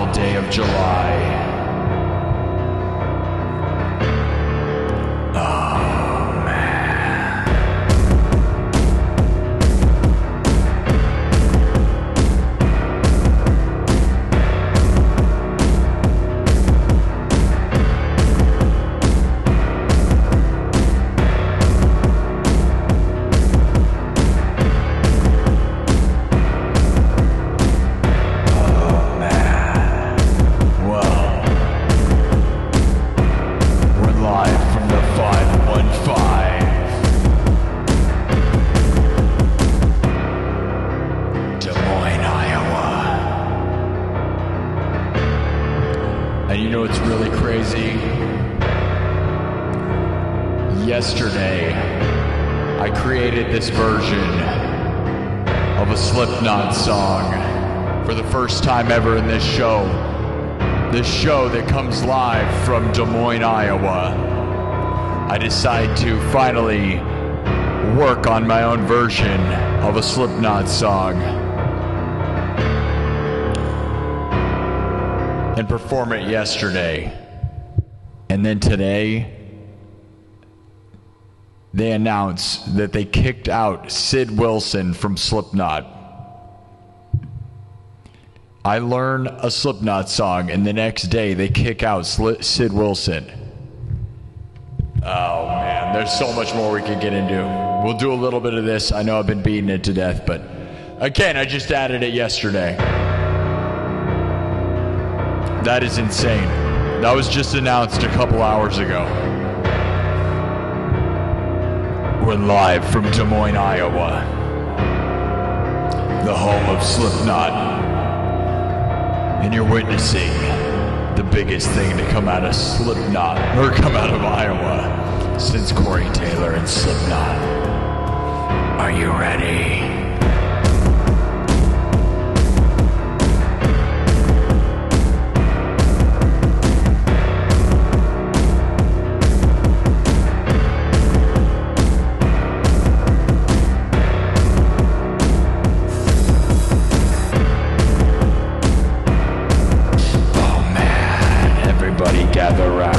final day of July. Yesterday, I created this version of a Slipknot song for the first time ever in this show that comes live from Des Moines, Iowa. I decided to finally work on my own version of a Slipknot song and perform it yesterday. And then today, they announced that they kicked out Sid Wilson from Slipknot. I learn a Slipknot song, and the next day they kick out Sid Wilson. Oh man, there's so much more we could get into. We'll do a little bit of this. I know I've been beating it to death, but again, I just added it yesterday. That is insane. That was just announced a couple hours ago. We're live from Des Moines, Iowa, the home of Slipknot, and you're witnessing the biggest thing to come out of Slipknot, or come out of Iowa, since Corey Taylor and Slipknot. Are you ready? Gather around.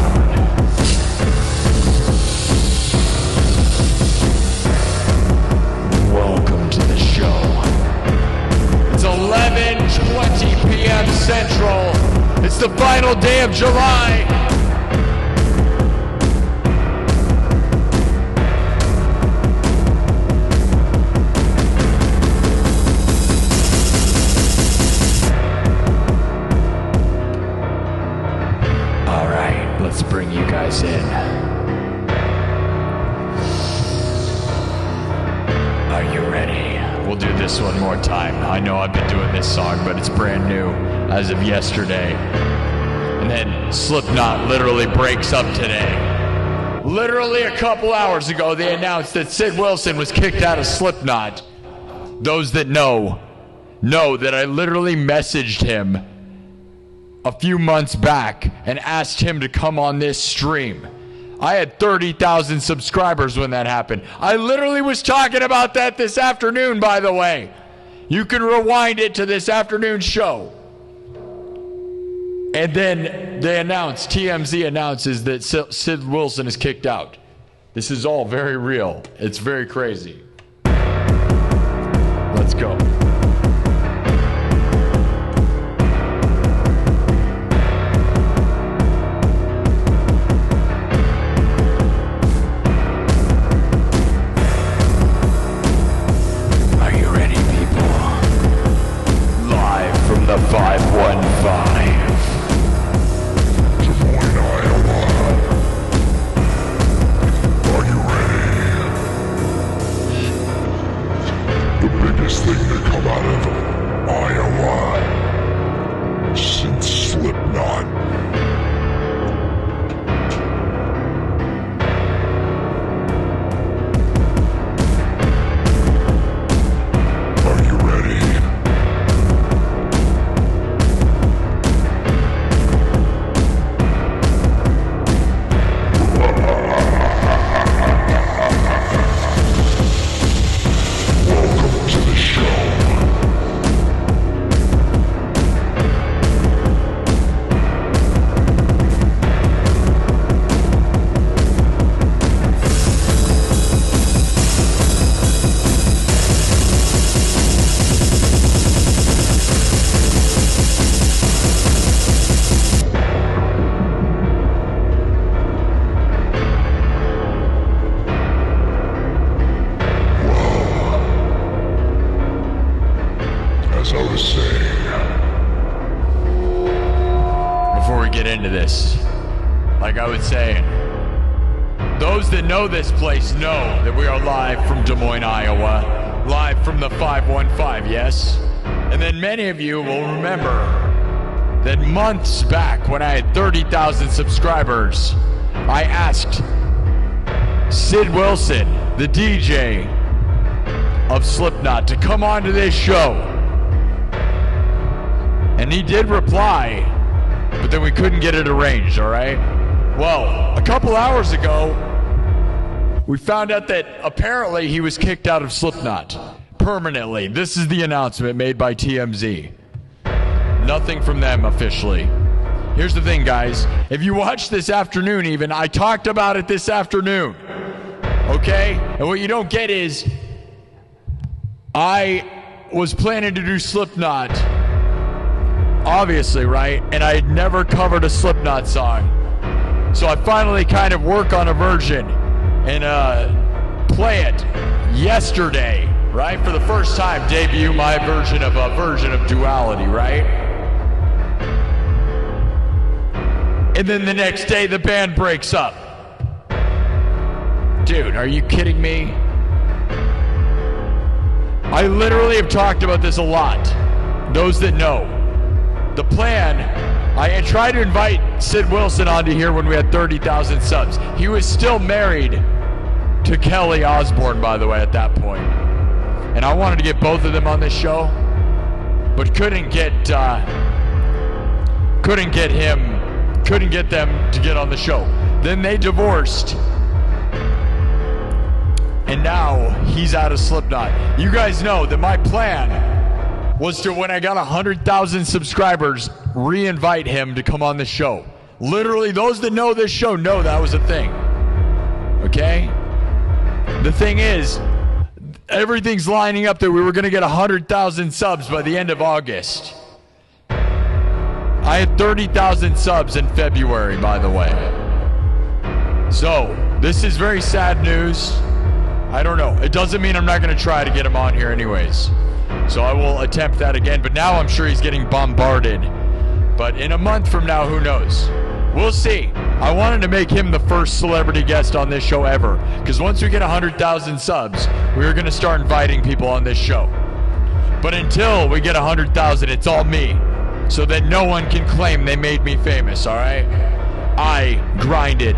Welcome to the show. It's 11:20 p.m. Central. It's the final day of July. Let's bring you guys in. Are you ready? We'll do this one more time. I know I've been doing this song, but it's brand new as of yesterday. And then Slipknot literally breaks up today. Literally a couple hours ago, they announced that Sid Wilson was kicked out of Slipknot. Those that know that I literally messaged him a few months back and asked him to come on this stream. I had 30,000 subscribers when that happened. I literally was talking about that this afternoon, by the way. You can rewind it to this afternoon show. And then they announced, TMZ announces that Sid Wilson is kicked out. This is all very real. It's very crazy. Let's go. The 515. Des Moines, Iowa. Are you ready? The biggest thing that those that know this place know that we are live from Des Moines, Iowa. Live from the 515, yes? And then many of you will remember that months back when I had 30,000 subscribers, I asked Sid Wilson, the DJ of Slipknot, to come on to this show. And he did reply, but then we couldn't get it arranged, all right? Well, a couple hours ago, we found out that apparently he was kicked out of Slipknot permanently. This is the announcement made by TMZ. Nothing from them officially. Here's the thing, guys. If you watched this afternoon even, I talked about it this afternoon. Okay? And what you don't get is, I was planning to do Slipknot, obviously, right? And I had never covered a Slipknot song. So I finally kind of work on a version and play it yesterday, right? For the first time, debut my version of Duality, right? And then the next day, the band breaks up. Dude, are you kidding me? I literally have talked about this a lot. Those that know. The plan, I tried to invite Sid Wilson onto here when we had 30,000 subs. He was still married to Kelly Osbourne, by the way, at that point. And I wanted to get both of them on this show, but couldn't get them to get on the show. Then they divorced, and now he's out of Slipknot. You guys know that my plan was to, when I got 100,000 subscribers, re-invite him to come on the show. Literally, those that know this show know that was a thing. Okay? The thing is, everything's lining up that we were going to get 100,000 subs by the end of August. I had 30,000 subs in February, by the way. So, this is very sad news. I don't know. It doesn't mean I'm not going to try to get him on here anyways. So I will attempt that again, but now I'm sure he's getting bombarded. But in a month from now, who knows? We'll see. I wanted to make him the first celebrity guest on this show ever, because once we get 100,000 subs, we were going to start inviting people on this show. But until we get 100,000, it's all me, so that no one can claim they made me famous, all right? I grinded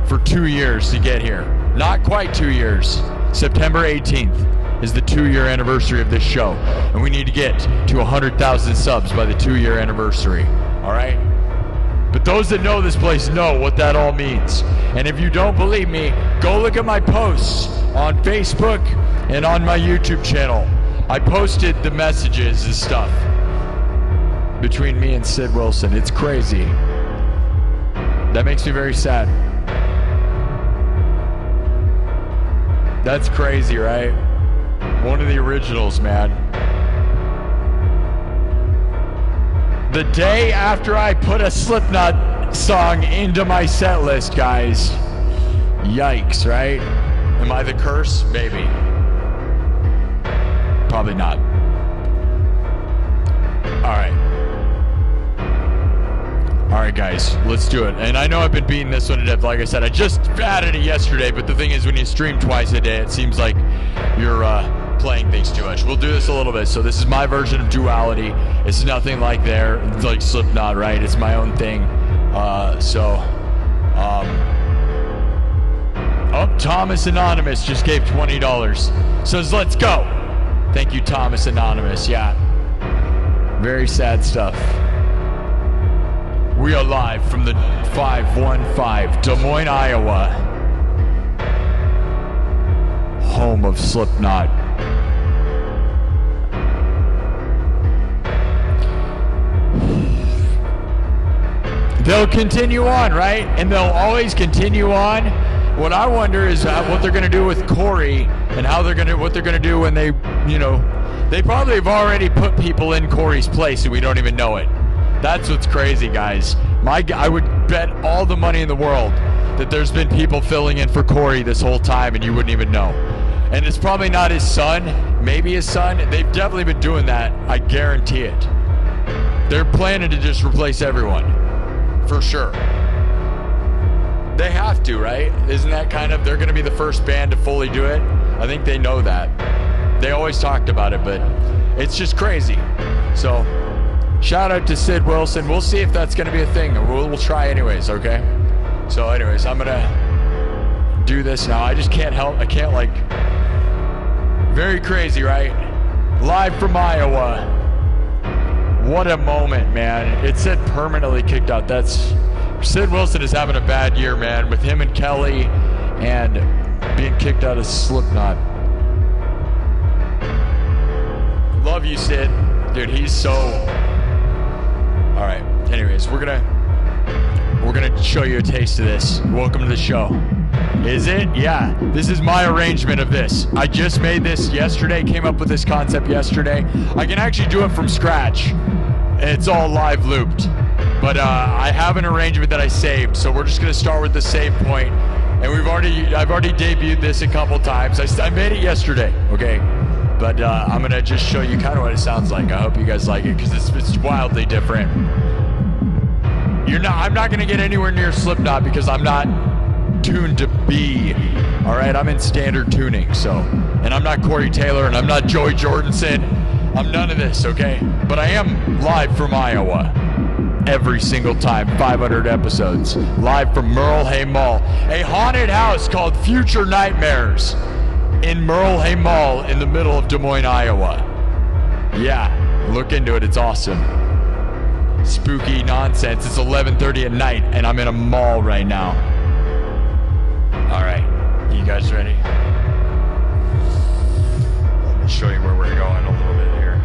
for 2 years to get here. Not quite 2 years. September 18th. Is the 2-year anniversary of this show, and we need to get to 100,000 subs by the 2-year anniversary, all right? But those that know this place know what that all means. And if you don't believe me, go look at my posts on Facebook and on my YouTube channel. I posted the messages and stuff between me and Sid Wilson. It's crazy. That makes me very sad. That's crazy, right? One of the originals, man. The day after I put a Slipknot song into my set list, guys. Yikes, right? Am I the curse? Maybe. Probably not. Alright. Alright, guys. Let's do it. And I know I've been beating this one to death. Like I said, I just added it yesterday, but the thing is, when you stream twice a day, it seems like you're playing things too much. We'll do this a little bit. So this is my version of Duality. It's nothing like like Slipknot, right? It's my own thing. Thomas Anonymous just gave $20. Says, let's go. Thank you, Thomas Anonymous. Yeah. Very sad stuff. We are live from the 515, Des Moines, Iowa. Home of Slipknot. They'll continue on, right? And they'll always continue on. What I wonder is what they're going to do with Corey, and what they're going to do when they, they probably have already put people in Corey's place and we don't even know it. That's what's crazy, guys. I would bet all the money in the world that there's been people filling in for Corey this whole time and you wouldn't even know. And it's probably not his son, maybe his son. They've definitely been doing that, I guarantee it. They're planning to just replace everyone, for sure. They have to, right? Isn't that kind of, they're going to be the first band to fully do it? I think they know that. They always talked about it, but it's just crazy. So, shout out to Sid Wilson. We'll see if that's going to be a thing. We'll try anyways, okay? So anyways, I'm going to do this now. I just can't help, I can't like, very crazy, right? Live from Iowa. What a moment, man. It said permanently kicked out. That's, Sid Wilson is having a bad year, man, with him and Kelly and being kicked out of Slipknot. Love you, Sid. Dude, he's so... All right, anyways, we're gonna show you a taste of this. Welcome to the show. Is it? Yeah, this is my arrangement of this. I just made this yesterday, came up with this concept yesterday. I can actually do it from scratch. It's all live looped. But I have an arrangement that I saved, so we're just gonna start with the save point. And I've already debuted this a couple times. I made it yesterday, okay? But I'm gonna just show you kind of what it sounds like. I hope you guys like it, because it's wildly different. I'm not gonna get anywhere near Slipknot because I'm not tuned to B. All right, I'm in standard tuning, so. And I'm not Corey Taylor, and I'm not Joey Jordison. I'm none of this, okay? But I am live from Iowa. Every single time, 500 episodes. Live from Merle Mall. A haunted house called Future Nightmares in Merle Mall in the middle of Des Moines, Iowa. Yeah, look into it, it's awesome. Spooky nonsense. It's 11:30 at night and I'm in a mall right now. All right, you guys ready? Let me show you where we're going a little bit here.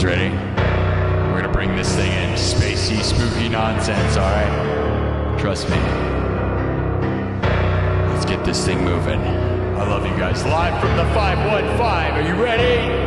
Ready? We're gonna bring this thing in. Spacey, spooky nonsense, alright? Trust me. Let's get this thing moving. I love you guys. Live from the 515. Are you ready?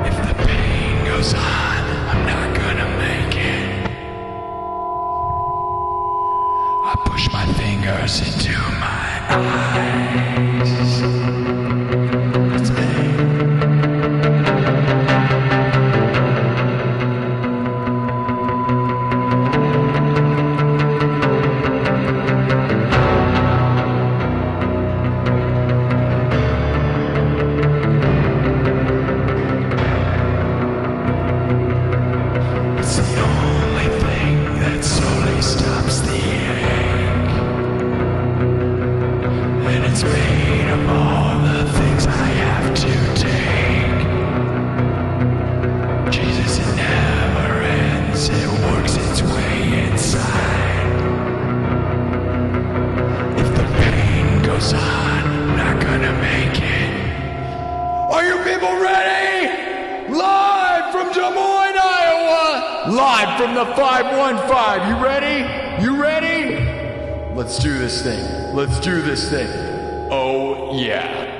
If the pain goes on people ready? Live from Des Moines, Iowa. Live from the 515. You ready? You ready? Let's do this thing. Let's do this thing. Oh, yeah.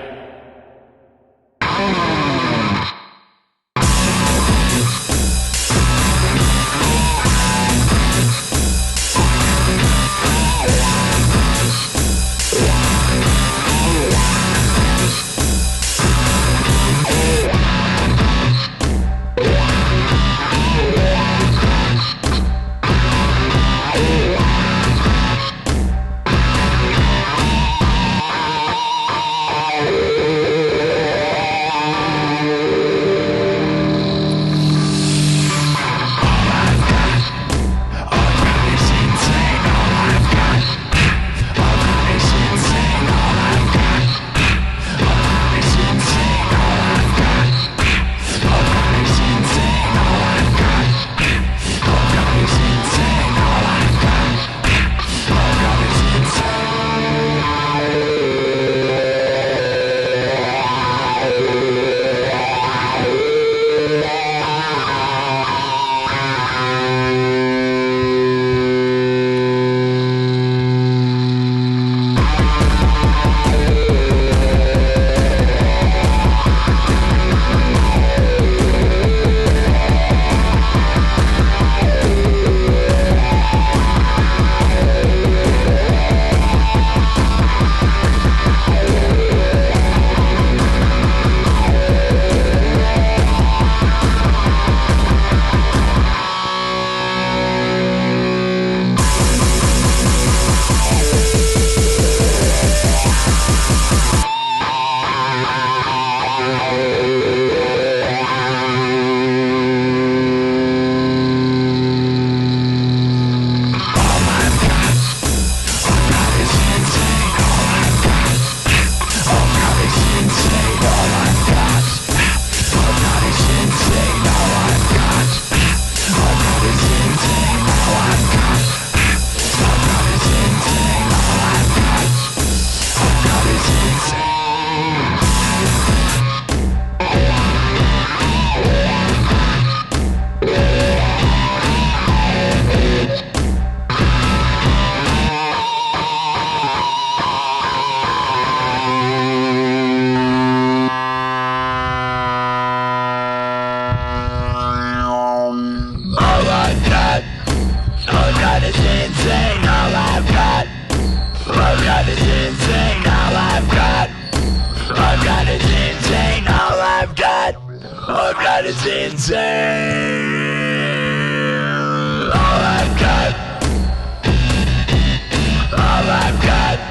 All I've got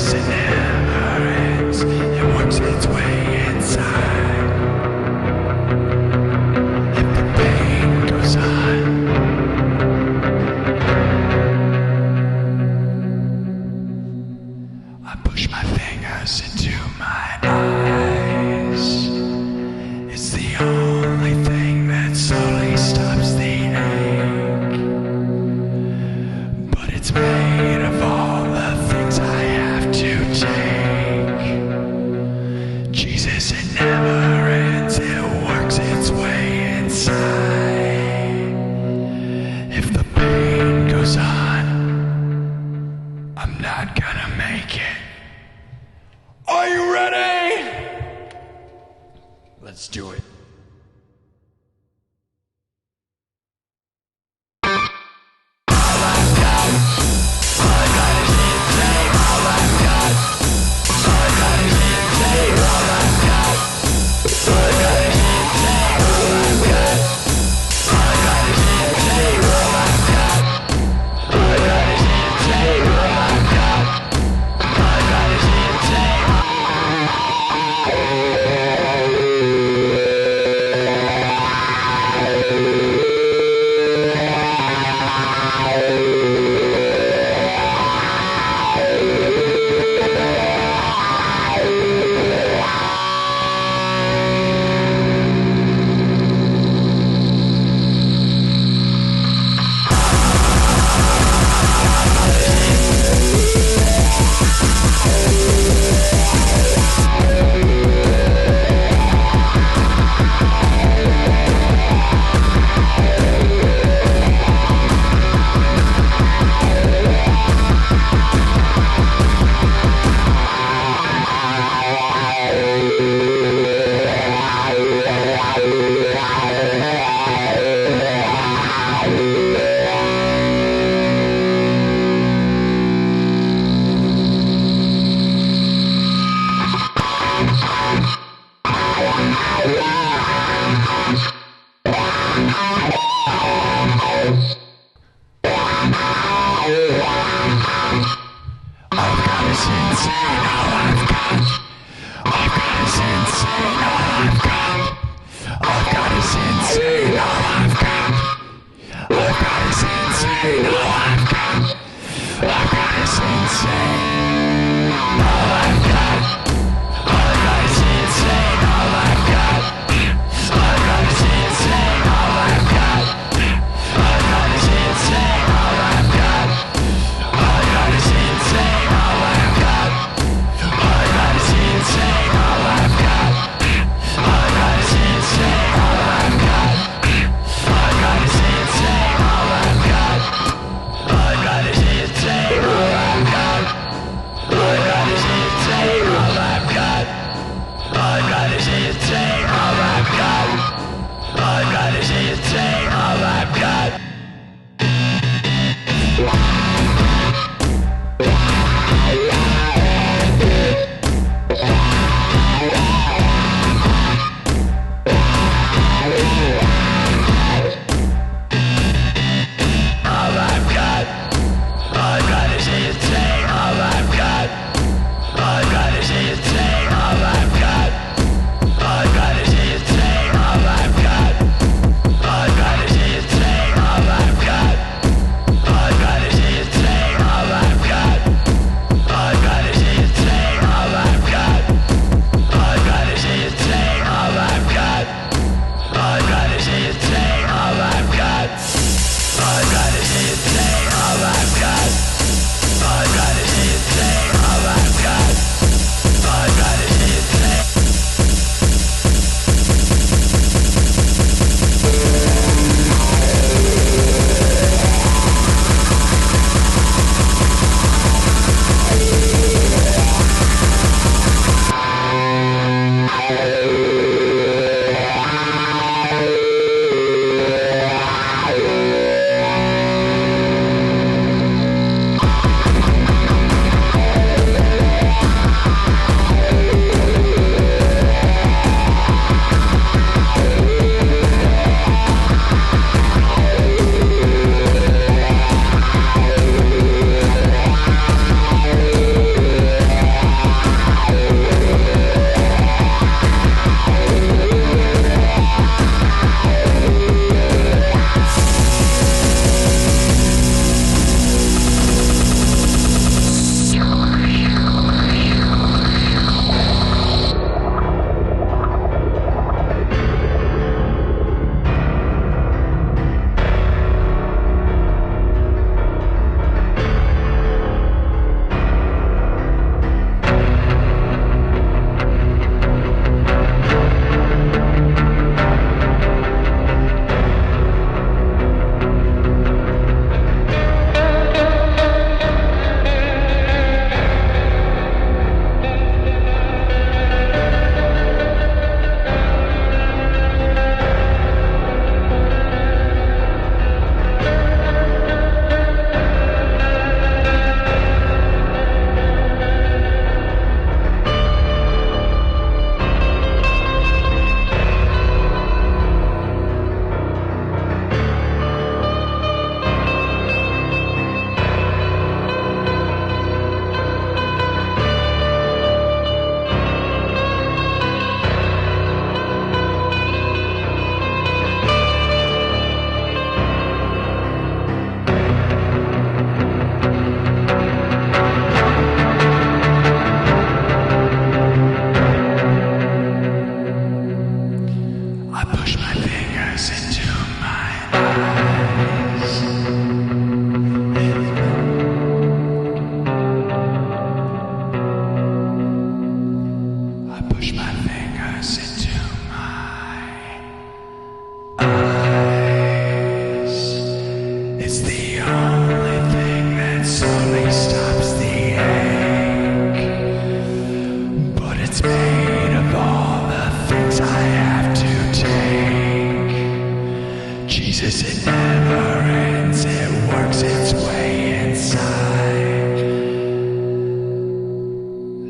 Jesus, it never ends. It works its way inside. If the pain goes on, I push my fingers into my eyes. It's the only thing that slowly stops the ache. But it's made of all the things I have to take. Jesus, it never ends. It works its way inside. If the pain goes on, I'm not gonna make it. Are you ready? Let's do it.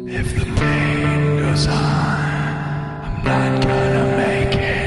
If the pain goes on, I'm not gonna make it.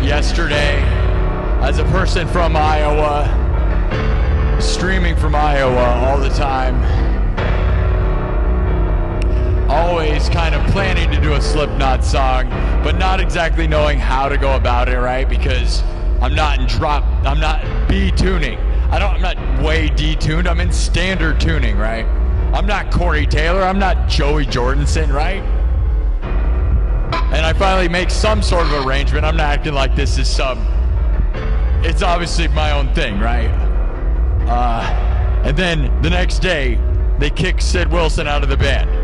Yesterday, as a person from Iowa, streaming from Iowa all the time, always kind of planning to do a Slipknot song, but not exactly knowing how to go about it, right? Because I'm not B tuning. I'm not way detuned. I'm in standard tuning, right? I'm not Corey Taylor. I'm not Joey Jordison, right? And I finally make some sort of arrangement. I'm not acting like this is it's obviously my own thing, right? And then the next day, they kick Sid Wilson out of the band.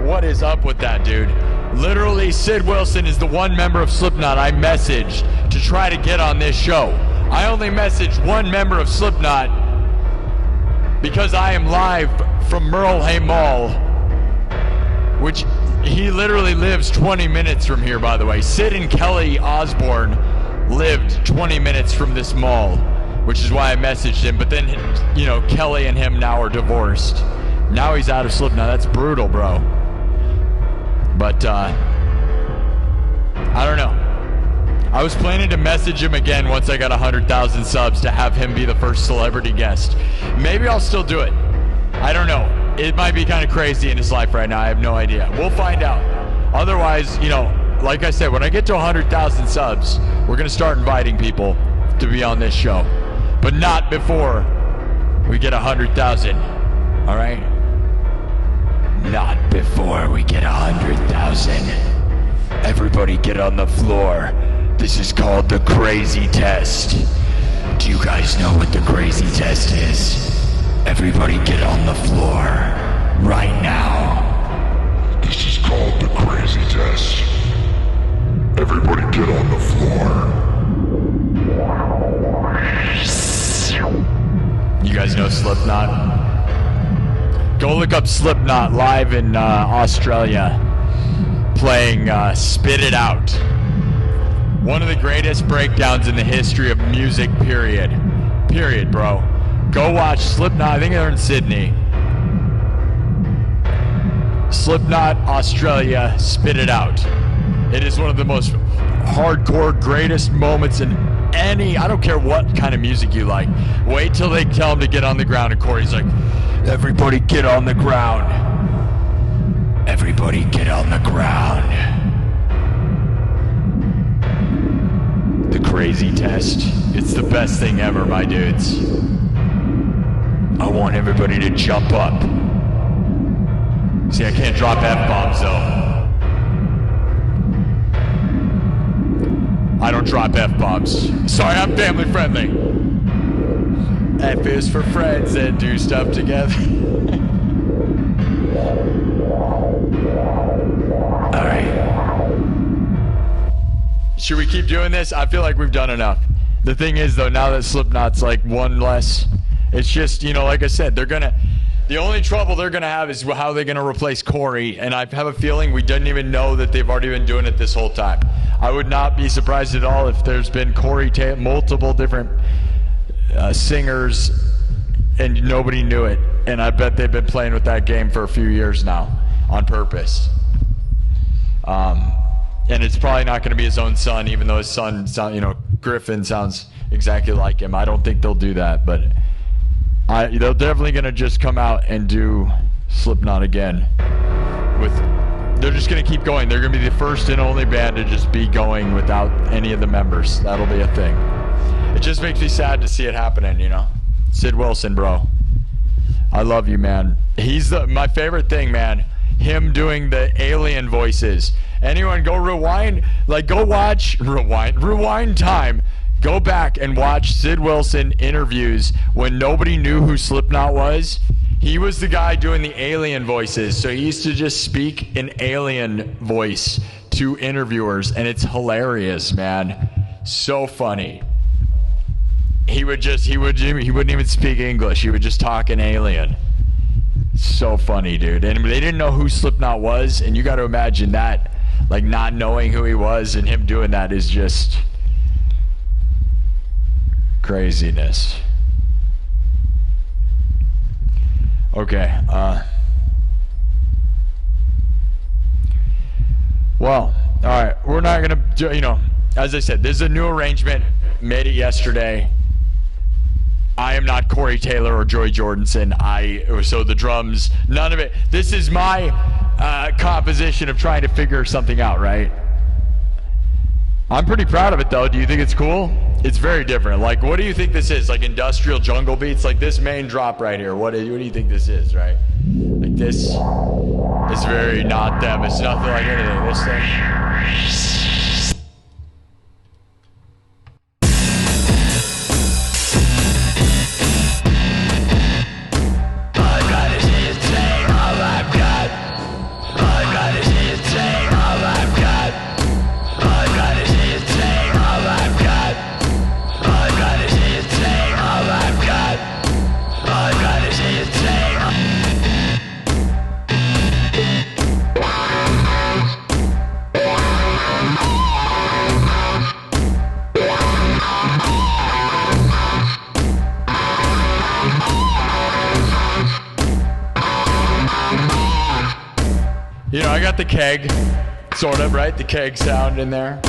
What is up with that, dude? Literally, Sid Wilson is the one member of Slipknot I messaged to try to get on this show. I only messaged one member of Slipknot because I am live from Merlehay Mall, which he literally lives 20 minutes from here, by the way. Sid and Kelly Osbourne lived 20 minutes from this mall, which is why I messaged him. But then, you know, Kelly and him now are divorced. Now he's out of Slipknot. That's brutal, bro. But, I don't know. I was planning to message him again once I got 100,000 subs to have him be the first celebrity guest. Maybe I'll still do it. I don't know. It might be kind of crazy in his life right now. I have no idea. We'll find out. Otherwise, you know, like I said, when I get to 100,000 subs, we're going to start inviting people to be on this show. But not before we get 100,000. All right? Not before we get 100,000. Everybody get on the floor. This is called the crazy test. Do you guys know what the crazy test is? Everybody get on the floor right now. This is called the crazy test. Everybody get on the floor. You guys know Slipknot? Go look up Slipknot live in Australia playing Spit It Out. One of the greatest breakdowns in the history of music, period. Period, bro. Go watch Slipknot. I think they're in Sydney. Slipknot, Australia, Spit It Out. It is one of the most hardcore, greatest moments in any, I don't care what kind of music you like. Wait till they tell him to get on the ground, and Corey's like, everybody get on the ground. Everybody get on the ground. The crazy test. It's the best thing ever, my dudes. I want everybody to jump up. See, I can't drop F-bombs though. I don't drop F-bombs. Sorry, I'm family friendly. F is for friends that do stuff together. Alright. Should we keep doing this? I feel like we've done enough. The thing is, though, now that Slipknot's like one less, it's just, you know, like I said, the only trouble they're gonna have is how they're gonna replace Corey, and I have a feeling we didn't even know that they've already been doing it this whole time. I would not be surprised at all if there's been multiple different singers, and nobody knew it, and I bet they've been playing with that game for a few years now, on purpose. And it's probably not going to be his own son, even though his son, you know, Griffin sounds exactly like him. I don't think they'll do that, but they're definitely going to just come out and do Slipknot again. They're just going to keep going. They're going to be the first and only band to just be going without any of the members. That'll be a thing. It just makes me sad to see it happening, you know. Sid Wilson, bro. I love you, man. He's my favorite thing, man. Him doing the alien voices. Anyone go rewind, like go watch, rewind time. Go back and watch Sid Wilson interviews when nobody knew who Slipknot was. He was the guy doing the alien voices. So he used to just speak an alien voice to interviewers, and it's hilarious, man. So funny. He wouldn't even speak English. He would just talk in alien. So funny, dude. And they didn't know who Slipknot was, and you got to imagine that, like not knowing who he was and him doing that is just craziness. Okay. Well, all right. We're not gonna do, you know, as I said, this is a new arrangement. Made it yesterday. I am not Corey Taylor or Joy Jordanson. So the drums, none of it. This is my composition of trying to figure something out, right? I'm pretty proud of it, though. Do you think it's cool? It's very different. Like, what do you think this is? Like industrial jungle beats? Like this main drop right here. What do you think this is, right? Like this is very not them. It's nothing like anything. This thing. You know, I got the keg, sort of, right? The keg sound in there.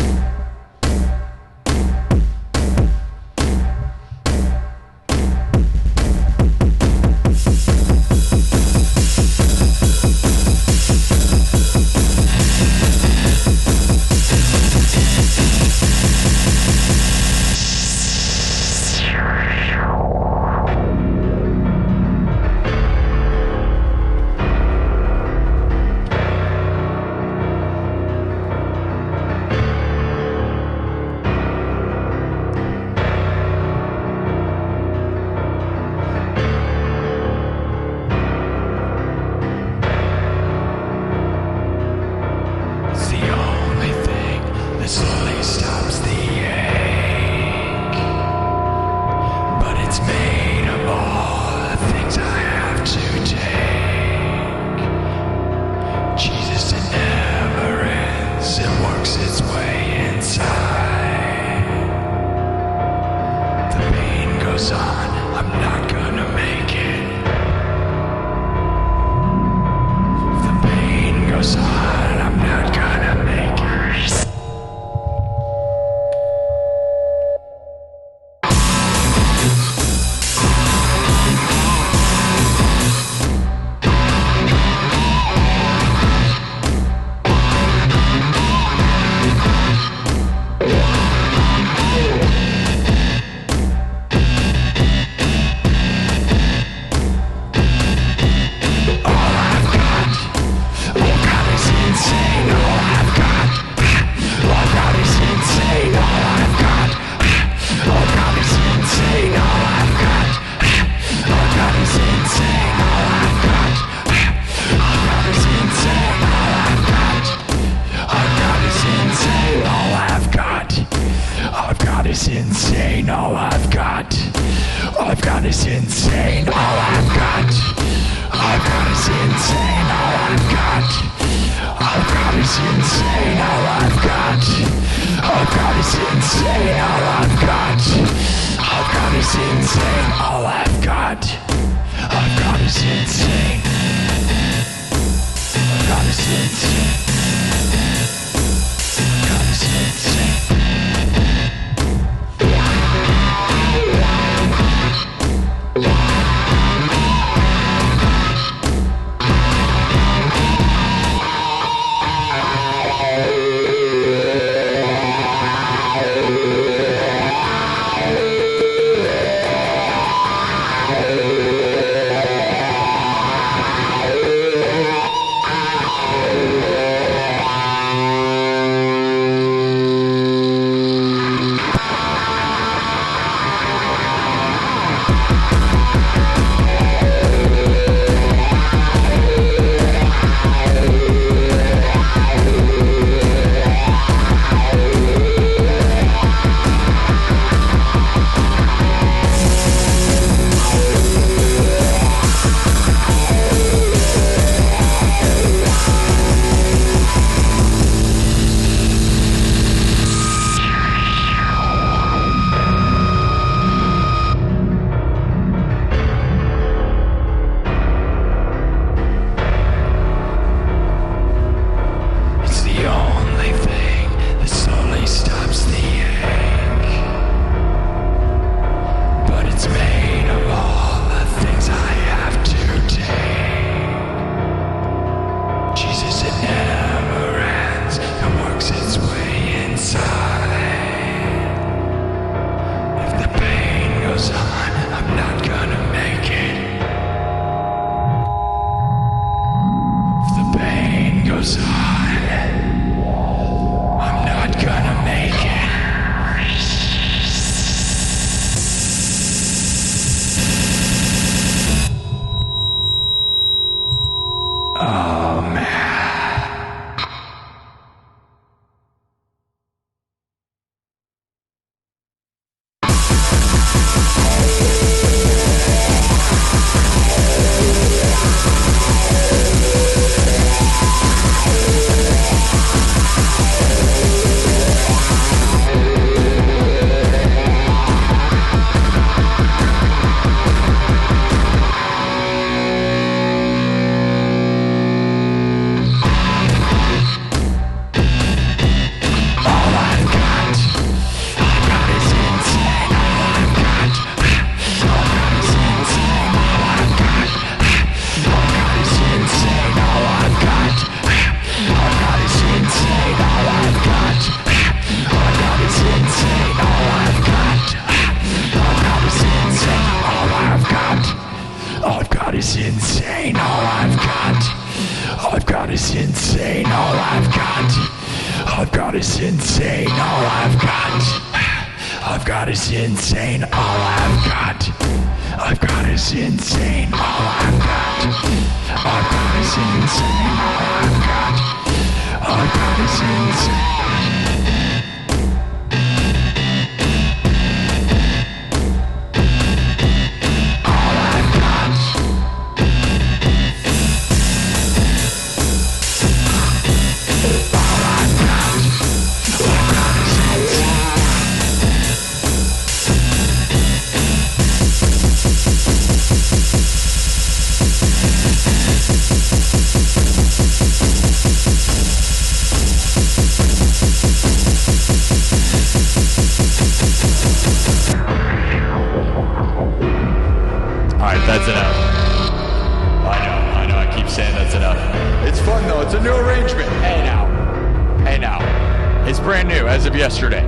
Yesterday.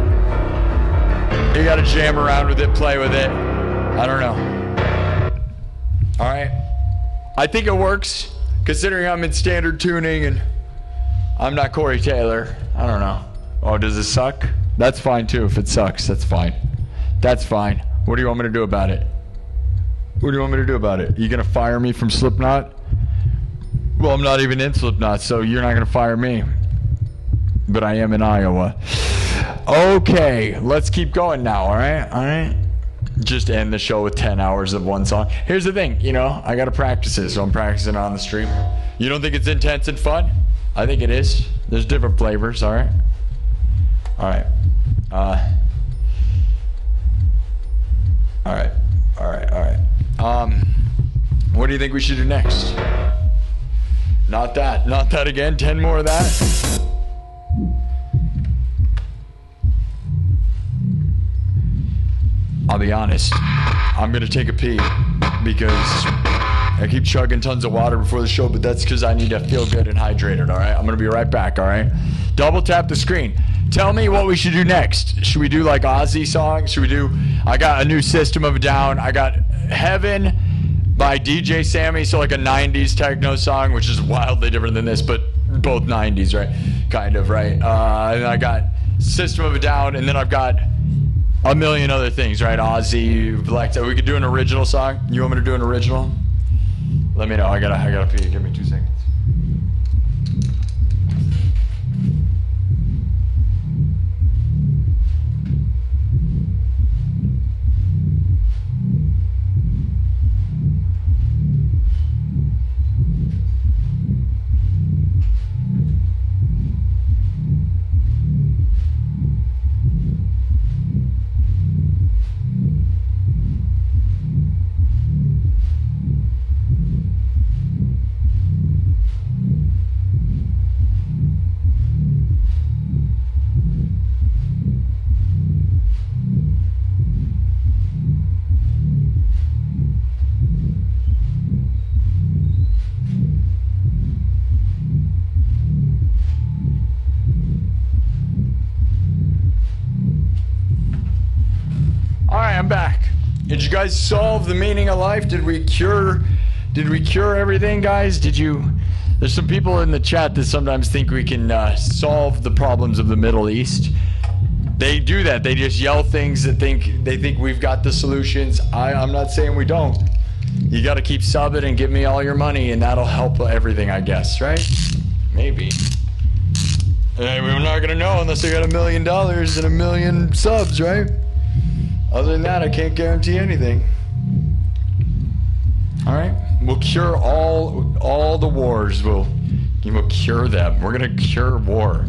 You gotta jam around with it, play with it. I don't know. Alright. I think it works, considering I'm in standard tuning and I'm not Corey Taylor. I don't know. Oh, does it suck? That's fine too. If it sucks, that's fine. That's fine. What do you want me to do about it? What do you want me to do about it? You gonna fire me from Slipknot? Well, I'm not even in Slipknot, so you're not gonna fire me. But I am in Iowa. Okay, let's keep going now, alright? Just end the show with 10 hours of one song. Here's the thing, you know, I gotta practice it, so I'm practicing on the stream. You don't think it's intense and fun? I think it is. There's different flavors, alright? Alright. What do you think we should do next? Not that again, 10 more of that? I'll be honest, I'm gonna take a pee because I keep chugging tons of water before the show, but that's because I need to feel good and hydrated, all right? I'm gonna be right back, all right? Double tap the screen. Tell me what we should do next. Should we do like Ozzy songs? I got a new System of a Down. I got Heaven by DJ Sammy, so like a 90s techno song, which is wildly different than this, but both 90s, right? Kind of, right? And I got System of a Down, and then I've got a million other things, right? Ozzy, Black. We could do an original song. You want me to do an original? Let me know. I gotta pee. Give me 2 seconds. Back. Did you guys solve the meaning of life? Did we cure everything, guys? There's some people in the chat that sometimes think we can solve the problems of the Middle East. They do that. They just yell things that they think we've got the solutions. I'm not saying we don't. You got to keep subbing and give me all your money, and that'll help everything, I guess, right? Maybe. We're not gonna know unless they got $1 million and 1 million subs, right? Other than that, I can't guarantee anything. All right, we'll cure all the wars. We'll cure them. We're gonna cure war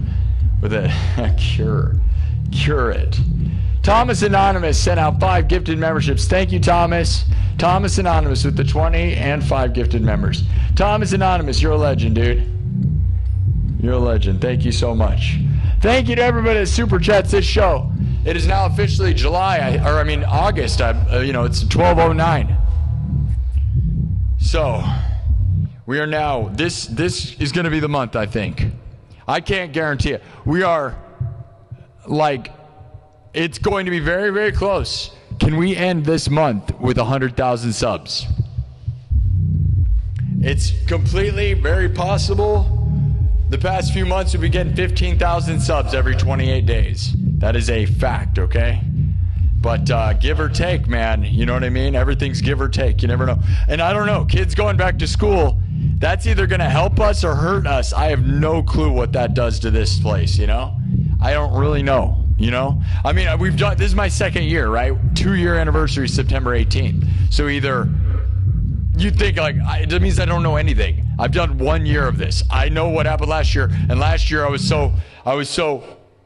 with a cure it. Thomas Anonymous sent out 5 gifted memberships. Thank you, Thomas. Thomas Anonymous with the 20 and 5 gifted members. Thomas Anonymous, you're a legend, dude. You're a legend. Thank you so much. Thank you to everybody that super chats this show. It is now officially August. It's 12:09. So, we are now, this is going to be the month, I think. I can't guarantee it. We are, it's going to be very, very close. Can we end this month with 100,000 subs? It's completely very possible. The past few months, we've been getting 15,000 subs every 28 days. That is a fact, okay? But give or take, man. You know what I mean? Everything's give or take. You never know. And I don't know. Kids going back to school, that's either going to help us or hurt us. I have no clue what that does to this place, you know? I don't really know, you know? I mean, this is my second year, right? 2-year anniversary, September 18th. So either you'd think, it means I don't know anything. I've done 1 year of this. I know what happened last year. And last year I was so,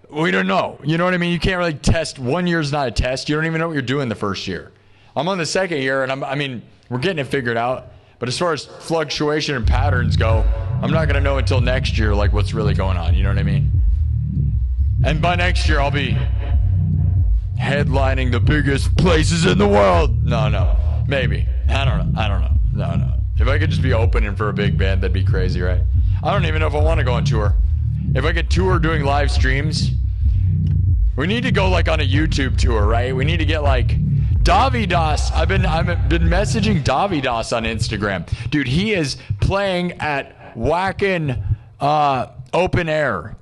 we don't know. You know what I mean? You can't really test. 1 year is not a test. You don't even know what you're doing the first year. I'm on the second year, and we're getting it figured out. But as far as fluctuation and patterns go, I'm not going to know until next year, what's really going on. You know what I mean? And by next year, I'll be headlining the biggest places in the world. No. Maybe. I don't know. No. If I could just be opening for a big band, that'd be crazy, right? I don't even know if I want to go on tour. If I could tour doing live streams, we need to go on a YouTube tour, right? We need to get Davidas. I've been messaging Davidas on Instagram. Dude, he is playing at Wacken Open Air,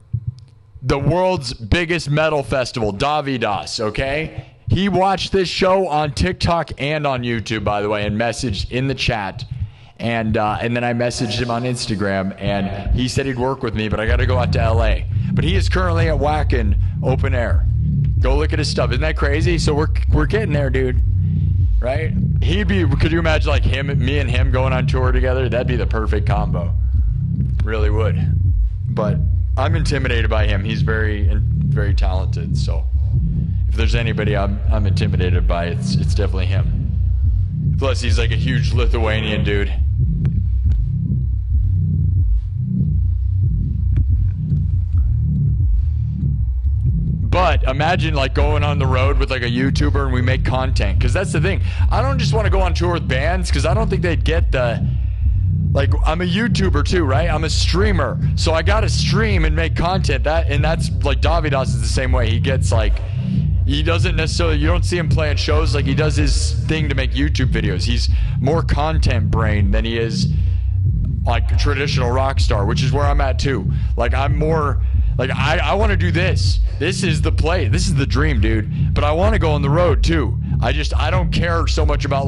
the world's biggest metal festival, Davidas, okay? He watched this show on TikTok and on YouTube, by the way, and messaged in the chat. And then I messaged him on Instagram, and he said he'd work with me, but I got to go out to L.A. But he is currently at Wacken Open Air. Go look at his stuff. Isn't that crazy? So we're getting there, dude. Right? Could you imagine me and him going on tour together? That'd be the perfect combo. Really would. But I'm intimidated by him. He's very, very talented. So if there's anybody I'm intimidated by, it's definitely him. Plus, he's a huge Lithuanian dude. But imagine going on the road with a YouTuber and we make content. Because that's the thing. I don't just want to go on tour with bands because I don't think they'd get the... I'm a YouTuber too, right? I'm a streamer. So I got to stream and make content. That's Davidas is the same way. He gets he doesn't necessarily... You don't see him playing shows. He does his thing to make YouTube videos. He's more content brain than he is a traditional rock star, which is where I'm at too. I'm more... I want to do this. This is the play. This is the dream, dude. But I want to go on the road too. I don't care so much about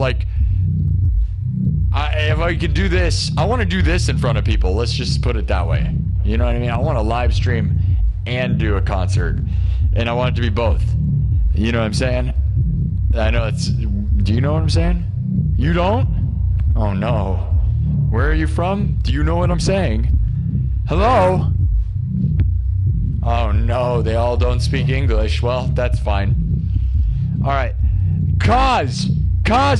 if I could do this, I want to do this in front of people. Let's just put it that way. You know what I mean? I want to live stream and do a concert. And I want it to be both. You know what I'm saying? I know do you know what I'm saying? You don't? Oh no. Where are you from? Do you know what I'm saying? Hello? Oh no, they all don't speak English. Well, that's fine. All right. Kaz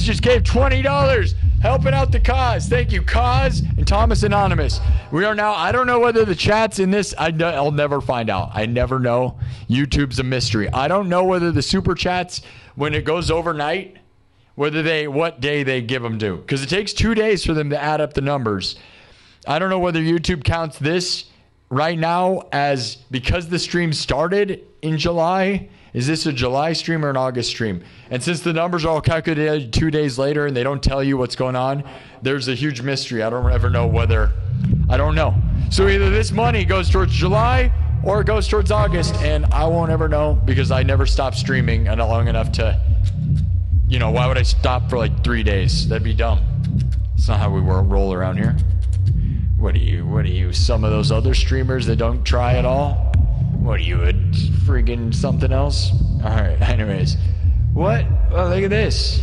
just gave $20. Helping out the cause. Thank you, Kaz and Thomas Anonymous. We are now, I don't know whether the chat's in this. I'll never find out. I never know. YouTube's a mystery. I don't know whether the super chats, when it goes overnight, what day they give them to. Because it takes 2 days for them to add up the numbers. I don't know whether YouTube counts this right now as, because the stream started in July, is this a July stream or an August stream? And since the numbers are all calculated 2 days later and they don't tell you what's going on, there's a huge mystery. I don't ever know I don't know. So either this money goes towards July or it goes towards August, and I won't ever know because I never stopped streaming long enough to, why would I stop for 3 days? That'd be dumb. It's not how we roll around here. What are you, some of those other streamers that don't try at all? What are you, a friggin' something else? All right, anyways, What? Oh, look at this.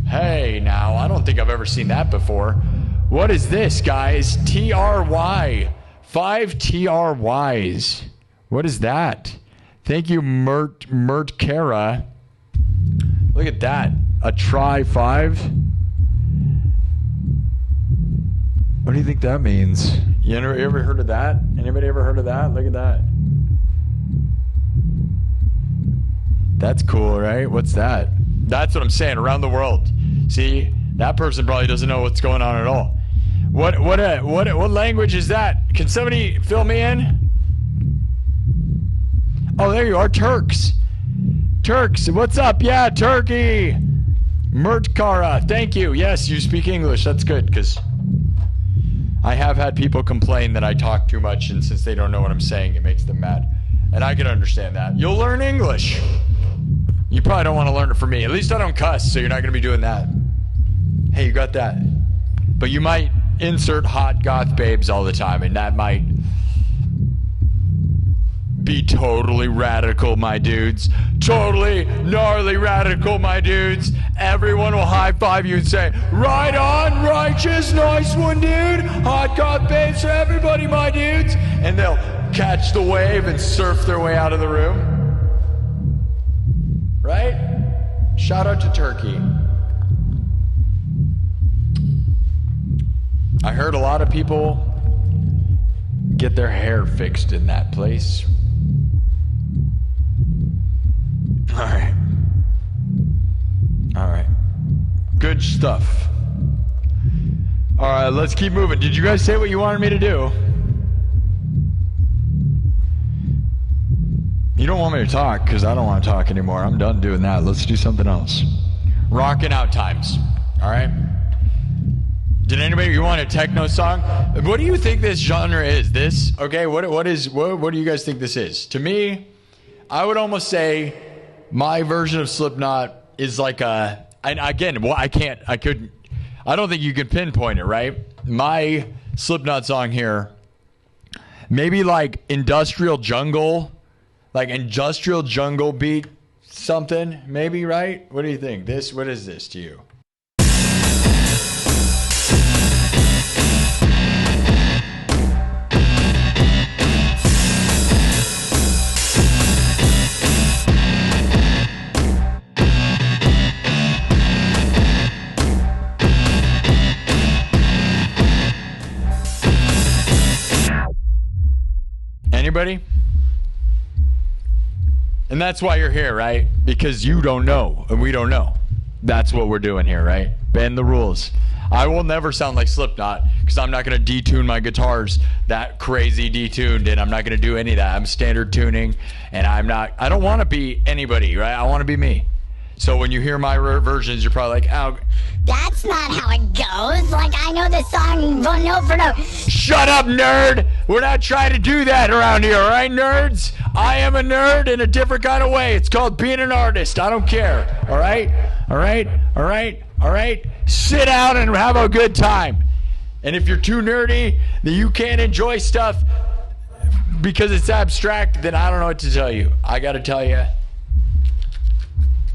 Hey, now, I don't think I've ever seen that before. What is this, guys? TRY. 5 TRYs. What is that? Thank you, Mert Kara. Look at that. A try 5. What do you think that means? You ever heard of that? Anybody ever heard of that? Look at that. That's cool, right? What's that? That's what I'm saying. Around the world. See, that person probably doesn't know what's going on at all. What language is that? Can somebody fill me in? Oh, there you are, Turks. Turks, what's up? Yeah, Turkey. Mertkara, thank you. Yes, you speak English. That's good, because I have had people complain that I talk too much, and since they don't know what I'm saying, it makes them mad. And I can understand that. You'll learn English. You probably don't want to learn it from me. At least I don't cuss, so you're not going to be doing that. Hey, you got that. But you might insert hot goth babes all the time, and that might be totally radical, my dudes. Totally gnarly radical, my dudes. Everyone will high five you and say, right on, righteous, nice one, dude. Hot goth babes for everybody, my dudes. And they'll catch the wave and surf their way out of the room. Right? Shout out to Turkey. I heard a lot of people get their hair fixed in that place. All right. All right. Good stuff. All right, let's keep moving. Did you guys say what you wanted me to do? You don't want me to talk because I don't want to talk anymore. I'm done doing that. Let's do something else. Rocking out times. All right. Did anybody, you want a techno song? What do you think this genre is? This? Okay, what do you guys think this is? To me, I would almost say my version of Slipknot is like a, and again, well, I don't think you can pinpoint it, right? My Slipknot song here, maybe like industrial jungle beat something, maybe, right? What do you think? What is this to you? Anybody? And that's why you're here, right? Because you don't know, and we don't know. That's what we're doing here, right? Bend the rules. I will never sound like Slipknot, because I'm not going to detune my guitars that crazy detuned, and I'm not going to do any of that. I'm standard tuning, and I don't want to be anybody, right? I want to be me. So when you hear my versions, you're probably like, oh, that's not how it goes. Like, I know this song note for note. Shut up, nerd! We're not trying to do that around here, all right, nerds? I am a nerd in a different kind of way. It's called being an artist. I don't care, all right? All right? All right? All right? Sit down and have a good time. And if you're too nerdy, that you can't enjoy stuff because it's abstract, then I don't know what to tell you. I got to tell you,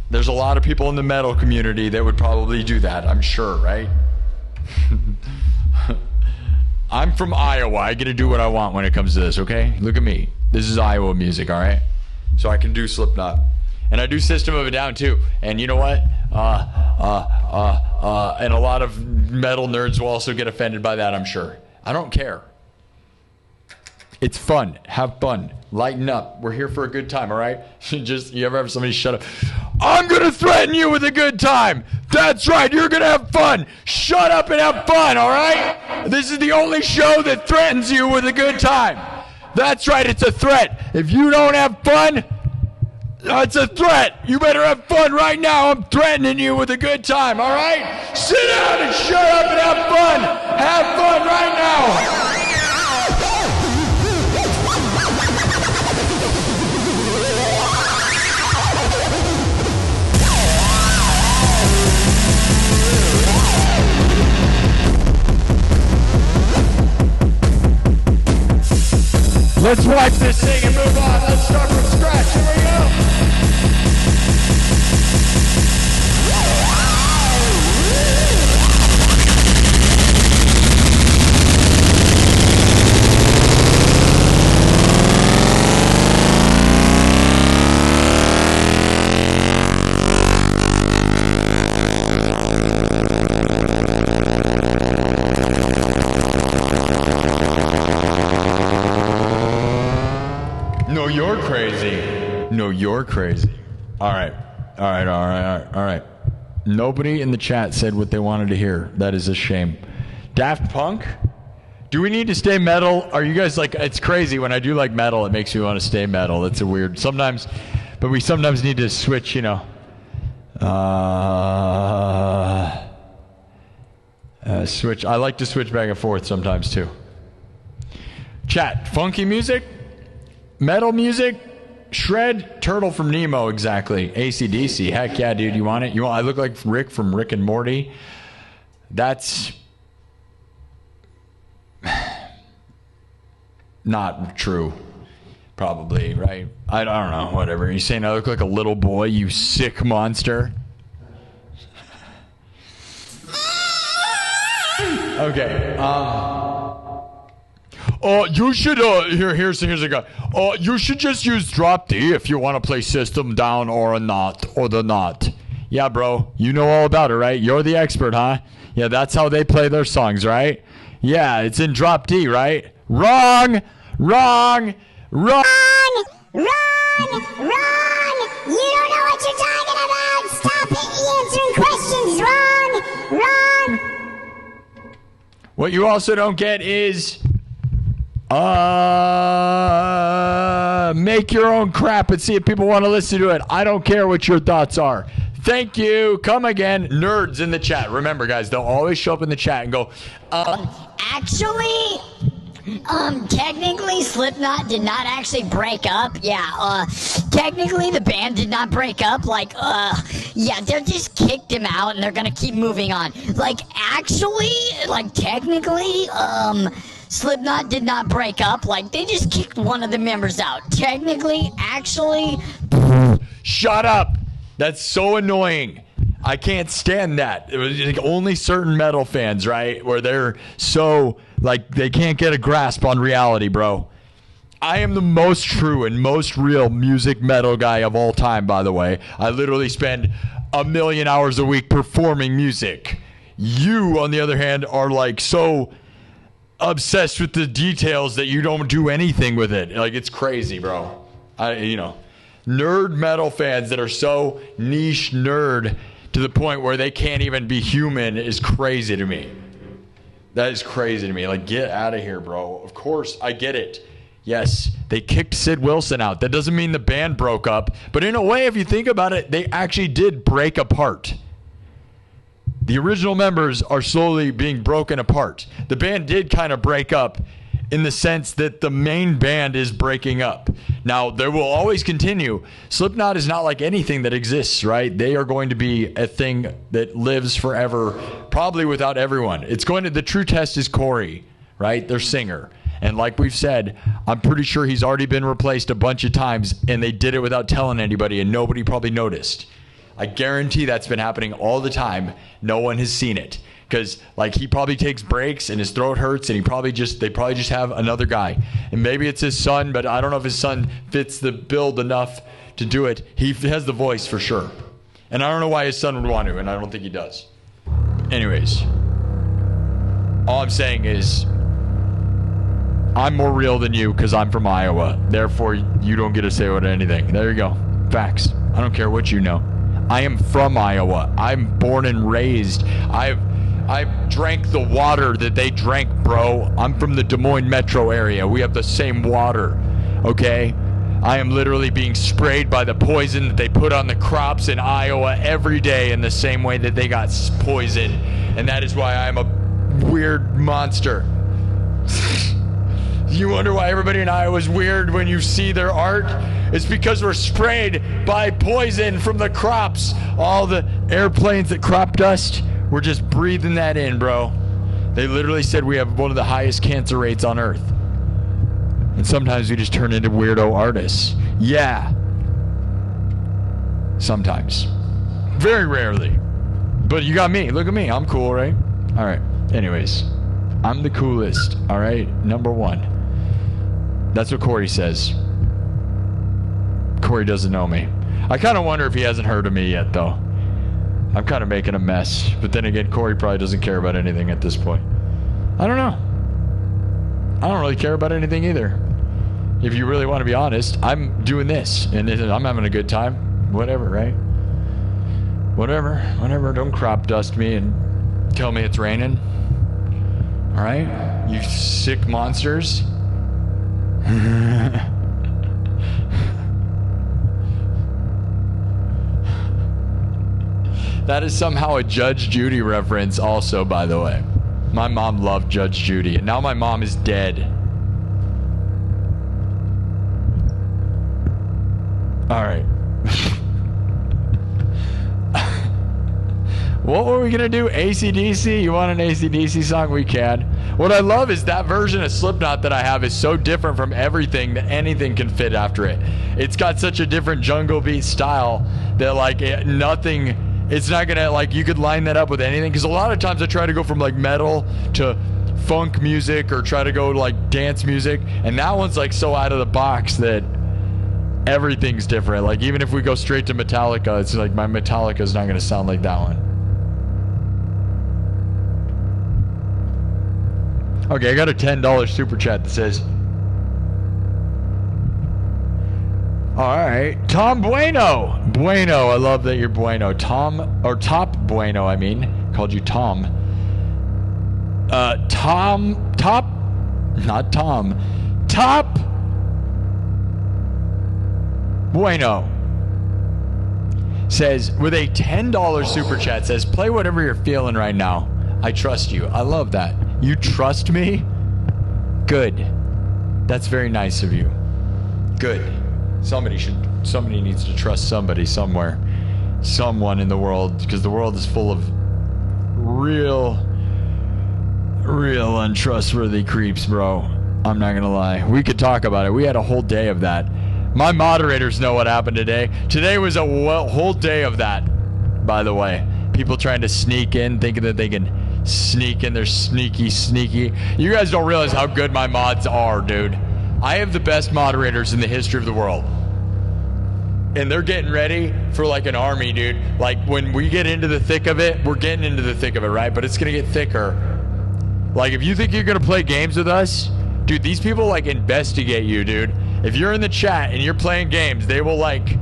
there's a lot of people in the metal community that would probably do that, I'm sure, right? I'm from Iowa. I get to do what I want when it comes to this, okay? Look at me. This is Iowa music, all right? So I can do Slipknot. And I do System of a Down, too. And you know what? And a lot of metal nerds will also get offended by that, I'm sure. I don't care. It's fun. Have fun. Lighten up. We're here for a good time, all right? You ever have somebody shut up? I'm going to threaten you with a good time. That's right. You're going to have fun. Shut up and have fun, all right? This is the only show that threatens you with a good time. That's right. It's a threat. If you don't have fun, it's a threat. You better have fun right now. I'm threatening you with a good time, all right? Sit down and shut up and have fun. Have fun right now. Let's wipe this thing and move on. Let's start from scratch. Here we go. No, you're crazy. No, you're crazy. All right. Nobody in the chat said what they wanted to hear. That is a shame. Daft Punk? Do we need to stay metal? Are you guys like, it's crazy when I do like metal, it makes me want to stay metal. It's a weird, sometimes, but we sometimes need to switch, you know. Switch. I like to switch back and forth sometimes too. Chat, funky music, metal music, shred, Turtle from Nemo, exactly. AC/DC, heck yeah, dude, you want it? I look like Rick from Rick and Morty. That's not true, probably, right? I don't know, whatever. You saying I look like a little boy, you sick monster? Okay, you should, here's a guy. You should just use drop D if you want to play system down or the knot. Yeah, bro, you know all about it, right? You're the expert, huh? Yeah, that's how they play their songs, right? Yeah, it's in drop D, right? Wrong! You don't know what you're talking about! Stop answering questions! Wrong! What you also don't get is make your own crap and see if people want to listen to it. I don't care what your thoughts are. Thank you. Come again. Nerds in the chat. Remember, guys, they'll always show up in the chat and go, actually, technically, Slipknot did not actually break up. Yeah, technically, the band did not break up. Like, yeah, they just kicked him out and they're gonna keep moving on. Like, actually, like, technically, Slipknot did not break up. Like, they just kicked one of the members out. Technically, actually. Shut up. That's so annoying. I can't stand that. It was like only certain metal fans, right? Where they're so, like, they can't get a grasp on reality, bro. I am the most true and most real music metal guy of all time, by the way. I literally spend 1 million hours a week performing music. You, on the other hand, are like so obsessed with the details that you don't do anything with it. Like, it's crazy, bro. Nerd metal fans that are so niche nerd to the point where they can't even be human is crazy to me. That is crazy to me. Like, get out of here, bro. Of course, I get it. Yes, they kicked Sid Wilson out. That doesn't mean the band broke up. But in a way, if you think about it, they actually did break apart. The original members are slowly being broken apart. The band did kind of break up in the sense that the main band is breaking up. Now, there will always continue. Slipknot is not like anything that exists, right? They are going to be a thing that lives forever, probably without everyone. The true test is Corey, right? Their singer. And like we've said, I'm pretty sure he's already been replaced a bunch of times, and they did it without telling anybody, and nobody probably noticed. I guarantee that's been happening all the time. No one has seen it. Because, like, he probably takes breaks and his throat hurts, and they probably just have another guy. And maybe it's his son, but I don't know if his son fits the build enough to do it. He has the voice for sure. And I don't know why his son would want to, and I don't think he does. Anyways, all I'm saying is I'm more real than you because I'm from Iowa. Therefore, you don't get to say what anything. There you go. Facts. I don't care what you know. I am from Iowa. I'm born and raised. I've drank the water that they drank, bro. I'm from the Des Moines metro area. We have the same water, okay? I am literally being sprayed by the poison that they put on the crops in Iowa every day in the same way that they got poisoned. And that is why I'm a weird monster. You wonder why everybody in Iowa is weird when you see their art? It's because we're sprayed by poison from the crops. All the airplanes that crop dust, we're just breathing that in, bro. They literally said we have one of the highest cancer rates on Earth. And sometimes we just turn into weirdo artists. Yeah. Sometimes. Very rarely. But you got me. Look at me. I'm cool, right? All right. Anyways, I'm the coolest, all right? Number one. That's what Corey says. Corey doesn't know me. I kind of wonder if he hasn't heard of me yet, though. I'm kind of making a mess. But then again, Corey probably doesn't care about anything at this point. I don't know. I don't really care about anything either. if you really want to be honest, I'm doing this and I'm having a good time. Whatever, right? Whatever. Don't crop dust me and tell me it's raining. All right? You sick monsters. That is somehow a Judge Judy reference also, by the way. My mom loved Judge Judy, and now my mom is dead. All right. What were we gonna do? AC/DC? You want an AC/DC song? We can. What I love is that version of Slipknot that I have is so different from everything that anything can fit after it. It's got such a different jungle beat style that like nothing... It's not gonna, like, you could line that up with anything, because a lot of times I try to go from like metal to funk music or try to go to like dance music, and that one's like so out of the box that everything's different. Like even if we go straight to Metallica, it's like my Metallica's not gonna sound like that one. Okay, I got a $10 super chat that says, all right, Tom Bueno. Bueno, I love that you're Bueno. Tom, or Top Bueno, I mean. Called you Tom. Not Tom. Top Bueno says, with a $10 super chat, says, play whatever you're feeling right now. I trust you. I love that. You trust me? Good. That's very nice of you. Good. Somebody needs to trust somebody somewhere. Someone in the world, because the world is full of real untrustworthy creeps, bro. I'm not gonna lie. We could talk about it. We had a whole day of that. My moderators know what happened today. Today was a whole day of that, by the way. People trying to sneak in, thinking that they can sneak in. They're sneaky. You guys don't realize how good my mods are, dude. I have the best moderators in the history of the world. And they're getting ready for like an army, dude. Like when we get into the thick of it, we're getting into the thick of it, right? But it's gonna get thicker. Like if you think you're gonna play games with us, dude, these people like investigate you, dude. If you're in the chat and you're playing games, they will like,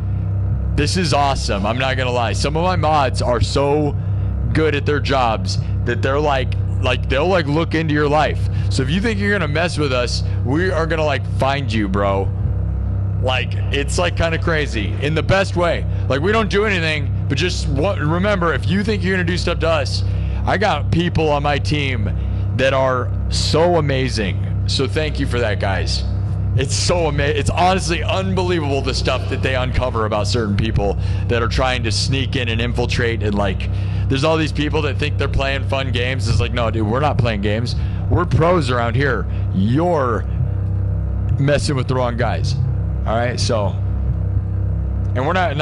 this is awesome. I'm not gonna lie. Some of my mods are so good at their jobs that they're like they'll like look into your life. So if you think you're gonna mess with us, we are gonna like find you, bro. Like it's like kind of crazy in the best way. Like we don't do anything, but just remember, if you think you're gonna do stuff to us, I got people on my team that are so amazing. So thank you for that, guys. It's so amazing. It's honestly unbelievable the stuff that they uncover about certain people that are trying to sneak in and infiltrate. And like, there's all these people that think they're playing fun games. It's like, no, dude, we're not playing games. We're pros around here. You're messing with the wrong guys. All right, so, and we're not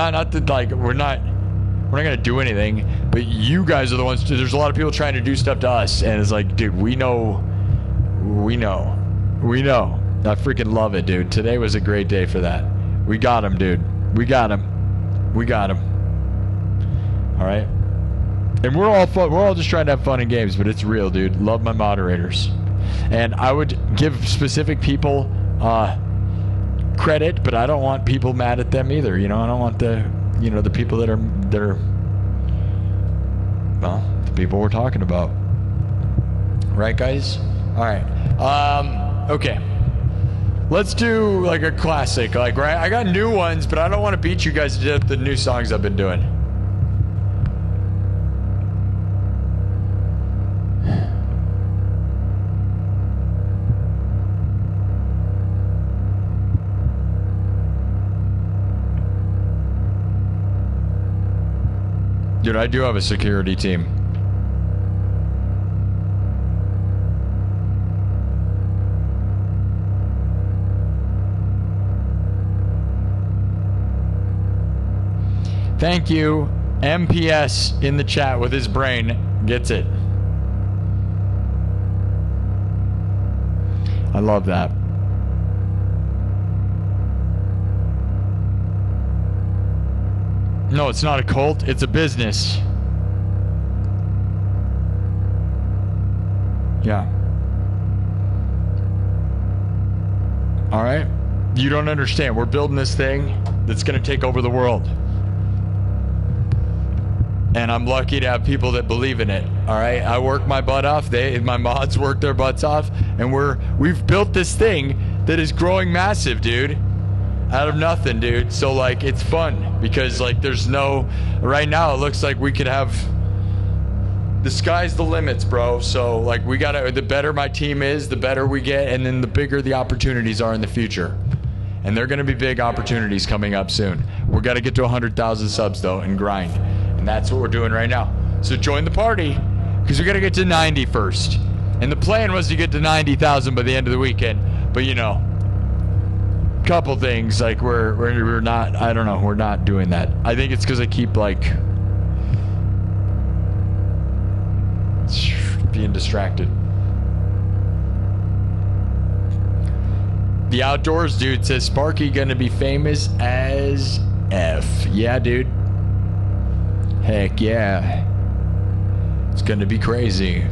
gonna do anything. But you guys are the ones. There's a lot of people trying to do stuff to us, and it's like, dude, we know. I freaking love it, dude. Today was a great day for that. We got him, dude. We got him. All right. And we're all fun. We're all just trying to have fun in games, but it's real, dude. Love my moderators. And I would give specific people credit, but I don't want people mad at them either. You know, I don't want the people that are well, the people we're talking about. Right, guys? All right. Okay. Let's do like a classic. Like, right? I got new ones, but I don't want to beat you guys to death with the new songs I've been doing. Dude, I do have a security team. Thank you, MPS in the chat with his brain gets it. I love that. No, it's not a cult, it's a business. Yeah. All right. You don't understand. We're building this thing that's going to take over the world. And I'm lucky to have people that believe in it. All right, I work my butt off. My mods work their butts off, and we've built this thing that is growing massive, dude. Out of nothing, dude. So like, it's fun because like, there's no. Right now, it looks like we could have. The sky's the limits, bro. So like, we gotta. The better my team is, the better we get, and then the bigger the opportunities are in the future. And they're gonna be big opportunities coming up soon. We gotta get to 100,000 subs though, and grind. And that's what we're doing right now. So join the party, because we got to get to 90 first. And the plan was to get to 90,000 by the end of the weekend. But you know, couple things like we're not. I don't know. We're not doing that. I think it's because I keep like being distracted. The Outdoors dude says Sparky gonna be famous as F. Yeah, dude. Heck yeah. It's gonna be crazy.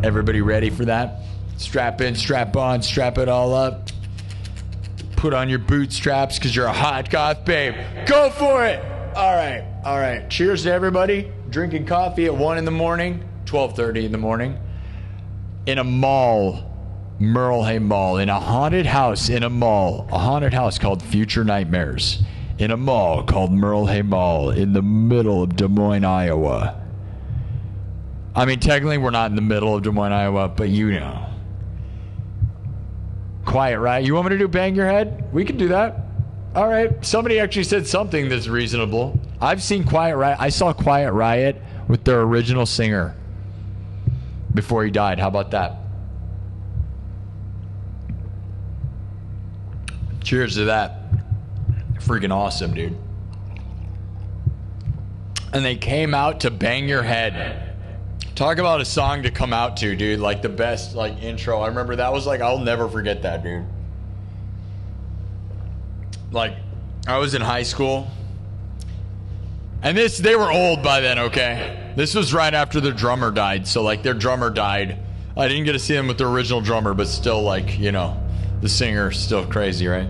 Everybody ready for that? Strap in, strap on, strap it all up. Put on your bootstraps because you're a hot goth babe. Go for it! All right. Cheers to everybody. Drinking coffee at 1 in the morning, 12:30 in the morning. In a mall, Merlehay Mall, in a haunted house in a mall. A haunted house called Future Nightmares. In a mall called Merlehay Mall in the middle of Des Moines, Iowa. I mean, technically we're not in the middle of Des Moines, Iowa, but you know. Quiet Riot. You want me to do Bang Your Head? We can do that. All right. Somebody actually said something that's reasonable. I've seen Quiet Riot. I saw Quiet Riot with their original singer before he died. How about that? Cheers to that. Freaking awesome, dude. And they came out to Bang Your Head. Talk about a song to come out to, dude. Like the best like intro. I remember that was like, I'll never forget that, dude. Like, I was in high school. And they were old by then, okay? This was right after their drummer died. So like their drummer died. I didn't get to see them with the original drummer, but still like, you know, the singer's still crazy, right?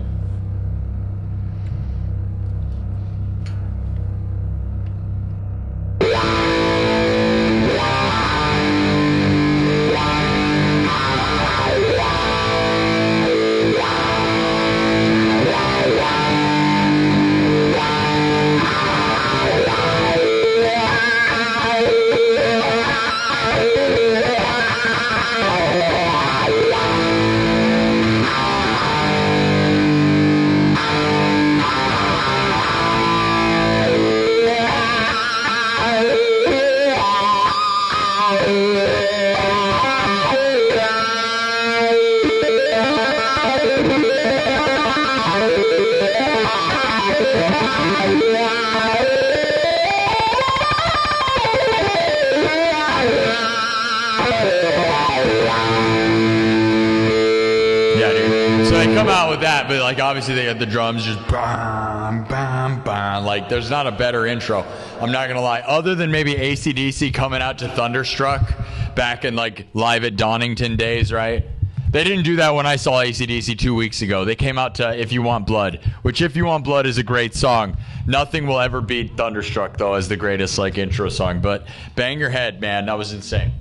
But like obviously they had the drums just bam, bam, bam. Like there's not a better intro. I'm not gonna lie. Other than maybe AC/DC coming out to Thunderstruck back in like Live at Donington days, right? They didn't do that when I saw AC/DC 2 weeks ago. They came out to If You Want Blood, which If You Want Blood is a great song. Nothing will ever beat Thunderstruck though as the greatest like intro song. But Bang Your Head, man, that was insane.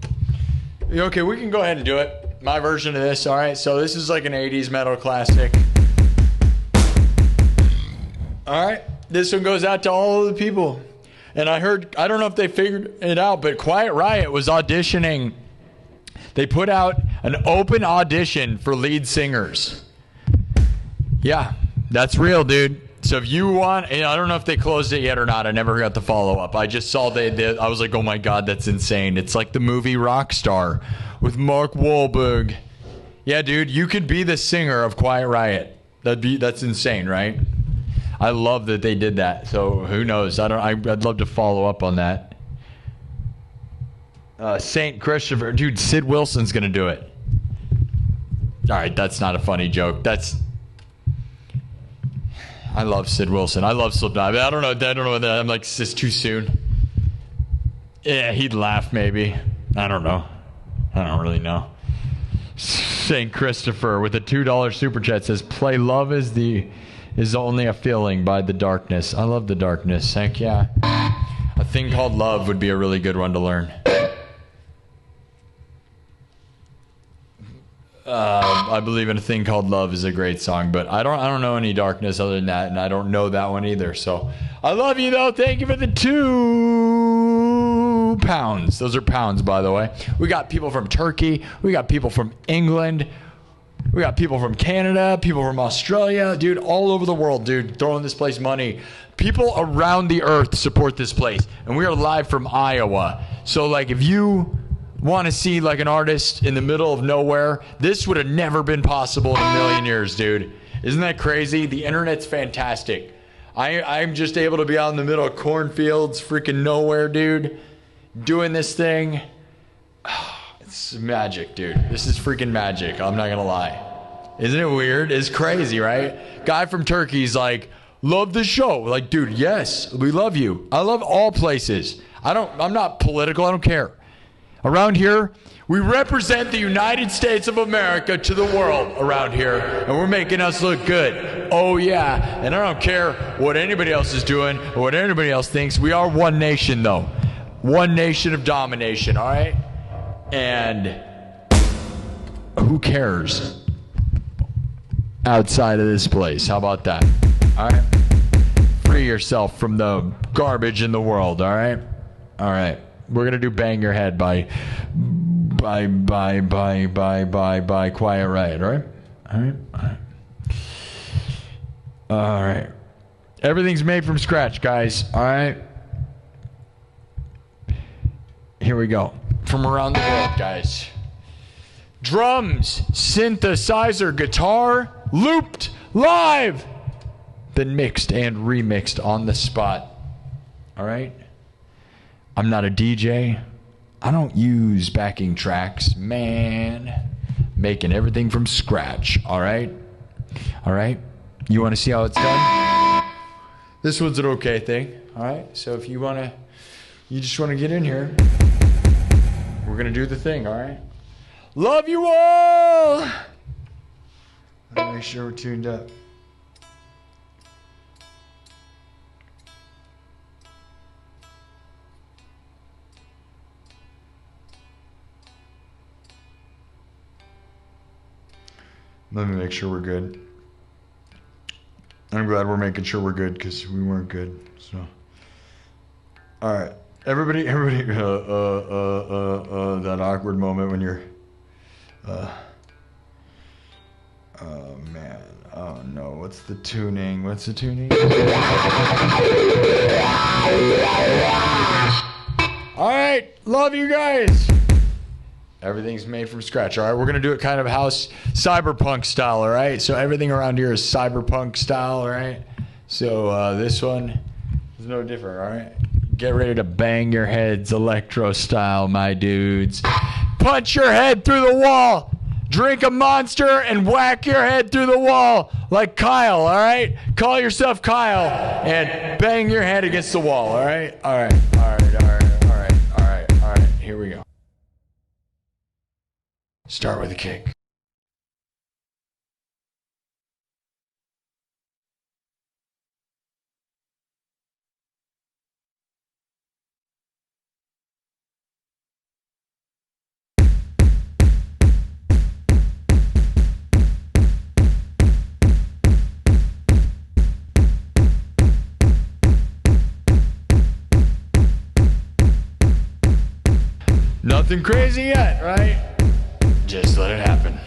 Okay, we can go ahead and do it. My version of this, all right? So this is like an 80s metal classic. All right, this one goes out to all of the people. And I heard, I don't know if they figured it out, but Quiet Riot was auditioning. They put out an open audition for lead singers. Yeah, that's real, dude. So if you want, and I don't know if they closed it yet or not. I never got the follow up. I just saw I was like, oh my God, that's insane. It's like the movie Rockstar with Mark Wahlberg. Yeah, dude, you could be the singer of Quiet Riot. That's insane, right? I love that they did that. So who knows? I'd love to follow up on that. St. Christopher, dude, Sid Wilson's gonna do it. All right, that's not a funny joke. I love Sid Wilson. I love Slipknot. I don't know. I'm like, it's too soon. Yeah, he'd laugh maybe. I don't know. I don't really know. St. Christopher with a $2 super chat says, "Play Love is only a feeling by The Darkness." I love The Darkness. Heck yeah. A Thing Called Love would be a really good one to learn. I Believe in a Thing Called Love is a great song, but I don't know any Darkness other than that, and I don't know that one either. So I love you though. Thank you for the £2. Those are pounds, by the way. We got people from Turkey. We got people from England. We got people from Canada, people from Australia, dude, all over the world, dude, throwing this place money. People around the earth support this place, and we are live from Iowa. So, like, if you want to see, like, an artist in the middle of nowhere, this would have never been possible in a million years, dude. Isn't that crazy? The internet's fantastic. I'm just able to be out in the middle of cornfields, freaking nowhere, dude, doing this thing. It's magic, dude. This is freaking magic. I'm not going to lie. Isn't it weird? It's crazy, right? Guy from Turkey's like, "Love the show." Like, dude, yes, we love you. I love all places. I'm not political. I don't care. Around here, we represent the United States of America to the world around here, and we're making us look good. Oh, yeah. And I don't care what anybody else is doing or what anybody else thinks. We are one nation, though. One nation of domination, all right? And who cares outside of this place? How about that? All right? Free yourself from the garbage in the world, all right? All right. We're going to do Bang Your Head by Quiet Riot, all right? All right? All right. All right. Everything's made from scratch, guys, all right? Here we go. From around the world, guys. Drums, synthesizer, guitar, looped, live, then mixed and remixed on the spot. All right? I'm not a DJ. I don't use backing tracks. Man, making everything from scratch. All right? All right? You want to see how it's done? This one's an okay thing. All right? So if you just want to get in here, we're going to do the thing, all right? Love you all! Let me make sure we're tuned up. Let me make sure we're good. I'm glad we're making sure we're good because we weren't good. So, all right, everybody, that awkward moment when you're, oh man, oh no, what's the tuning? What's the tuning? All right, love you guys. Everything's made from scratch, all right? We're going to do it kind of house cyberpunk style, all right? So everything around here is cyberpunk style, all right? So this one is no different, all right? Get ready to bang your heads electro style, my dudes. Punch your head through the wall. Drink a Monster and whack your head through the wall like Kyle, all right? Call yourself Kyle and bang your head against the wall, all right? All right, all right, all right, all right, all right, all right. Here we go. Start with a kick. Nothing crazy yet, right? Just let it happen.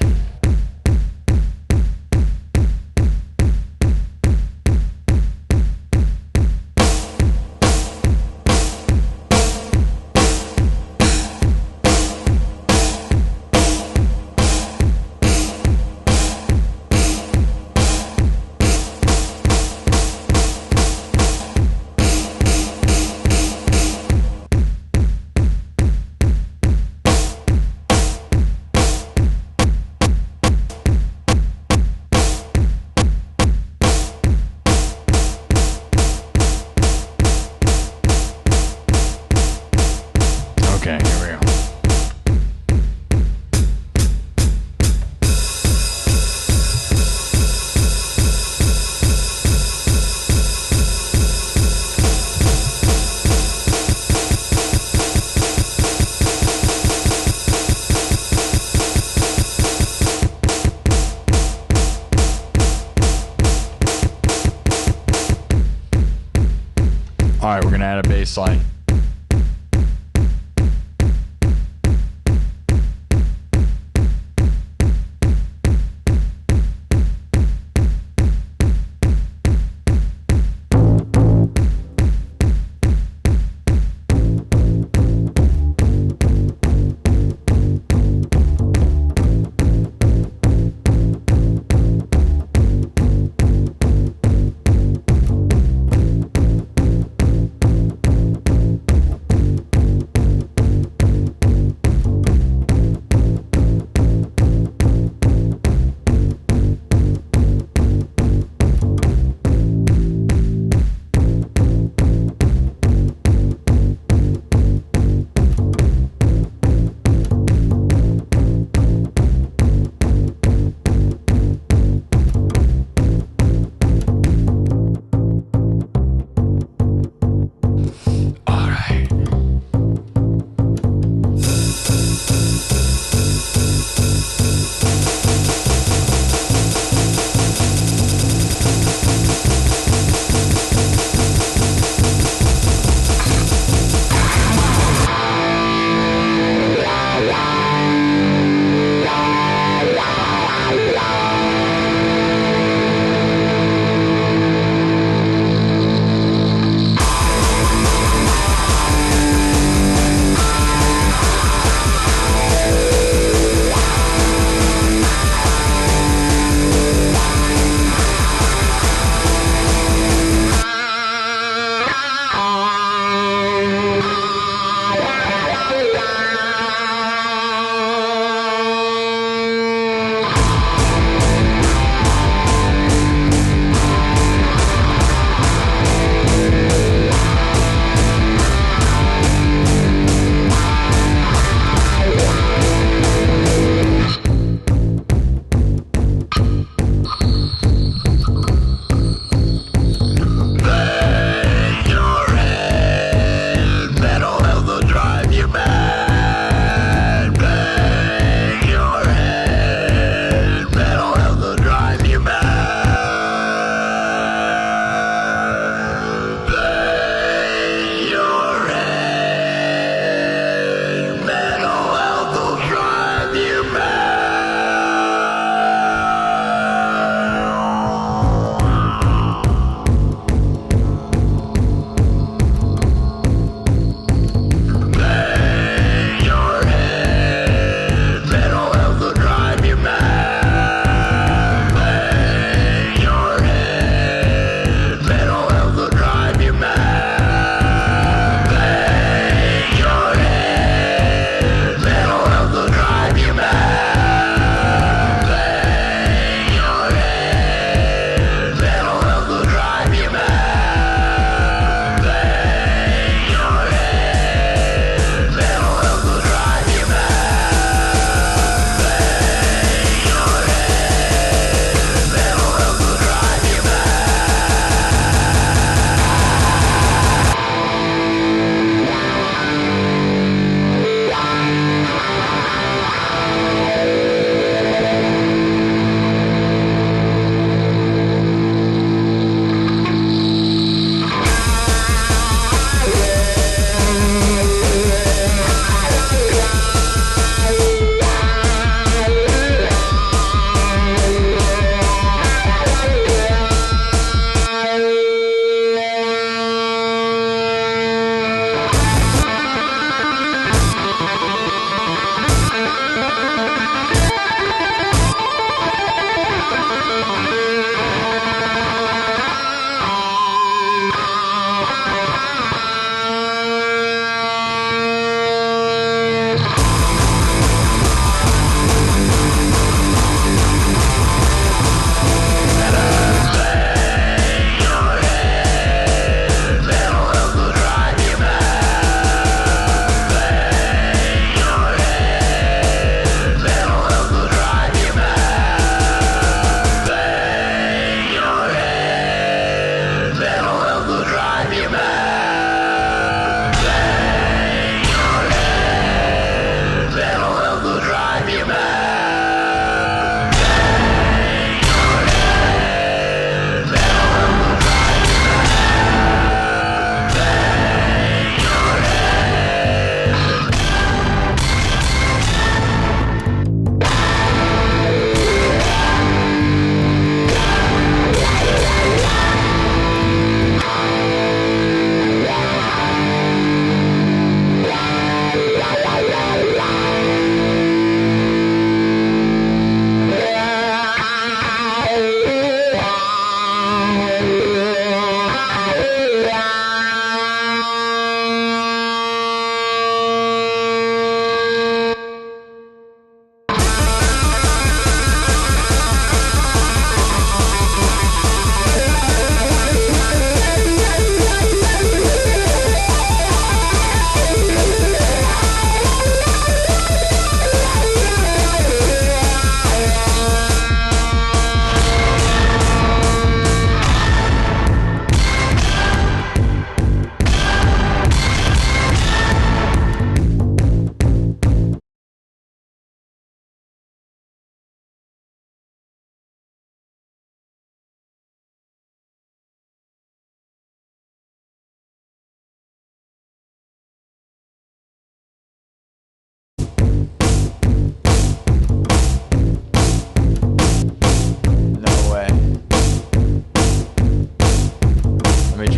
All right, we're gonna add a bass line.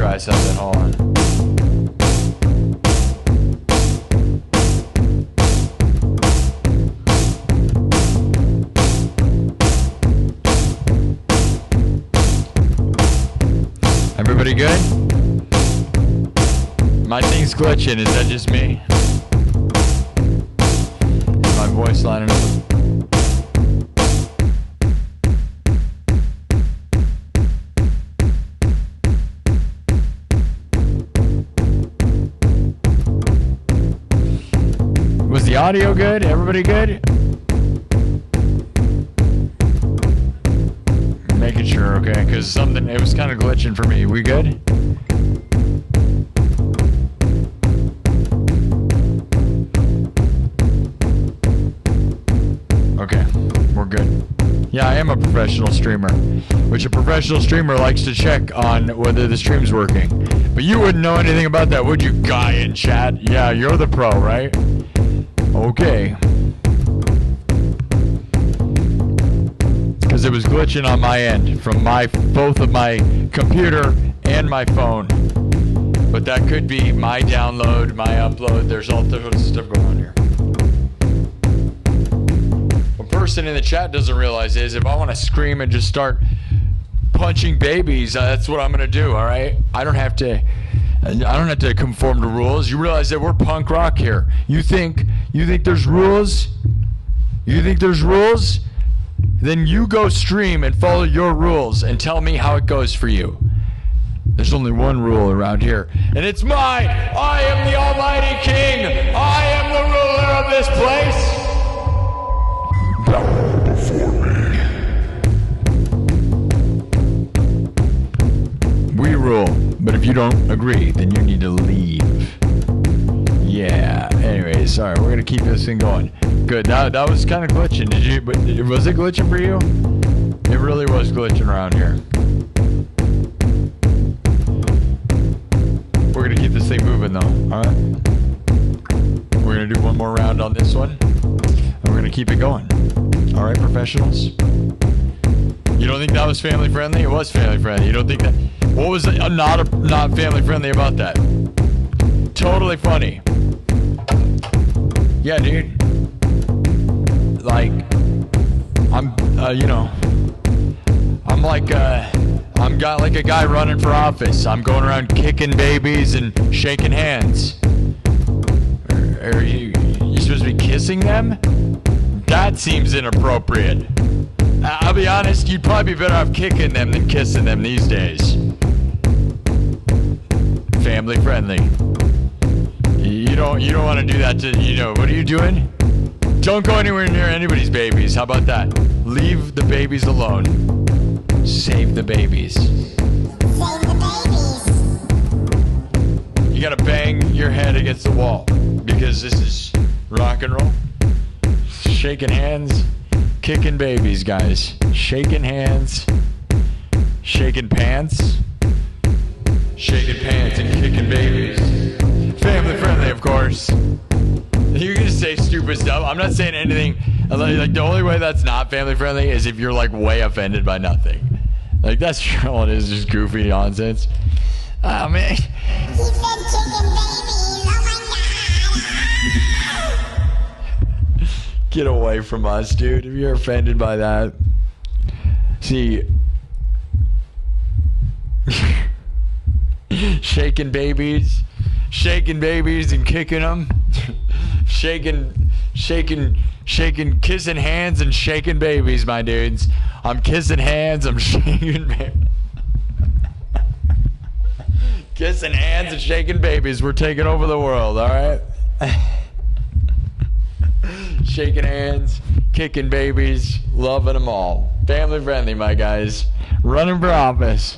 try something. Hold on. Everybody good? My thing's glitching. Is that just me? Is my voice lining up? Was the audio good? Everybody good? Making sure, okay, because it was kind of glitching for me. We good? Okay, we're good. Yeah, I am a professional streamer, which a professional streamer likes to check on whether the stream's working. But you wouldn't know anything about that, would you, guy in chat? Yeah, you're the pro, right? Okay. Because it was glitching on my end from both of my computer and my phone. But that could be my download, my upload. There's all sorts of stuff going on here. What person in the chat doesn't realize is if I want to scream and just start punching babies, that's what I'm gonna do. All right? I don't have to conform to rules. You realize that we're punk rock here. You think there's rules? You think there's rules? Then you go stream and follow your rules and tell me how it goes for you. There's only one rule around here, and it's mine. I am the Almighty King. I am the ruler of this place. Bow before me. We rule, but if you don't agree, then you need to leave. Yeah. Anyways, sorry. We're gonna keep this thing going. Good. That was kind of glitching. Was it glitching for you? It really was glitching around here. We're gonna keep this thing moving though. All right. We're gonna do one more round on this one, and we're gonna keep it going. All right, professionals. You don't think that was family friendly? It was family friendly. You don't think that? What was not family friendly about that? Totally funny. Yeah, dude. Like, I'm got like a guy running for office. I'm going around kicking babies and shaking hands. Are you supposed to be kissing them? That seems inappropriate. I'll be honest, you'd probably be better off kicking them than kissing them these days. Family friendly. You don't want to do that to, what are you doing? Don't go anywhere near anybody's babies. How about that? Leave the babies alone. Save the babies. Save the babies. You gotta bang your head against the wall because this is rock and roll. Shaking hands, kicking babies, guys. Shaking hands, shaking pants, shaking pants and kicking babies. Family friendly, of course. You're gonna say stupid stuff. I'm not saying anything. Like the only way that's not family friendly is if you're like way offended by nothing. Like that's all it is, just goofy nonsense. Oh man. He said chicken babies. Oh my god. Get away from us, dude. If you're offended by that. See. Shaking babies and kicking them. Shaking, kissing hands and shaking babies, my dudes. I'm kissing hands, I'm shaking babies. Kissing hands and shaking babies. We're taking over the world, all right? Shaking hands, kicking babies, loving them all. Family friendly, my guys. Running for office.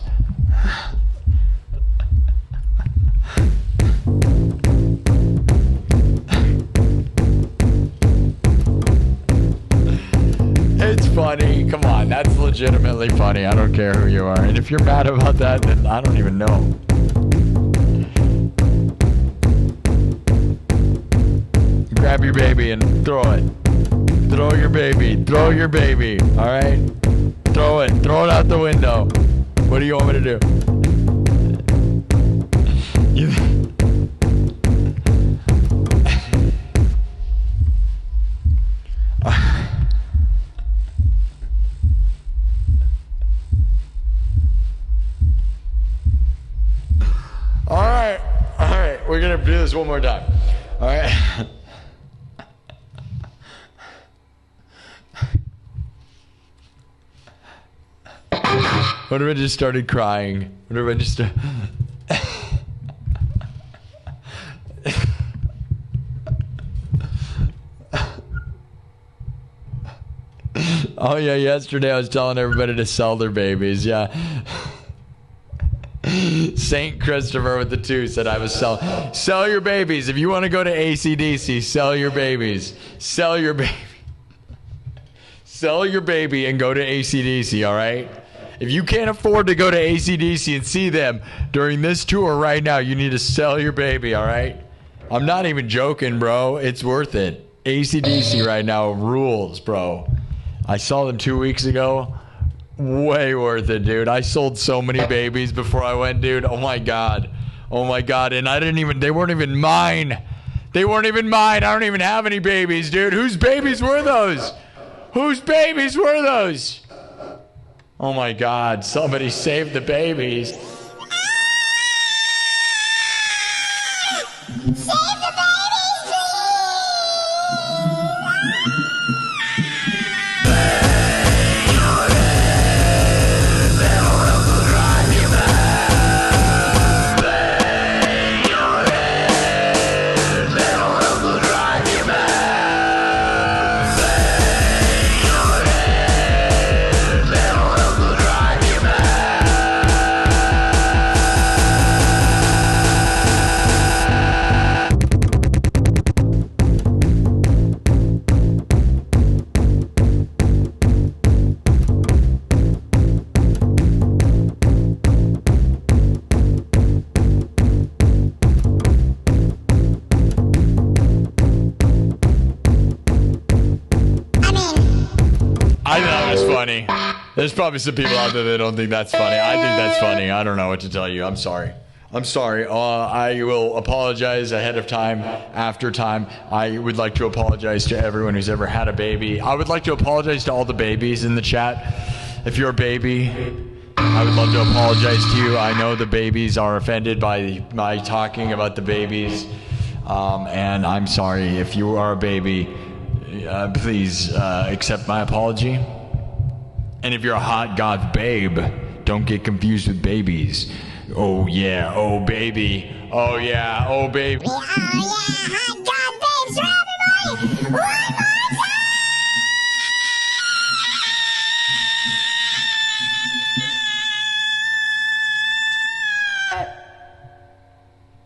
It's funny. Come on, that's legitimately funny. I don't care who you are. And if you're mad about that, then I don't even know. Grab your baby and throw it. Throw your baby. Throw your baby. All right? Throw it. Throw it out the window. What do you want me to do? gonna do this one more time. All right. What if I just started crying? What if I just Oh yeah, yesterday I was telling everybody to sell their babies. Yeah. Saint Christopher with the 2 said I was sell your babies. If you want to go to AC/DC, sell your babies. Sell your baby. Sell your baby and go to AC/DC, all right? If you can't afford to go to AC/DC and see them during this tour right now, you need to sell your baby, all right? I'm not even joking, bro. It's worth it. AC/DC right now rules, bro. I saw them 2 weeks ago. Way worth it, dude. I sold so many babies before I went, dude. Oh my god. Oh my god. And they weren't even mine. They weren't even mine. I don't even have any babies, dude. Whose babies were those? Whose babies were those? Oh my god. Somebody saved the babies. Save the babies, please! I thought it was funny. There's probably some people out there that don't think that's funny. I think that's funny. I don't know what to tell you. I'm sorry. I'm sorry. I will apologize ahead of time, after time. I would like to apologize to everyone who's ever had a baby. I would like to apologize to all the babies in the chat. If you're a baby, I would love to apologize to you. I know the babies are offended by my talking about the babies. And I'm sorry. If you are a baby, please accept my apology. And if you're a hot goth babe, don't get confused with babies. Oh yeah, oh baby. Oh yeah, oh baby. Oh yeah, hot dog babes for everybody! One more time!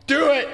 Do it!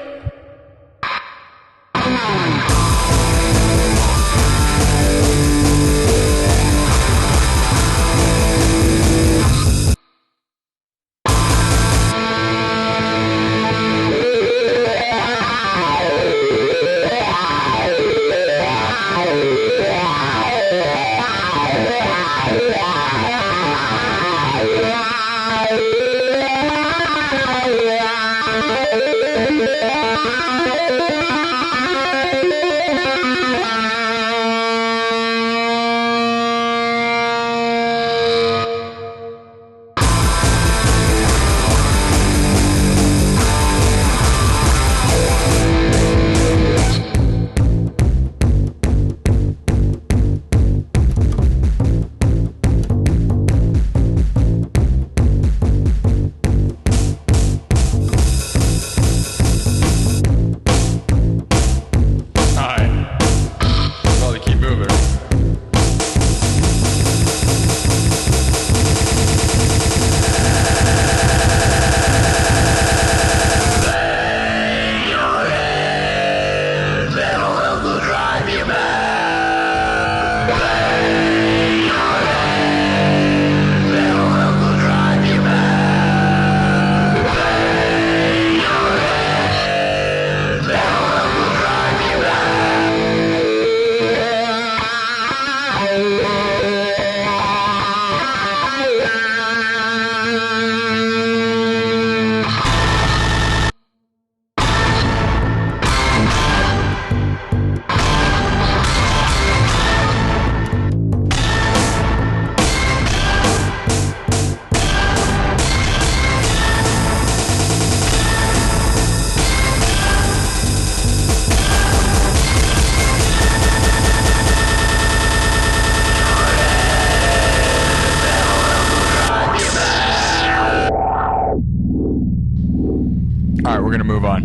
All right, we're gonna move on.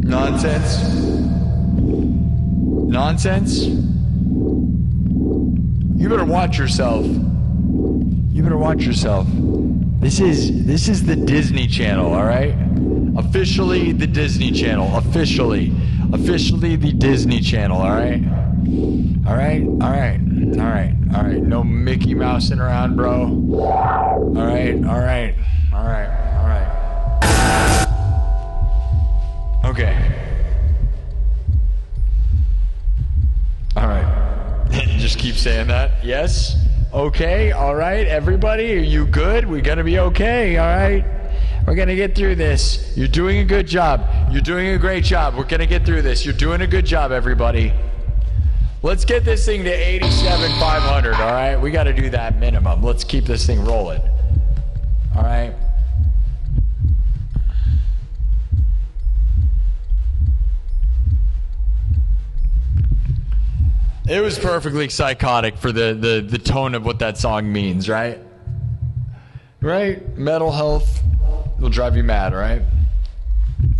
Nonsense. Nonsense. You better watch yourself. You better watch yourself. This is the Disney Channel, all right? Officially the Disney Channel. Officially the Disney Channel, all right? All right. No Mickey Mousing around, bro. All right. Okay. All right. Just keep saying that. Yes. Okay. All right. Everybody, are you good? We're gonna be okay. All right. We're gonna get through this. You're doing a good job. You're doing a great job. We're gonna get through this. You're doing a good job, everybody. Let's get this thing to 87,500. All right. We got to do that minimum. Let's keep this thing rolling. All right. It was perfectly psychotic for the tone of what that song means, right? Right? Mental health will drive you mad, right?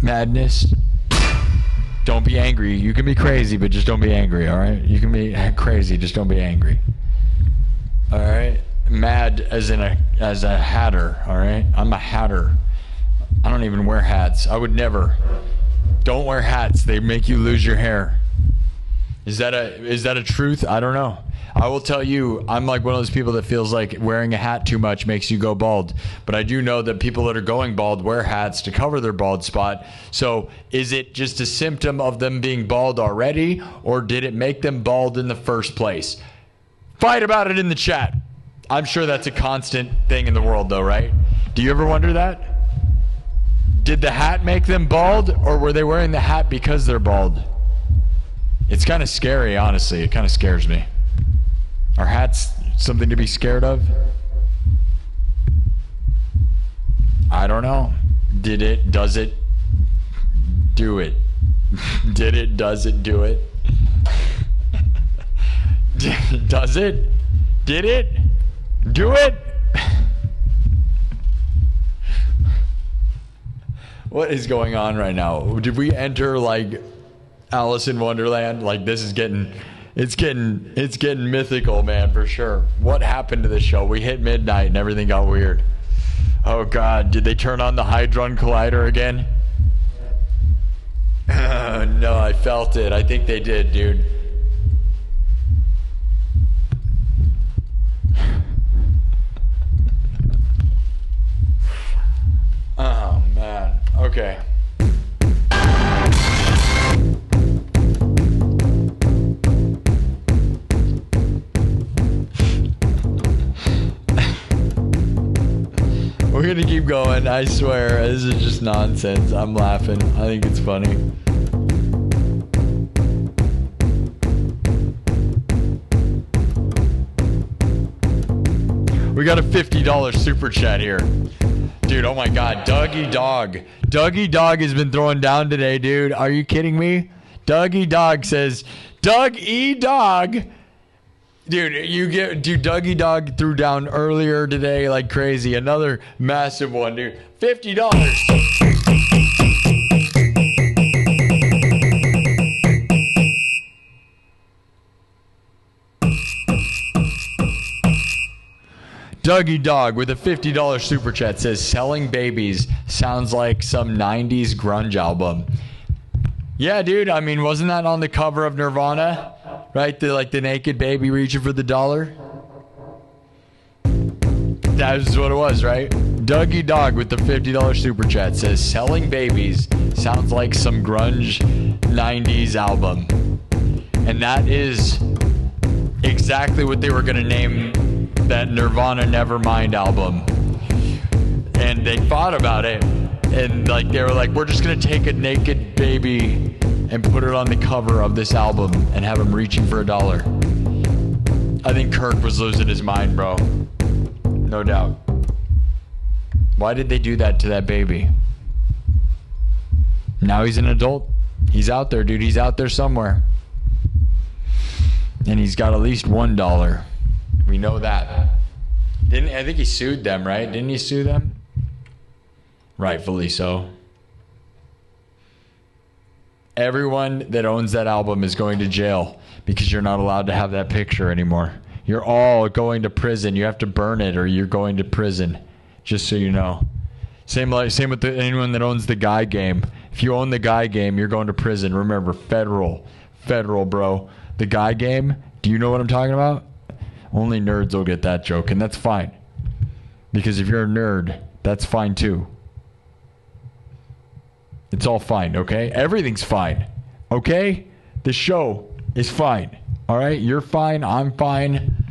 Madness. Don't be angry. You can be crazy, but just don't be angry, all right? You can be crazy, just don't be angry. All right? Mad as a hatter, all right? I'm a hatter. I don't even wear hats. I would never. Don't wear hats. They make you lose your hair. Is that a truth? I don't know. I will tell you, I'm like one of those people that feels like wearing a hat too much makes you go bald. But I do know that people that are going bald wear hats to cover their bald spot. So is it just a symptom of them being bald already, or did it make them bald in the first place? Fight about it in the chat. I'm sure that's a constant thing in the world though, right? Do you ever wonder that? Did the hat make them bald, or were they wearing the hat because they're bald? It's kind of scary, honestly. It kind of scares me. Are hats something to be scared of? I don't know. Does it do it? Does it do it? Does it? Did it? Do it? What is going on right now? Did we enter like Alice in Wonderland? Like this is getting mythical, man, for sure. What happened to the show? We hit midnight and everything got weird. Oh God, did they turn on the Hadron Collider again? No, I felt it. I think they did, dude. Oh man. Okay. We're gonna keep going, I swear. This is just nonsense. I'm laughing. I think it's funny. We got a $50 super chat here. Dude, oh my God, Dougie Dog. Dougie Dog has been throwing down today, dude. Are you kidding me? Dougie Dog says, Doug E. Dog. Dude, Dougie Dog threw down earlier today like crazy. Another massive one, dude. $50. Dougie Dog with a $50 super chat says, selling babies sounds like some 90s grunge album. Yeah, dude. I mean, wasn't that on the cover of Nirvana? Right? The naked baby reaching for the dollar? That was what it was, right? Dougie Dog with the $50 super chat says, selling babies sounds like some grunge 90s album. And that is exactly what they were going to name that Nirvana Nevermind album. And they thought about it, and like they were like, we're just gonna take a naked baby and put it on the cover of this album and have him reaching for $1. I think Kirk was losing his mind, bro. No doubt. Why did they do that to that baby? Now he's an adult. He's out there, dude. He's out there somewhere. And he's got at least $1. We know that. I think he sued them, right? Didn't he sue them? Rightfully so. Everyone that owns that album is going to jail because you're not allowed to have that picture anymore. You're all going to prison. You have to burn it or you're going to prison, just so you know. Same with anyone that owns the Guy game. If you own the Guy game, you're going to prison. Remember, federal, bro. The Guy game, do you know what I'm talking about? Only nerds will get that joke, and that's fine. Because if you're a nerd, that's fine too. It's all fine, okay? Everything's fine, okay? The show is fine, all right? You're fine, I'm fine.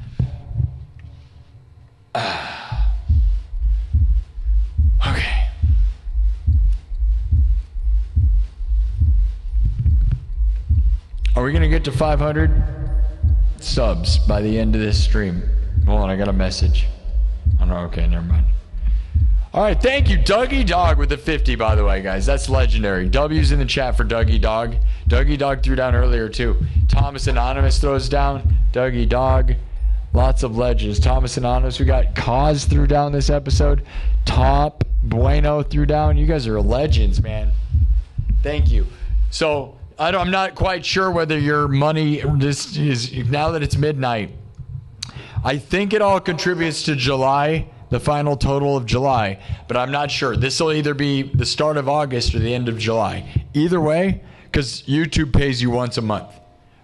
Okay. Are we going to get to 500 subs by the end of this stream? Hold on, I got a message. Oh, no, okay, never mind. All right, thank you, Dougie Dog with the 50, by the way, guys. That's legendary. W's in the chat for Dougie Dog. Dougie Dog threw down earlier, too. Thomas Anonymous throws down. Dougie Dog. Lots of legends. Thomas Anonymous. We got Cause threw down this episode. Top Bueno threw down. You guys are legends, man. Thank you. So, I'm not quite sure whether your money, this is, now that it's midnight, I think it all contributes to July, the final total of July, but I'm not sure. This will either be the start of August or the end of July. Either way, because YouTube pays you once a month.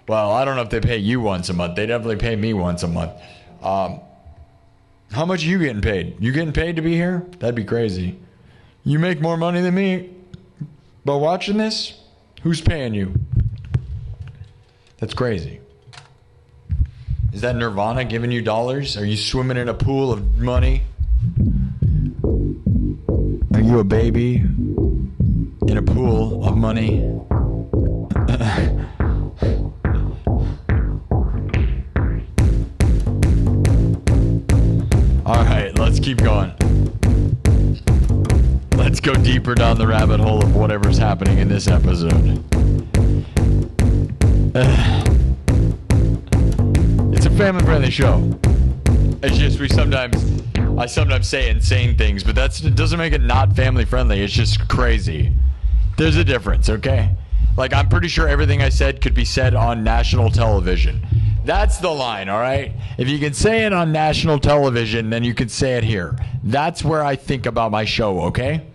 Well, I don't know if they pay you once a month. They definitely pay me once a month. How much are you getting paid? You getting paid to be here? That'd be crazy. You make more money than me, but watching this, who's paying you? That's crazy. Is that Nirvana giving you dollars? Are you swimming in a pool of money? Are you a baby in a pool of money? All right, let's keep going. Let's go deeper down the rabbit hole of whatever's happening in this episode. It's a family-friendly show. It's just I sometimes say insane things, but it doesn't make it not family-friendly. It's just crazy. There's a difference, okay? Like, I'm pretty sure everything I said could be said on national television. That's the line, all right? If you can say it on national television, then you can say it here. That's where I think about my show, okay?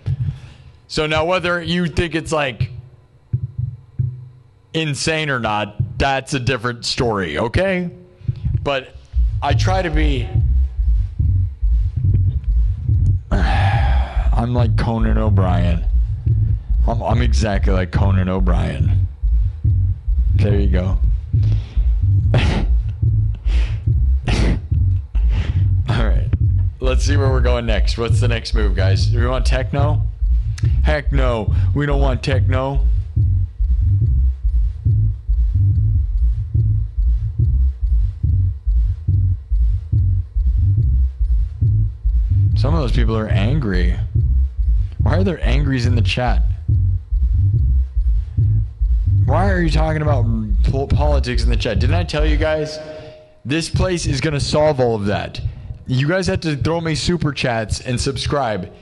So now whether you think it's, like, insane or not, that's a different story, okay? But I try to be... I'm like Conan O'Brien. I'm exactly like Conan O'Brien. There you go. Alright. Let's see where we're going next. What's the next move, guys? Do we want techno? Heck no. We don't want techno. Some of those people are angry. Why are there angries in the chat? Why are you talking about politics in the chat? Didn't I tell you guys? This place is going to solve all of that. You guys have to throw me super chats and subscribe.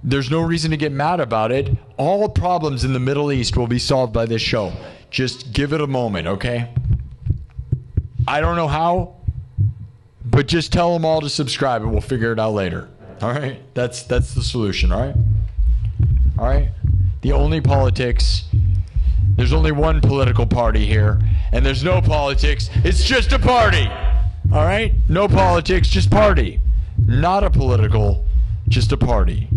There's no reason to get mad about it. All problems in the Middle East will be solved by this show. Just give it a moment, okay? I don't know how, but just tell them all to subscribe and we'll figure it out later. All right? That's the solution, all right? All right? The only politics... There's only one political party here, and there's no politics. It's just a party. All right? No politics, just party. Not a political, just a party.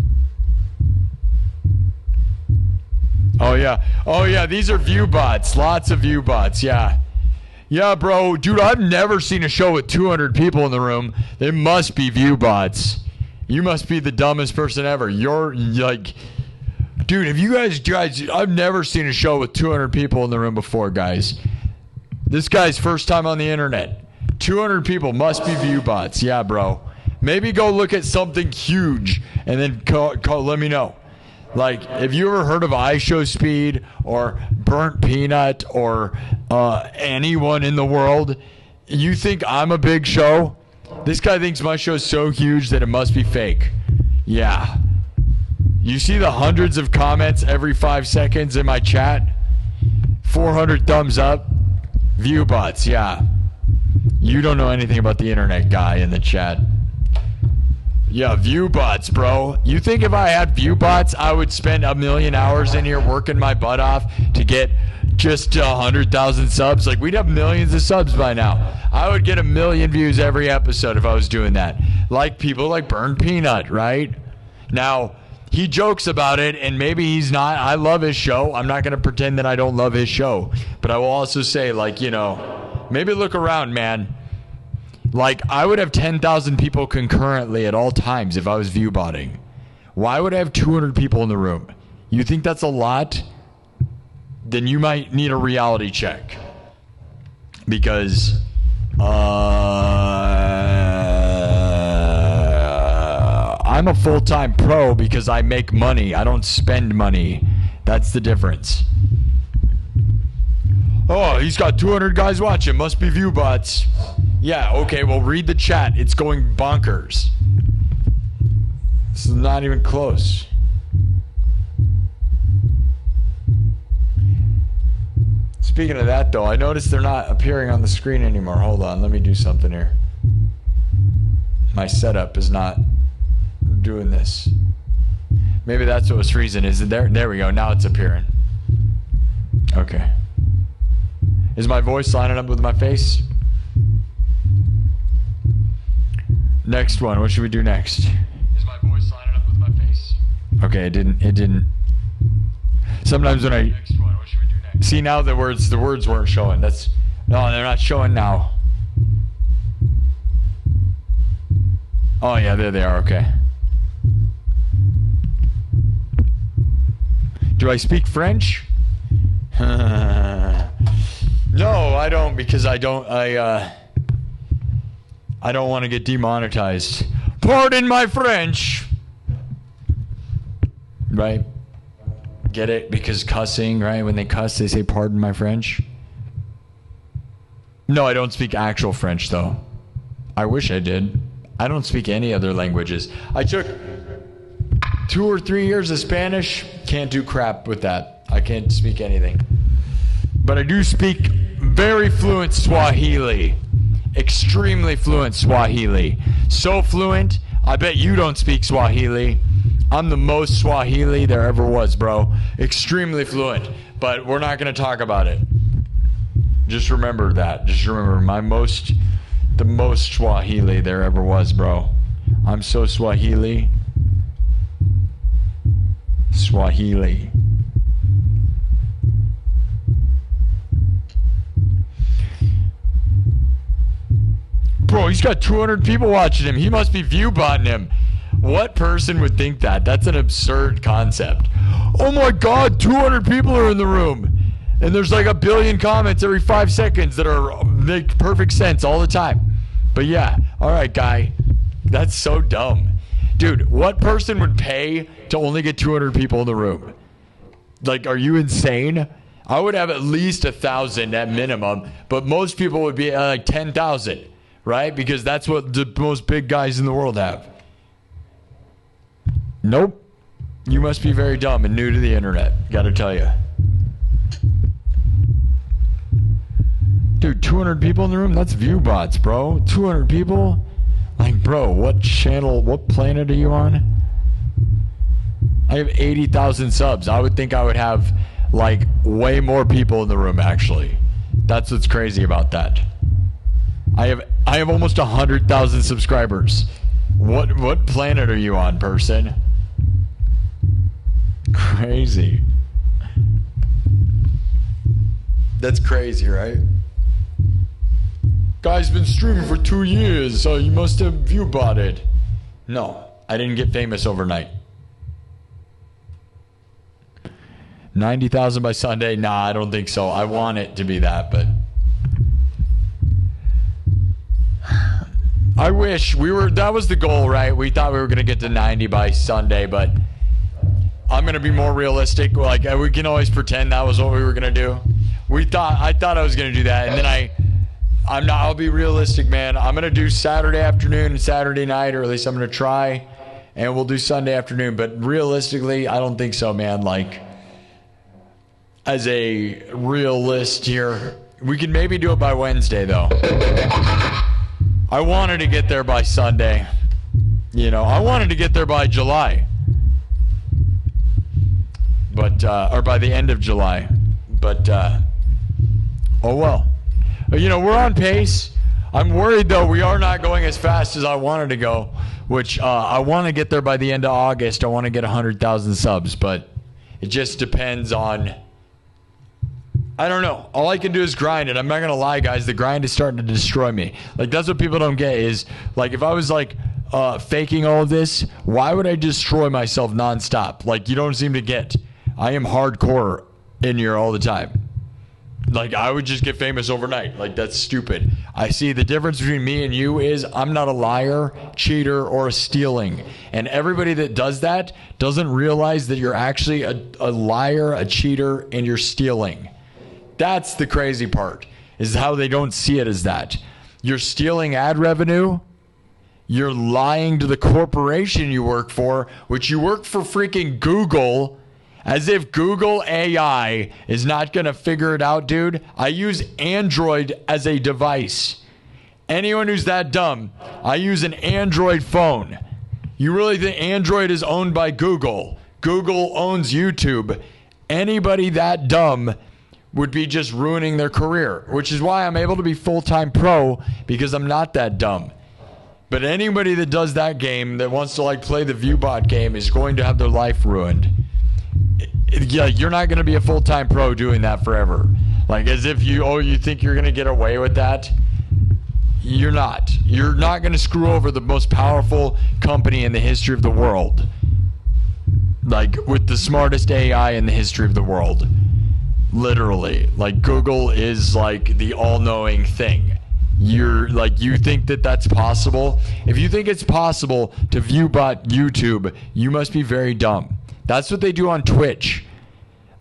Oh, yeah, these are view bots. Lots of view bots, yeah. Yeah, bro. Dude, I've never seen a show with 200 people in the room. They must be view bots. You must be the dumbest person ever. You're, like... Dude, if you guys, I've never seen a show with 200 people in the room before, guys. This guy's first time on the internet. 200 people must be view bots. Yeah, bro. Maybe go look at something huge and then let me know. Like, have you ever heard of iShowSpeed or Burnt Peanut or anyone in the world? You think I'm a big show? This guy thinks my show's so huge that it must be fake. Yeah. You see the hundreds of comments every 5 seconds in my chat? 400 thumbs up. View bots, yeah. You don't know anything about the internet, guy in the chat. Yeah, view bots, bro. You think if I had view bots, I would spend 1,000,000 hours in here working my butt off to get just 100,000 subs? Like, we'd have millions of subs by now. I would get 1,000,000 views every episode if I was doing that. Like people like Burn Peanut, right? Now, he jokes about it, and maybe he's not. I love his show. I'm not going to pretend that I don't love his show. But I will also say, like, you know, maybe look around, man. Like, I would have 10,000 people concurrently at all times if I was view botting. Why would I have 200 people in the room? You think that's a lot? Then you might need a reality check. Because, I'm a full-time pro because I make money. I don't spend money. That's the difference. Oh, he's got 200 guys watching. Must be view bots. Yeah, okay, well, read the chat. It's going bonkers. This is not even close. Speaking of that, though, I noticed they're not appearing on the screen anymore. Hold on, let me do something here. My setup is not doing this. Maybe that's what its reason is. There we go. Now it's appearing. Okay. Is my voice lining up with my face? Next one. What should we do next? Is my voice lining up with my face? Okay, it didn't. Sometimes when I next one, what should we do next? See, now the words weren't showing. No, they're not showing now. Oh yeah, there they are. Okay. Do I speak French? No, I don't, because I don't want to get demonetized. Pardon my French. Right? Get it? Because cussing, right? When they cuss, they say, pardon my French. No, I don't speak actual French, though. I wish I did. I don't speak any other languages. I took 2 or 3 years of Spanish. Can't do crap with that. I can't speak anything. But I do speak very fluent Swahili. Extremely fluent Swahili. So fluent, I bet you don't speak Swahili. I'm the most Swahili there ever was, bro. Extremely fluent. But we're not going to talk about it. Just remember that. Just remember the most Swahili there ever was, bro. I'm so Swahili. Swahili. Bro, he's got 200 people watching him. He must be view botting him. What person would think that? That's an absurd concept. Oh my God, 200 people are in the room. And there's like 1 billion comments every 5 seconds that make perfect sense all the time. But yeah, all right, guy. That's so dumb. Dude, what person would pay to only get 200 people in the room? Like, are you insane? I would have at least 1,000 at minimum, but most people would be at like 10,000, right? Because that's what the most big guys in the world have. Nope. You must be very dumb and new to the internet, gotta tell you. Dude, 200 people in the room? That's view bots, bro. 200 people? Like, bro, what channel, what planet are you on? I have 80,000 subs. I would think I would have, like, way more people in the room, actually. That's what's crazy about that. I have almost 100,000 subscribers. What planet are you on, person? Crazy. That's crazy, right? Guy's been streaming for 2 years, so you must have view botted. No, I didn't get famous overnight. 90,000 by Sunday? Nah, I don't think so. I want it to be that, but I wish that was the goal, right? We thought we were going to get to 90 by Sunday, but I'm going to be more realistic. Like, we can always pretend that was what we were going to do. I thought I was going to do that, and then I'll be realistic, man. I'm going to do Saturday afternoon and Saturday night, or at least I'm going to try. and we'll do Sunday afternoon. But realistically, I don't think so, man. Like, as a realist here, we can maybe do it by Wednesday, though. I wanted to get there by Sunday. You know, I wanted to get there by July. But, or by the end of July. But, oh well. You know, we're on pace. I'm worried, though, we are not going as fast as I wanted to go, which I want to get there by the end of August. I want to get 100,000 subs, but it just depends on, I don't know. All I can do is grind, and I'm not going to lie, guys. The grind is starting to destroy me. Like, that's what people don't get is, like, if I was, like, faking all of this, why would I destroy myself nonstop? Like, you don't seem to get. I am hardcore in here all the time. Like, I would just get famous overnight. Like, that's stupid. I see the difference between me and you is I'm not a liar, cheater, or a stealing. And everybody that does that doesn't realize that you're actually a liar, a cheater, and you're stealing. That's the crazy part, is how they don't see it as that. You're stealing ad revenue. You're lying to the corporation you work for, which you work for freaking Google. As if Google AI is not going to figure it out, dude. I use Android as a device. Anyone who's that dumb, I use an Android phone. You really think Android is owned by Google? Google owns YouTube. Anybody that dumb would be just ruining their career, which is why I'm able to be full-time pro, because I'm not that dumb. But anybody that does that game, that wants to like play the ViewBot game, is going to have their life ruined. Yeah, you're not going to be a full-time pro doing that forever. Like, as if you think you're going to get away with that. You're not. You're not going to screw over the most powerful company in the history of the world. Like, with the smartest AI in the history of the world. Literally. Like, Google is, like, the all-knowing thing. You're, like, you think that that's possible? If you think it's possible to ViewBot YouTube, you must be very dumb. That's what they do on Twitch.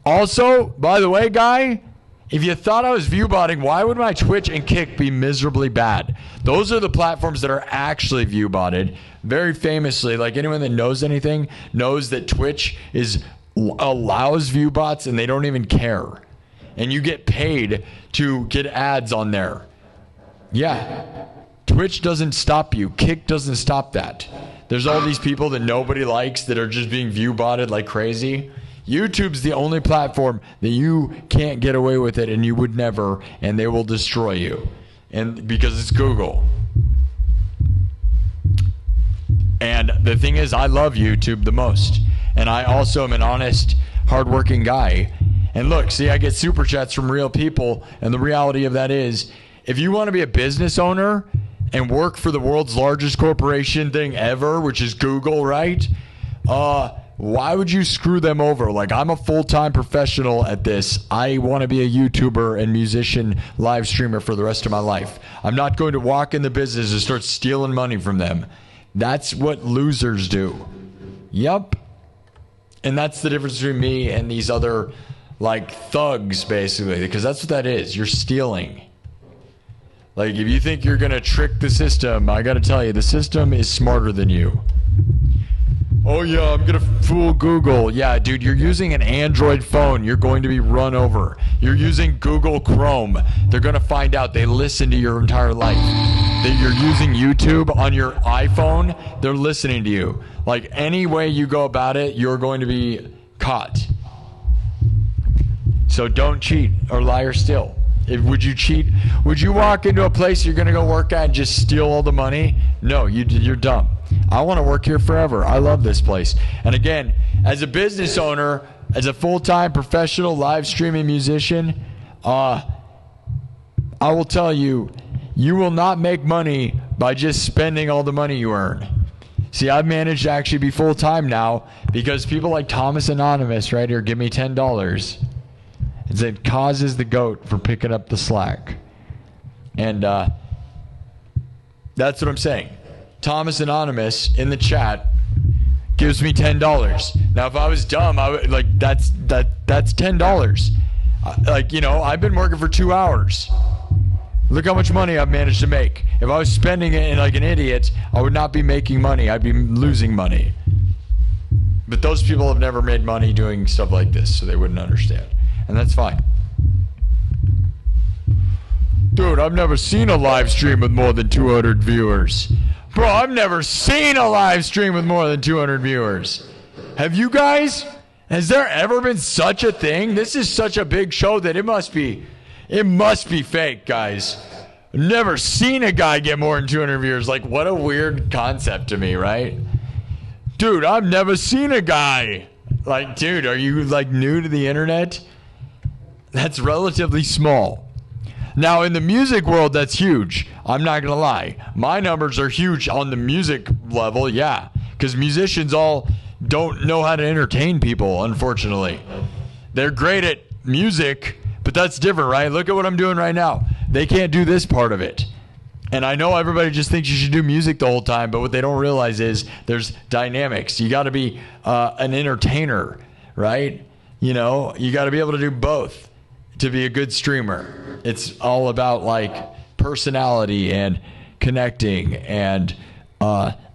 Also, by the way, guy, if you thought I was viewbotting, why would my Twitch and Kick be miserably bad? Those are the platforms that are actually viewbotted. Very famously, like anyone that knows anything knows that Twitch allows viewbots and they don't even care. And you get paid to get ads on there. Yeah. Twitch doesn't stop you. Kick doesn't stop that. There's all these people that nobody likes that are just being view-botted like crazy. YouTube's the only platform that you can't get away with it, and you would never, and they will destroy you. And because it's Google. And the thing is, I love YouTube the most. And I also am an honest, hardworking guy. And look, see, I get super chats from real people, and the reality of that is, if you want to be a business owner and work for the world's largest corporation thing ever, which is Google, right? Why would you screw them over? Like, I'm a full-time professional at this. I want to be a YouTuber and musician live streamer for the rest of my life. I'm not going to walk in the business and start stealing money from them. That's what losers do. Yep. And that's the difference between me and these other, like, thugs, basically, because that's what that is. You're stealing. Like, if you think you're going to trick the system, I got to tell you, the system is smarter than you. Oh, yeah, I'm going to fool Google. Yeah, dude, you're using an Android phone. You're going to be run over. You're using Google Chrome. They're going to find out. They listen to your entire life. That you're using YouTube on your iPhone, they're listening to you. Like, any way you go about it, you're going to be caught. So don't cheat or lie or steal. Would you cheat? Would you walk into a place you're going to go work at and just steal all the money? No, you're dumb. I want to work here forever. I love this place. And again, as a business owner, as a full-time professional live streaming musician, I will tell you, you will not make money by just spending all the money you earn. See, I've managed to actually be full-time now because people like Thomas Anonymous right here give me $10. It causes the goat for picking up the slack. And that's what I'm saying. Thomas Anonymous in the chat gives me $10. Now, if I was dumb, I would like that's $10. Like, you know, I've been working for 2 hours. Look how much money I've managed to make. If I was spending it like an idiot, I would not be making money. I'd be losing money. But those people have never made money doing stuff like this, so they wouldn't understand. And that's fine. Dude, I've never seen a live stream with more than 200 viewers. Bro, I've never seen a live stream with more than 200 viewers. Have you guys? Has there ever been such a thing? This is such a big show that it must be fake, guys. I've never seen a guy get more than 200 viewers. Like, what a weird concept to me, right? Dude, I've never seen a guy. Like, dude, are you like new to the internet? That's relatively small. Now, in the music world, that's huge. I'm not going to lie. My numbers are huge on the music level, yeah. Because musicians all don't know how to entertain people, unfortunately. They're great at music, but that's different, right? Look at what I'm doing right now. They can't do this part of it. And I know everybody just thinks you should do music the whole time, but what they don't realize is there's dynamics. You got to be an entertainer, right? You know, you got to be able to do both to be a good streamer. It's all about like personality and connecting and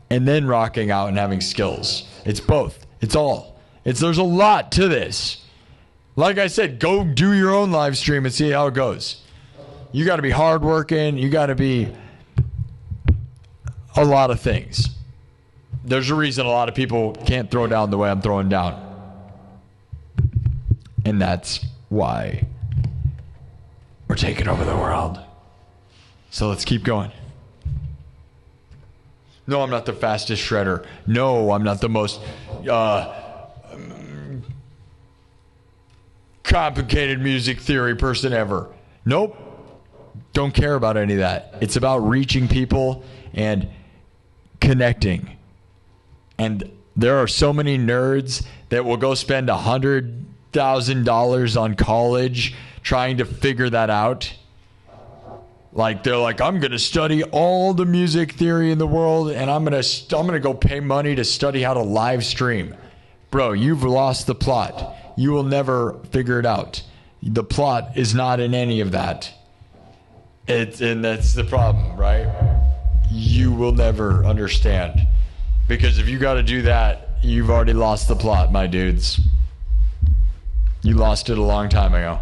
then rocking out and having skills. It's both. It's all. There's a lot to this. Like I said, go do your own live stream and see how it goes. You got to be hardworking. You got to be a lot of things. There's a reason a lot of people can't throw down the way I'm throwing down. And that's why we're taking over the world. So let's keep going. No, I'm not the fastest shredder. No, I'm not the most complicated music theory person ever. Nope. Don't care about any of that. It's about reaching people and connecting. And there are so many nerds that will go spend $100,000 on college trying to figure that out. Like, they're like, I'm going to study all the music theory in the world, and I'm going to go pay money to study how to live stream. Bro, you've lost the plot. You will never figure it out. The plot is not in any of that. And that's the problem, right? You will never understand. Because if you got to do that, you've already lost the plot, my dudes. You lost it a long time ago.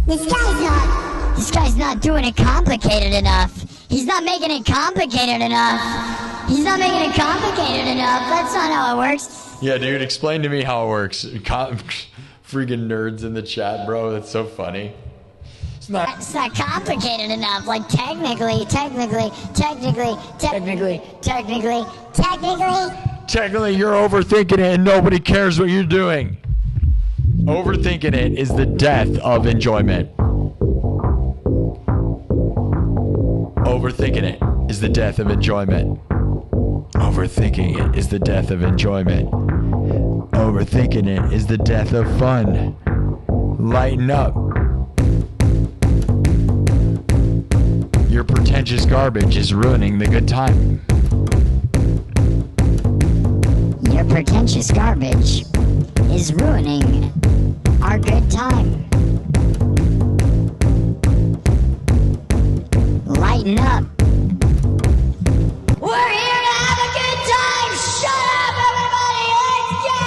This guy's not doing it complicated enough. He's not making it complicated enough. That's not how it works. Yeah, dude, explain to me how it works. Freaking nerds in the chat, bro. That's so funny. It's not complicated enough. Like, technically. Technically, you're overthinking it and nobody cares what you're doing. Overthinking it is the death of enjoyment. Overthinking it is the death of enjoyment. Overthinking it is the death of enjoyment. Overthinking it is the death of fun. Lighten up. Your pretentious garbage is ruining the good time. Your pretentious garbage is ruining our good time. Lighten up. We're here to have a good time. Shut up, everybody. Let's go.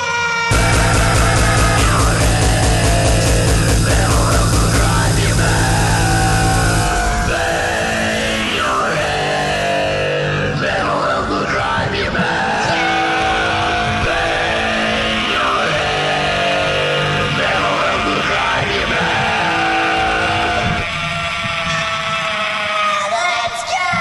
Let's go.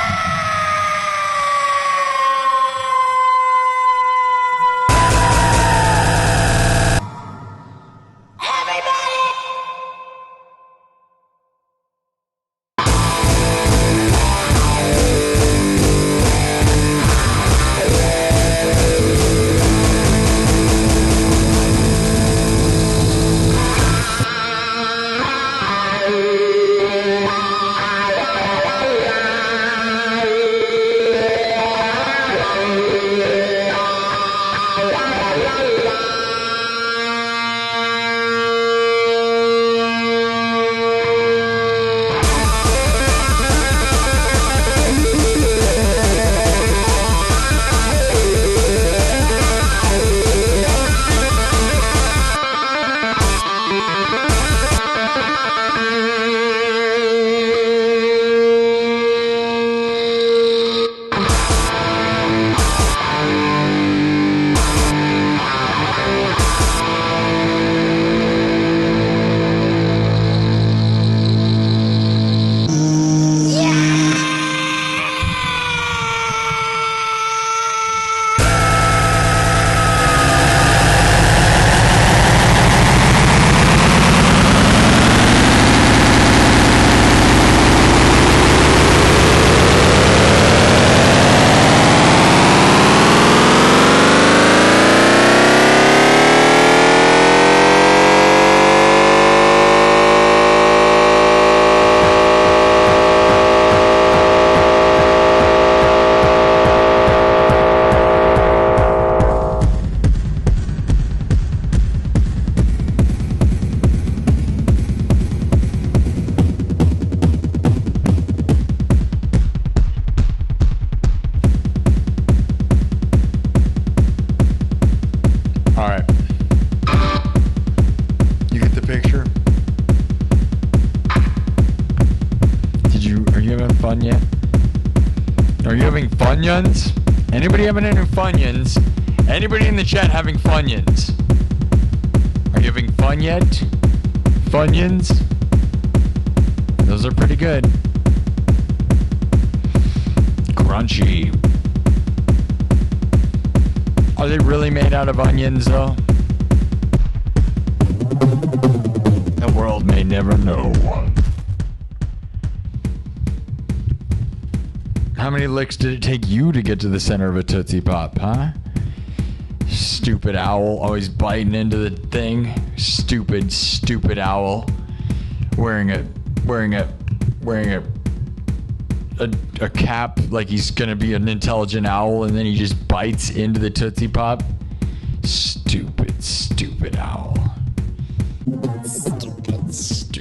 Funyuns? Anybody having any Funyuns? Anybody in the chat having Funyuns? Are you having fun yet? Funyuns? Those are pretty good. Crunchy. Are they really made out of onions, though? The world may never know. How many licks did it take you to get to the center of a Tootsie Pop, huh? Stupid owl, always biting into the thing. Stupid owl. Wearing a cap like he's gonna be an intelligent owl, and then he just bites into the Tootsie Pop. Stupid owl. Stupid.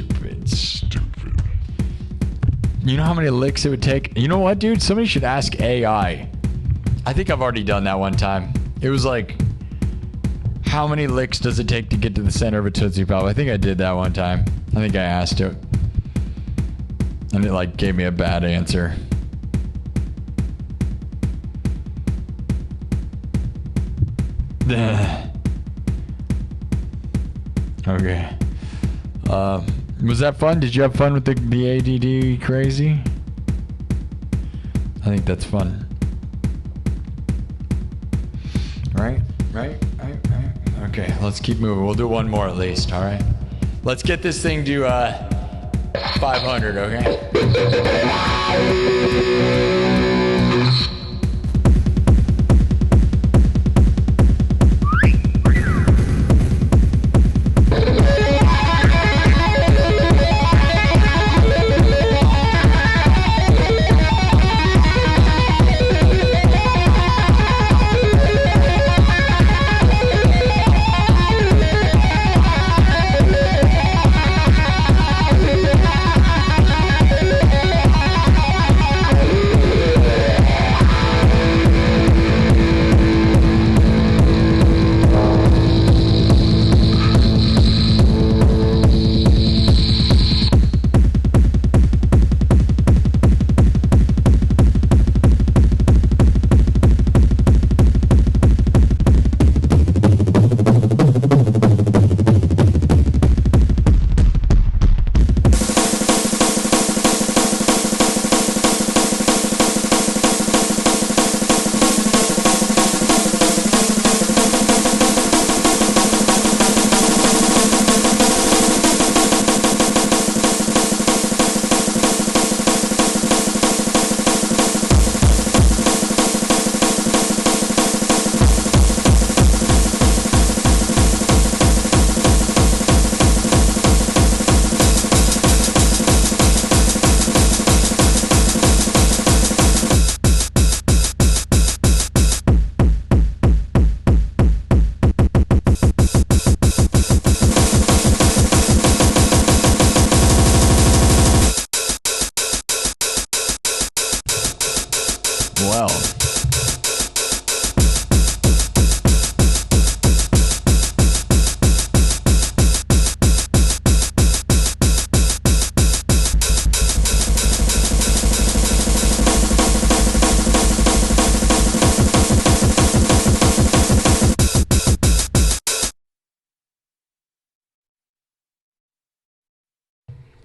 You know how many licks it would take? You know what, dude? Somebody should ask AI. I think I've already done that one time. It was like, how many licks does it take to get to the center of a Tootsie Pop? I think I did that one time. I think I asked it. And it like gave me a bad answer. Okay. Was that fun? Did you have fun with the ADD crazy? I think that's fun. Right. Okay, let's keep moving. We'll do one more at least, all right? Let's get this thing to 500, okay?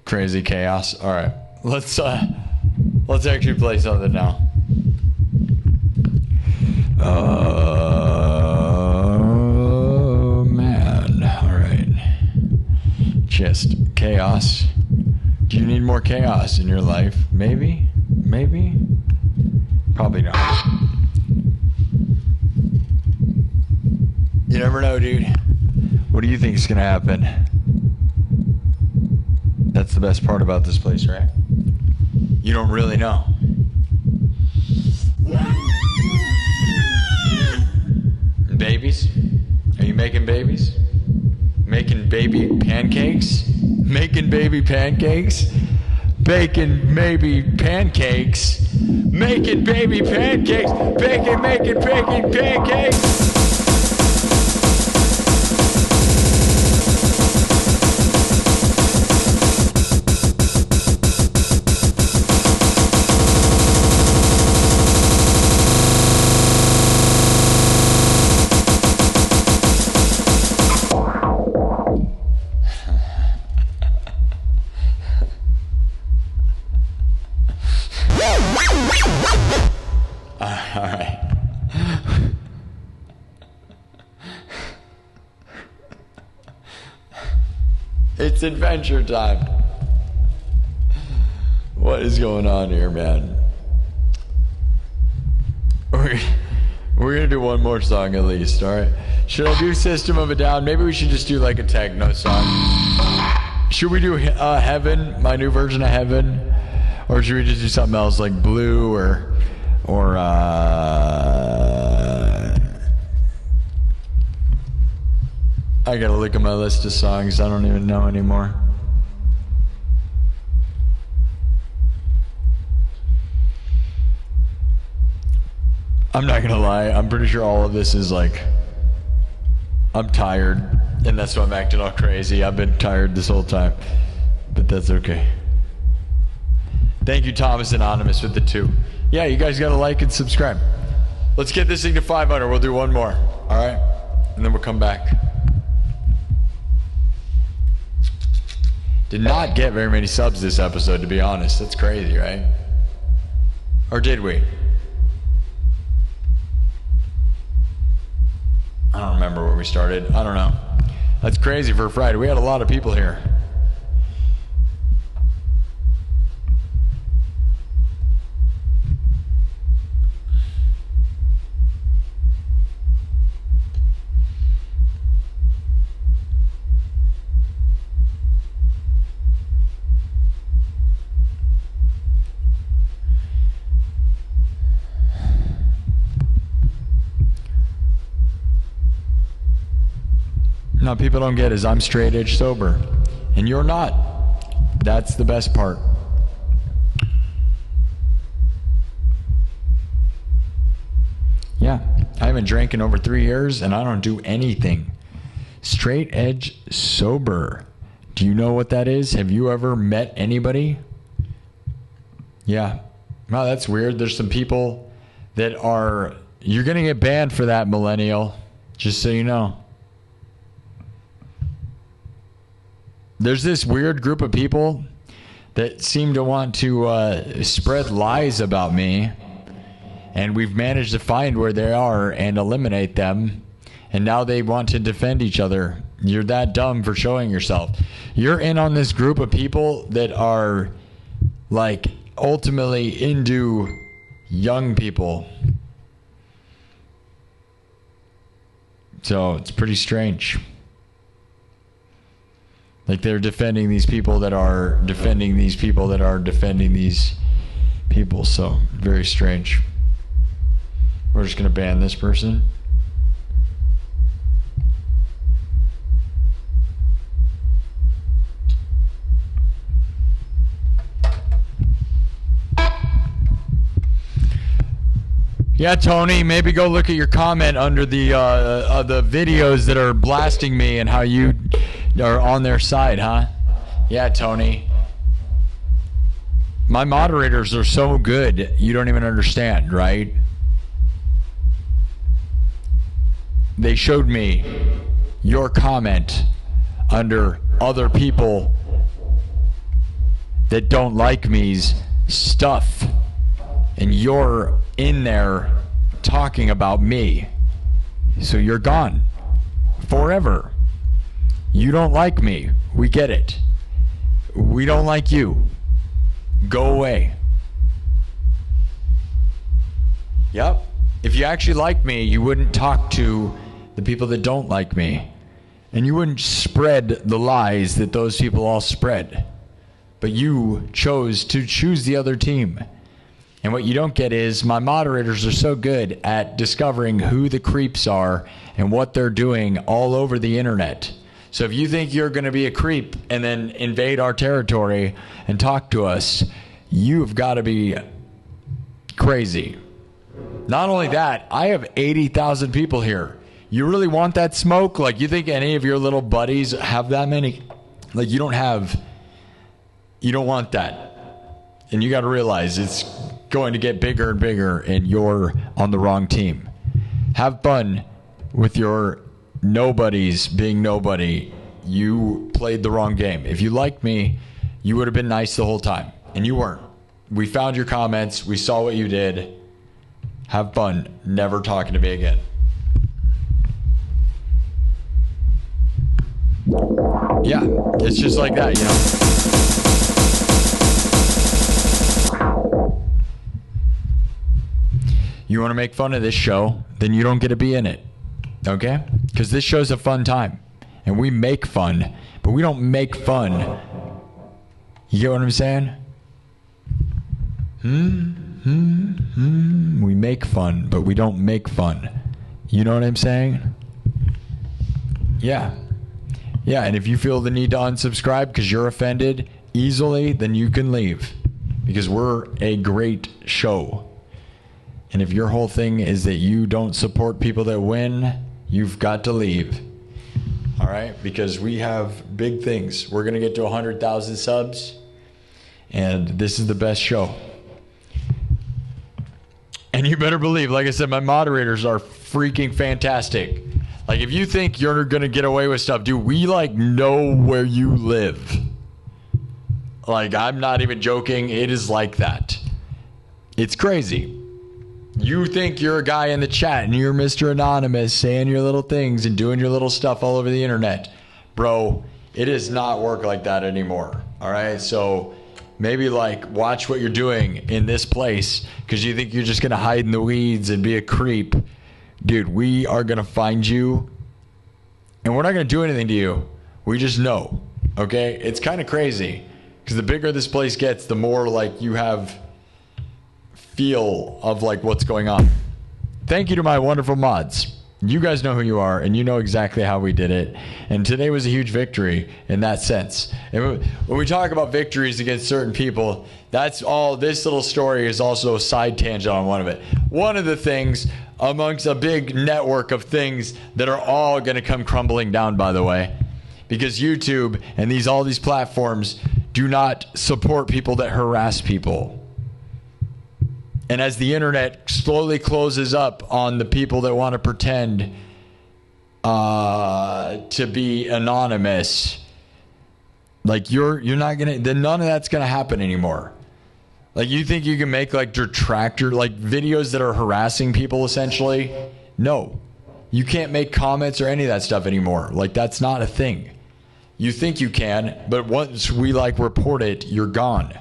Crazy chaos. All right, let's actually play something now. Oh man. All right. Just chaos. Do you need more chaos in your life? Maybe. Probably not. You never know, dude. What do you think is gonna happen? That's the best part about this place, right? You don't really know. Babies? Are you making babies? Making baby pancakes? Making baby pancakes? Baking maybe pancakes? Making baby pancakes? Baking pancakes? It's adventure time. What is going on here, man? We're gonna do one more song at least, alright? Should I do System of a Down? Maybe we should just do like a techno song. Should we do Heaven, my new version of Heaven? Or should we just do something else like Blue or I gotta look at my list of songs I don't even know anymore. I'm not gonna lie, I'm pretty sure all of this is like, I'm tired, and that's why I'm acting all crazy. I've been tired this whole time, but that's okay. Thank you, Thomas Anonymous, with the 2. Yeah, you guys gotta like and subscribe. Let's get this thing to 500. We'll do one more, all right? And then we'll come back. Did not get very many subs this episode, to be honest. That's crazy, right? Or did we? I don't remember where we started. I don't know. That's crazy for a Friday. We had a lot of people here. Now, people don't get is I'm straight edge sober, and you're not. That's the best part. Yeah, I haven't drank in over 3 years, and I don't do anything. Straight edge sober. Do you know what that is? Have you ever met anybody? Yeah. Wow, that's weird. There's some people that are... You're going to get banned for that, millennial. Just so you know. There's this weird group of people that seem to want to spread lies about me, and we've managed to find where they are and eliminate them, and now they want to defend each other. You're that dumb for showing yourself. You're in on this group of people that are like ultimately into young people. So it's pretty strange. Like they're defending these people that are defending these people that are defending these people. So very strange. We're just going to ban this person. Yeah, Tony, maybe go look at your comment under the videos that are blasting me and how you are on their side, huh? Yeah, Tony. My moderators are so good, you don't even understand, right? They showed me your comment under other people that don't like me's stuff, and you're in there talking about me. So you're gone forever. You don't like me. We get it. We don't like you. Go away. Yep. If you actually liked me, you wouldn't talk to the people that don't like me. And you wouldn't spread the lies that those people all spread. But you chose to choose the other team. And what you don't get is my moderators are so good at discovering who the creeps are and what they're doing all over the internet. So if you think you're going to be a creep and then invade our territory and talk to us, you've got to be crazy. Not only that, I have 80,000 people here. You really want that smoke? Like, you think any of your little buddies have that many? Like, you don't want that. And you got to realize it's going to get bigger and bigger, and you're on the wrong team. Have fun with your nobodies being nobody. You played the wrong game. If you liked me, you would have been nice the whole time, and you weren't. We found your comments. We saw what you did. Have fun never talking to me again. Yeah, it's just like that, you know. You want to make fun of this show, then you don't get to be in it, okay? Because this show's a fun time, and we make fun, but we don't make fun. You get what I'm saying? We make fun, but we don't make fun. You know what I'm saying? Yeah. Yeah, and if you feel the need to unsubscribe because you're offended easily, then you can leave. Because we're a great show. And if your whole thing is that you don't support people that win, you've got to leave. All right? Because we have big things. We're going to get to 100,000 subs. And this is the best show. And you better believe, like I said, my moderators are freaking fantastic. Like, if you think you're going to get away with stuff, dude, we, like, know where you live. Like, I'm not even joking. It is like that. It's crazy. You think you're a guy in the chat and you're Mr. Anonymous saying your little things and doing your little stuff all over the internet. Bro, it does not work like that anymore. All right? So maybe, like, watch what you're doing in this place because you think you're just going to hide in the weeds and be a creep. Dude, we are going to find you, and we're not going to do anything to you. We just know, okay? It's kind of crazy because the bigger this place gets, the more, like, you have feel of, like, what's going on. Thank you to my wonderful mods. You guys know who you are, and you know exactly how we did it. And today was a huge victory in that sense. And when we talk about victories against certain people, that's all. This little story is also a side tangent on one of it. One of the things amongst a big network of things that are all going to come crumbling down, by the way, because YouTube and all these platforms do not support people that harass people. And as the internet slowly closes up on the people that want to pretend to be anonymous, like you're not gonna, then none of that's gonna happen anymore. Like, you think you can make, like, detractor, like, videos that are harassing people essentially? No, you can't make comments or any of that stuff anymore. Like, that's not a thing. You think you can, but once we, like, report it, you're gone.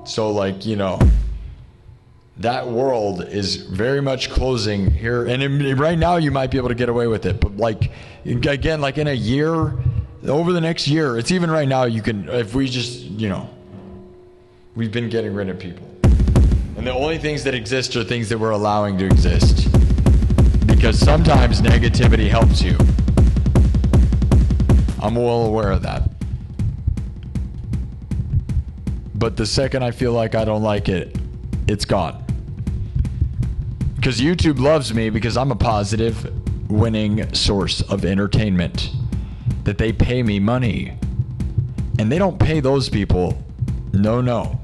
So, like, you know, that world is very much closing here. And right now you might be able to get away with it. But, like, again, like in a year, over the next year, it's even right now you can, if we just, you know, we've been getting rid of people. And the only things that exist are things that we're allowing to exist. Because sometimes negativity helps you. I'm well aware of that. But the second I feel like I don't like it, it's gone. Because YouTube loves me because I'm a positive, winning source of entertainment. That they pay me money. And they don't pay those people. No.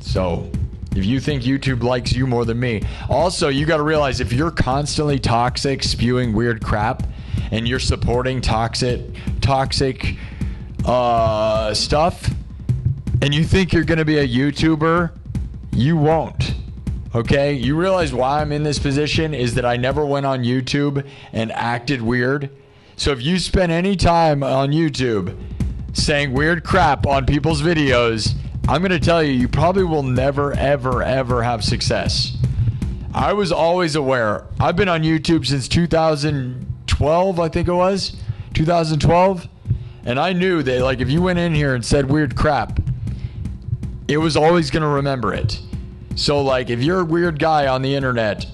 So, if you think YouTube likes you more than me. Also, you got to realize if you're constantly toxic, spewing weird crap, and you're supporting toxic stuff, and you think you're going to be a YouTuber, you won't. Okay? You realize why I'm in this position is that I never went on YouTube and acted weird. So if you spend any time on YouTube saying weird crap on people's videos, I'm going to tell you, you probably will never, ever, ever have success. I was always aware. I've been on YouTube since 2012, I think it was. 2012. And I knew that, like, if you went in here and said weird crap, it was always going to remember it. So, like, if you're a weird guy on the internet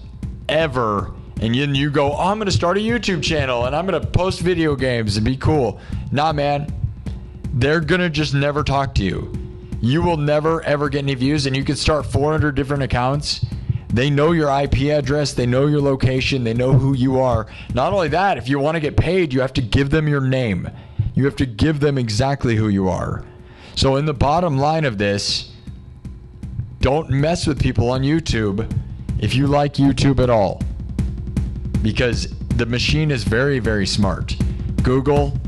ever, and then you go, oh, I'm going to start a YouTube channel, and I'm going to post video games and be cool. Nah, man. They're going to just never talk to you. You will never, ever get any views, and you can start 400 different accounts. They know your IP address. They know your location. They know who you are. Not only that, if you want to get paid, you have to give them your name. You have to give them exactly who you are. So in the bottom line of this, don't mess with people on YouTube if you like YouTube at all. Because the machine is very, very smart. Google,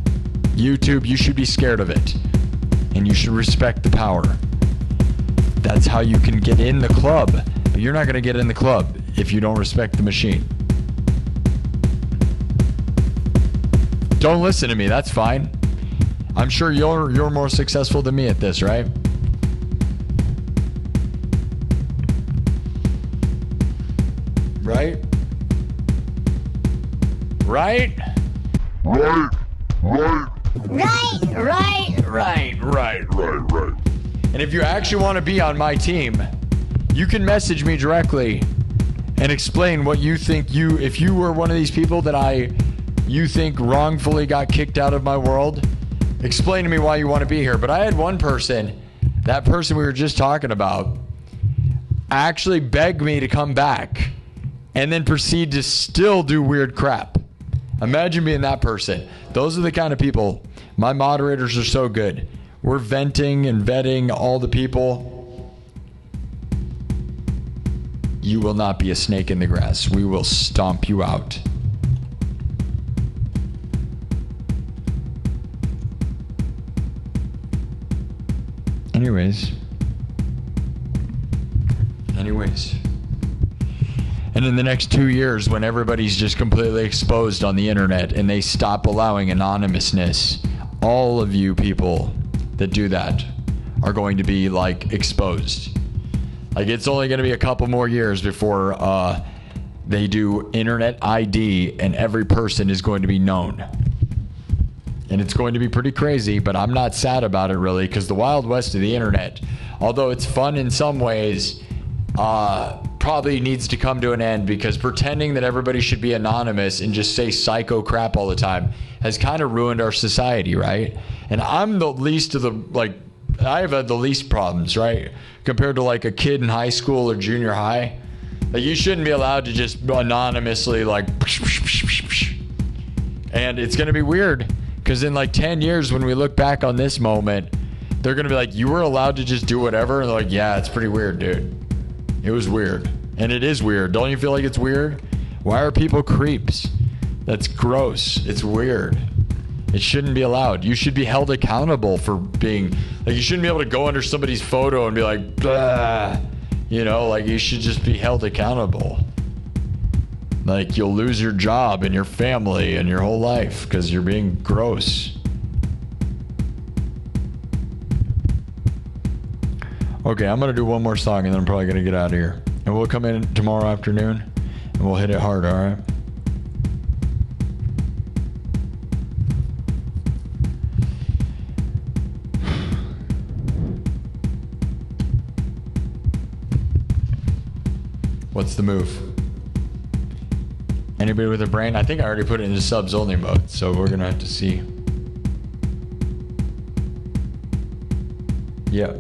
YouTube, you should be scared of it. And you should respect the power. That's how you can get in the club. But you're not going to get in the club if you don't respect the machine. Don't listen to me, that's fine. I'm sure you're more successful than me at this, right? Right? Right? Right. And if you actually want to be on my team, you can message me directly and explain what you think if you were one of these people that you think wrongfully got kicked out of my world, explain to me why you want to be here. But I had one person, that person we were just talking about, actually beg me to come back and then proceed to still do weird crap. Imagine being that person. Those are the kind of people. My moderators are so good. We're venting and vetting all the people. You will not be a snake in the grass. We will stomp you out. Anyways. And in the next 2 years, when everybody's just completely exposed on the internet and they stop allowing anonymousness, all of you people that do that are going to be like exposed. Like it's only going to be a couple more years before they do internet ID and every person is going to be known. And it's going to be pretty crazy, but I'm not sad about it really, because the Wild West of the internet, although it's fun in some ways, probably needs to come to an end, because pretending that everybody should be anonymous and just say psycho crap all the time has kind of ruined our society, right? And I'm the least of the, I've had the least problems, right? Compared to like a kid in high school or junior high. Like you shouldn't be allowed to just anonymously and it's going to be weird, because in like 10 years when we look back on this moment, they're going to be like, you were allowed to just do whatever? And they're like, yeah, it's pretty weird, dude. It was weird. And it is weird. Don't you feel like it's weird? Why are people creeps? That's gross. It's weird. It shouldn't be allowed. You should be held accountable for being, like, you shouldn't be able to go under somebody's photo and be like, bah. You know, like, you should just be held accountable. Like, you'll lose your job and your family and your whole life because you're being gross. Okay, I'm going to do one more song and then I'm probably going to get out of here. And we'll come in tomorrow afternoon and we'll hit it hard, all right? What's the move? Anybody with a brain? I think I already put it into subs only mode, so we're going to have to see. Yeah.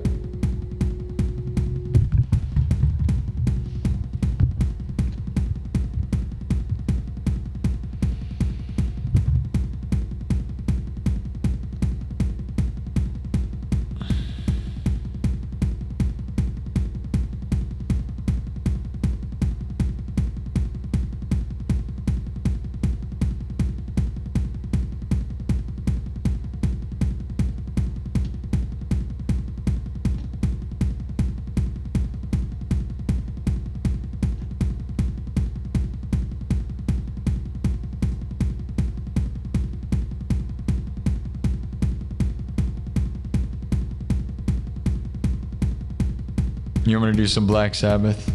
You want me to do some Black Sabbath?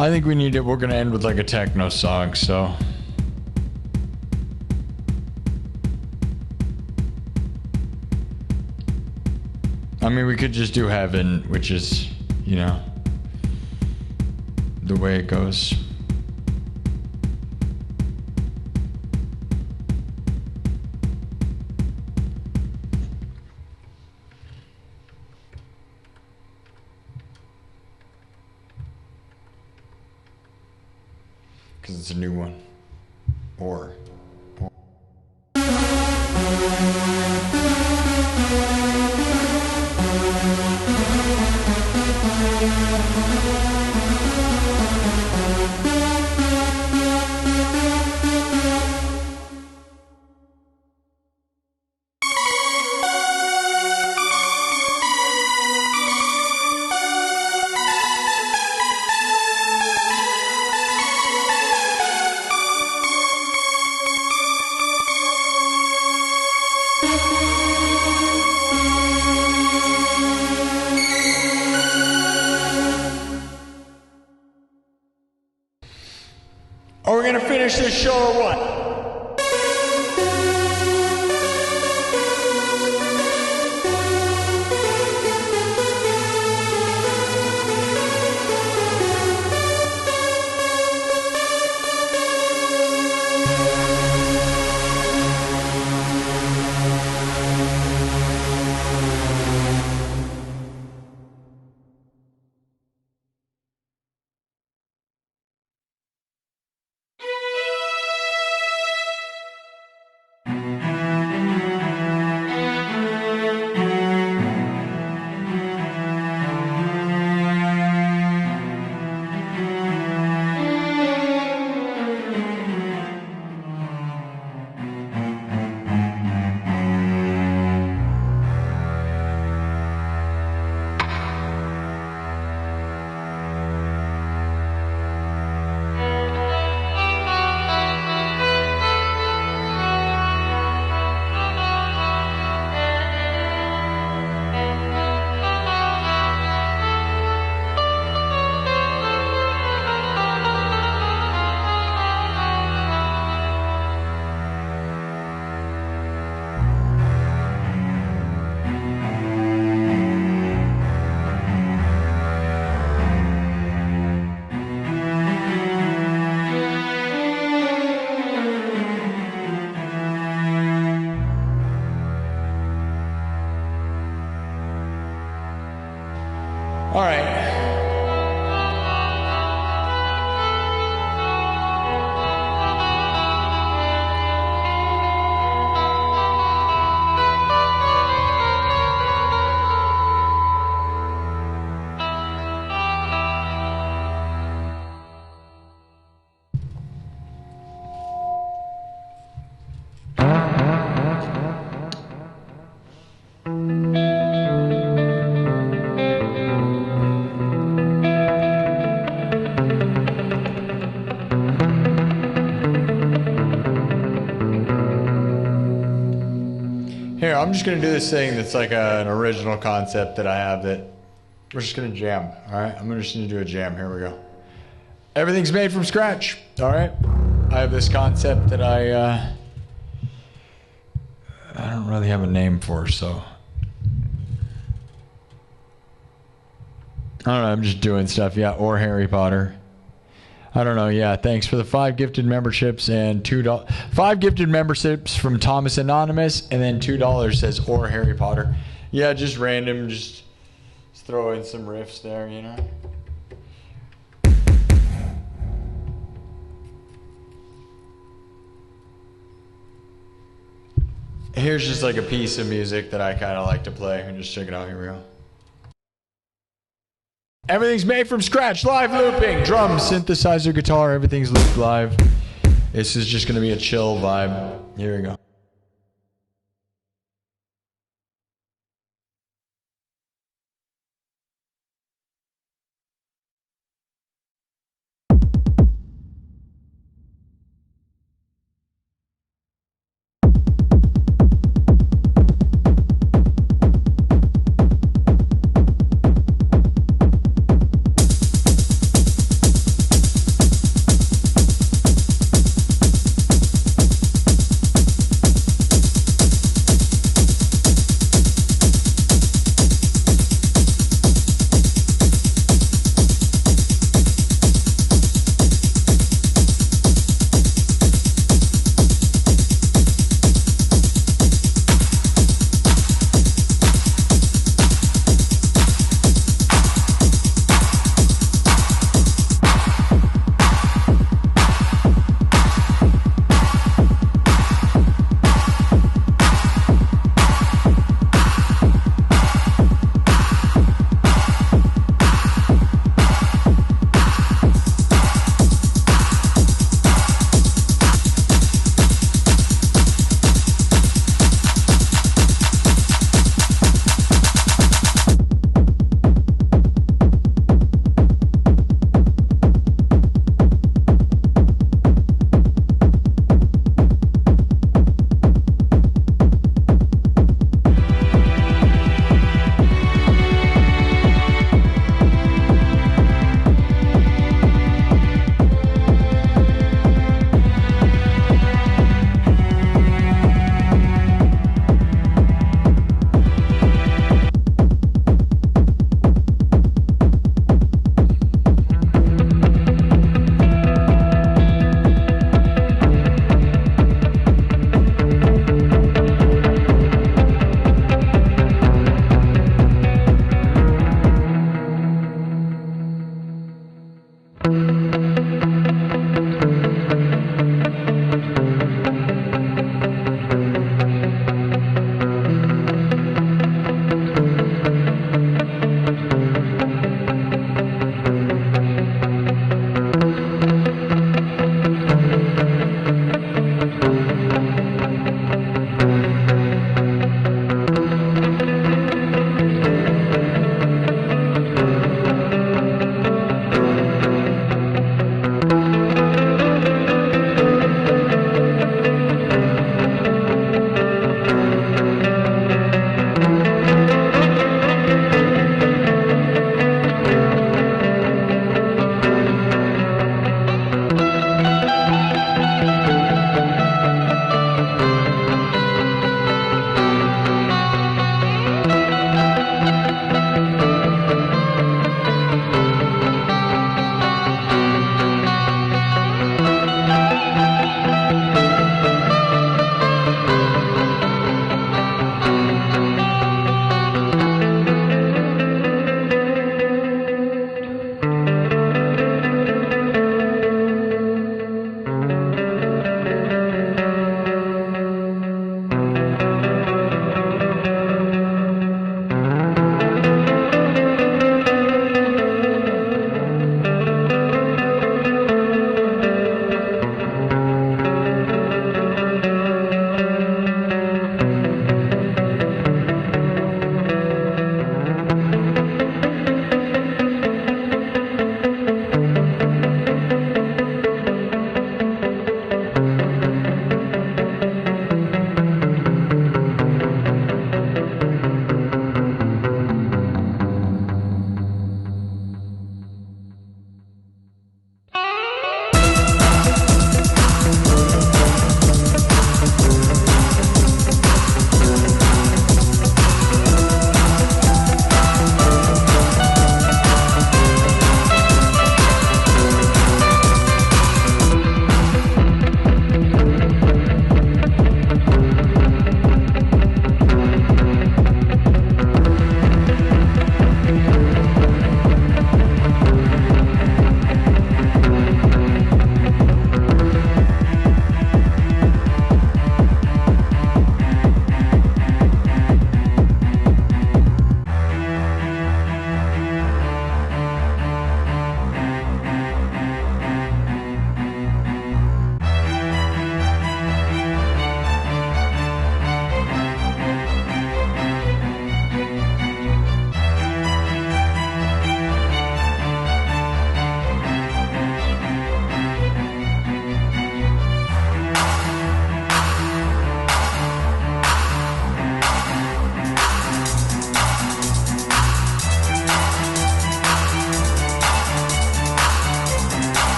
I think we need it. We're gonna end with like a techno song, so. I mean, we could just do Heaven, which is, you know, the way it goes. Because it's a new one. Or. show or what? All right. Here, I'm just gonna do this thing that's like an original concept that I have that we're just gonna jam, all right? I'm just gonna do a jam, here we go. Everything's made from scratch, all right? I have this concept that I don't really have a name for, so. I don't know, I'm just doing stuff, yeah, or Harry Potter. I don't know, yeah, thanks for the 5 gifted memberships and $2. 5 gifted memberships from Thomas Anonymous, and then $2 says or Harry Potter. Yeah, just random, just throw in some riffs there, you know? Here's just like a piece of music that I kind of like to play, and just check it out, here we go. Everything's made from scratch, live looping, drums, synthesizer, guitar, everything's looped live. This is just gonna be a chill vibe. Here we go.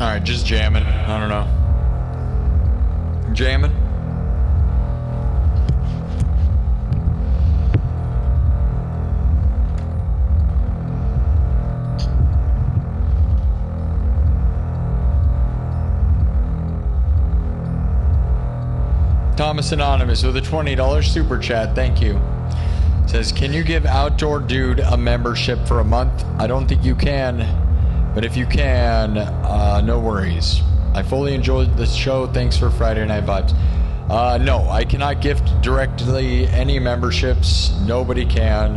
Alright, just jamming. I don't know. Jamming? Thomas Anonymous with a $20 super chat. Thank you. Says, can you give Outdoor Dude a membership for a month? I don't think you can, but if you can, no worries. I fully enjoyed this show. Thanks for Friday Night Vibes. No, I cannot gift directly any memberships. Nobody can.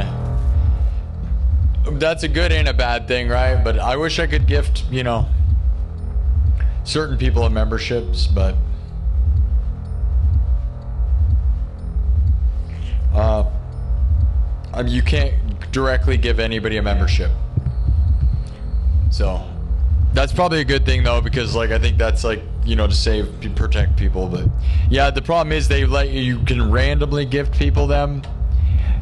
That's a good and a bad thing, right? But I wish I could gift, you know, certain people a memberships, but I mean, you can't directly give anybody a membership. So that's probably a good thing though, because like I think that's like, you know, to protect people. But yeah, the problem is they let you can randomly gift people them,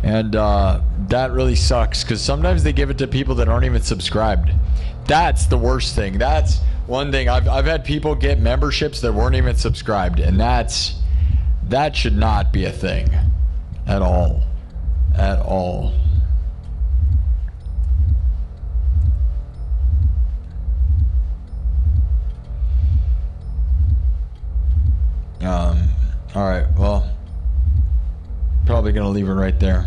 and that really sucks because sometimes they give it to people that aren't even subscribed. That's the worst thing. That's one thing. I've had people get memberships that weren't even subscribed, and that should not be a thing at all. At all. All right, well, probably gonna leave it right there.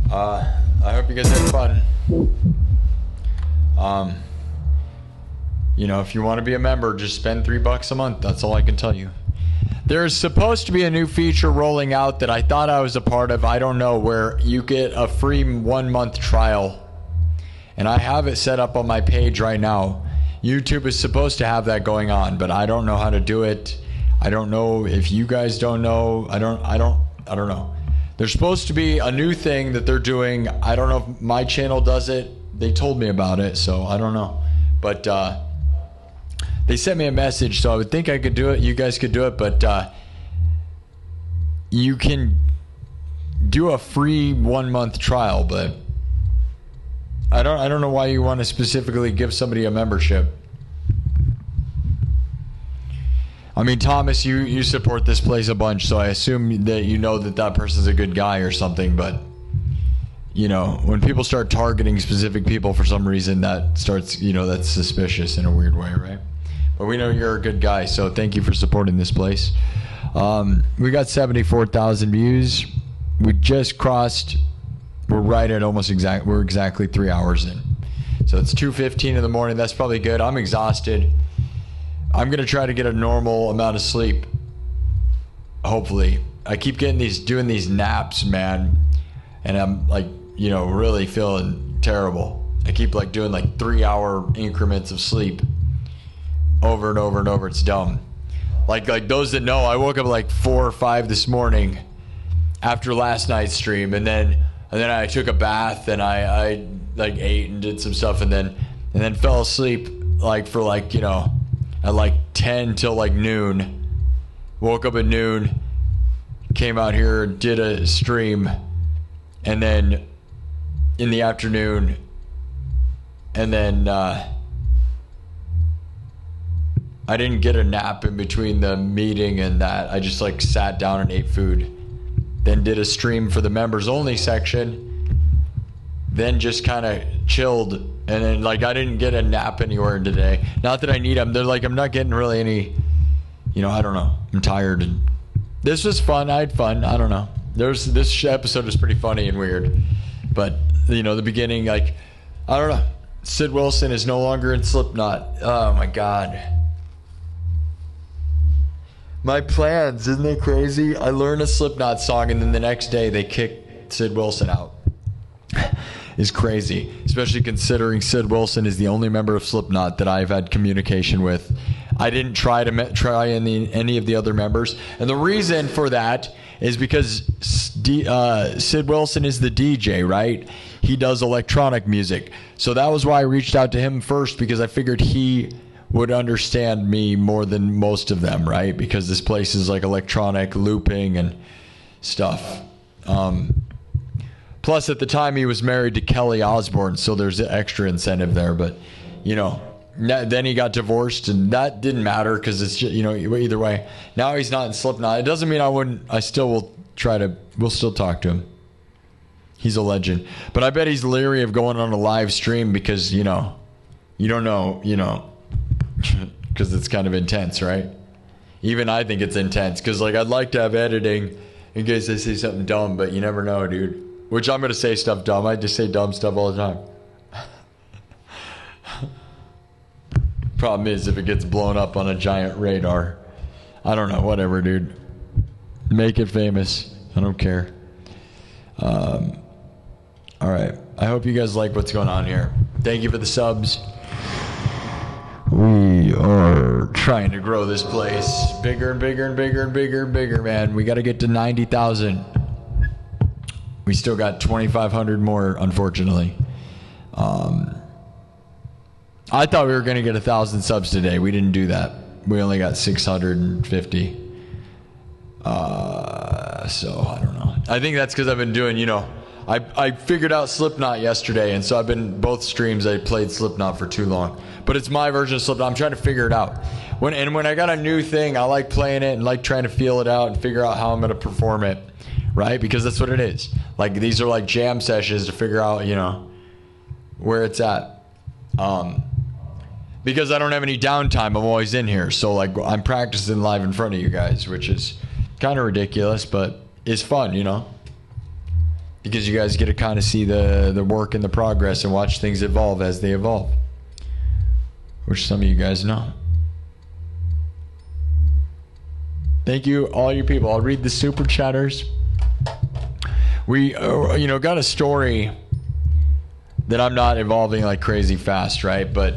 I hope you guys had fun. You know, if you want to be a member, just spend $3 a month. That's all I can tell you. There's supposed to be a new feature rolling out that I thought I was a part of. I don't know, where you get a free 1-month trial. And I have it set up on my page right now. YouTube is supposed to have that going on, but I don't know how to do it. I don't know if you guys don't know. I don't know. There's supposed to be a new thing that they're doing. I don't know if my channel does it. They told me about it, so I don't know. But they sent me a message, so I would think I could do it. You guys could do it, but you can do a free 1-month trial, but I don't know why you want to specifically give somebody a membership. I mean, Thomas, you support this place a bunch, so I assume that you know that person's a good guy or something, but you know, when people start targeting specific people for some reason, that starts, you know, that's suspicious in a weird way, right? But we know you're a good guy, so thank you for supporting this place. We got 74,000 views. We just crossed, we're right at we're exactly 3 hours in. So it's 2:15 in the morning. That's probably good. I'm exhausted. I'm going to try to get a normal amount of sleep. Hopefully. I keep doing these naps, man. And I'm like, you know, really feeling terrible. I keep like doing like 3-hour increments of sleep over and over and over. It's dumb. Like those that know, I woke up like 4 or 5 this morning after last night's stream, and then I took a bath, and I like ate and did some stuff, and then fell asleep like for like, you know, at like 10 till like noon. Woke up at noon, came out here, did a stream, and then in the afternoon, and then I didn't get a nap in between the meeting and that. I just like sat down and ate food, then did a stream for the members only section, then just kind of chilled, and then like I didn't get a nap anywhere today. Not that I need them. They're like, I'm not getting really any, you know, I don't know. I'm tired, and this was fun. I had fun. I don't know. This episode was pretty funny and weird, but you know, the beginning, like, I don't know. Sid Wilson is no longer in Slipknot. Oh my God. My plans, isn't it crazy? I learned a Slipknot song, and then the next day they kicked Sid Wilson out. Is crazy, especially considering Sid Wilson is the only member of Slipknot that I've had communication with. I didn't try any of the other members, and the reason for that is because Sid Wilson is the DJ, right? He does electronic music, so that was why I reached out to him first, because I figured he would understand me more than most of them, right? Because this place is like electronic looping and stuff. Plus, at the time, he was married to Kelly Osbourne, so there's an extra incentive there. But, you know, then he got divorced, and that didn't matter because it's just, you know, either way. Now he's not in Slipknot. It doesn't mean I still will we'll still talk to him. He's a legend. But I bet he's leery of going on a live stream because, you know, you don't know, you know, because it's kind of intense, right? Even I think it's intense because, like, I'd like to have editing in case I say something dumb, but you never know, dude. Which I'm going to say stuff dumb. I just say dumb stuff all the time. Problem is, if it gets blown up on a giant radar, I don't know, whatever, dude. Make it famous. I don't care. All right. I hope you guys like what's going on here. Thank you for the subs. We are trying to grow this place bigger and bigger and bigger and bigger and bigger, man. We got to get to 90,000. We still got 2,500 more, unfortunately. I thought we were going to get 1,000 subs today. We didn't do that. We only got 650. So I don't know. I think that's because I've been doing, you know, I figured out Slipknot yesterday, and so I've been, both streams I played Slipknot for too long. But it's my version of Slipknot. I'm trying to figure it out. When I got a new thing, I like playing it and like trying to feel it out and figure out how I'm going to perform it, right? Because that's what it is. Like, these are like jam sessions to figure out, you know, where it's at. Because I don't have any downtime, I'm always in here. So, like, I'm practicing live in front of you guys, which is kind of ridiculous, but it's fun, you know? Because you guys get to kind of see the work and the progress and watch things evolve as they evolve. Which some of you guys know. Thank you, all you people. I'll read the super chatters. We, you know, got a story that I'm not evolving like crazy fast, right? But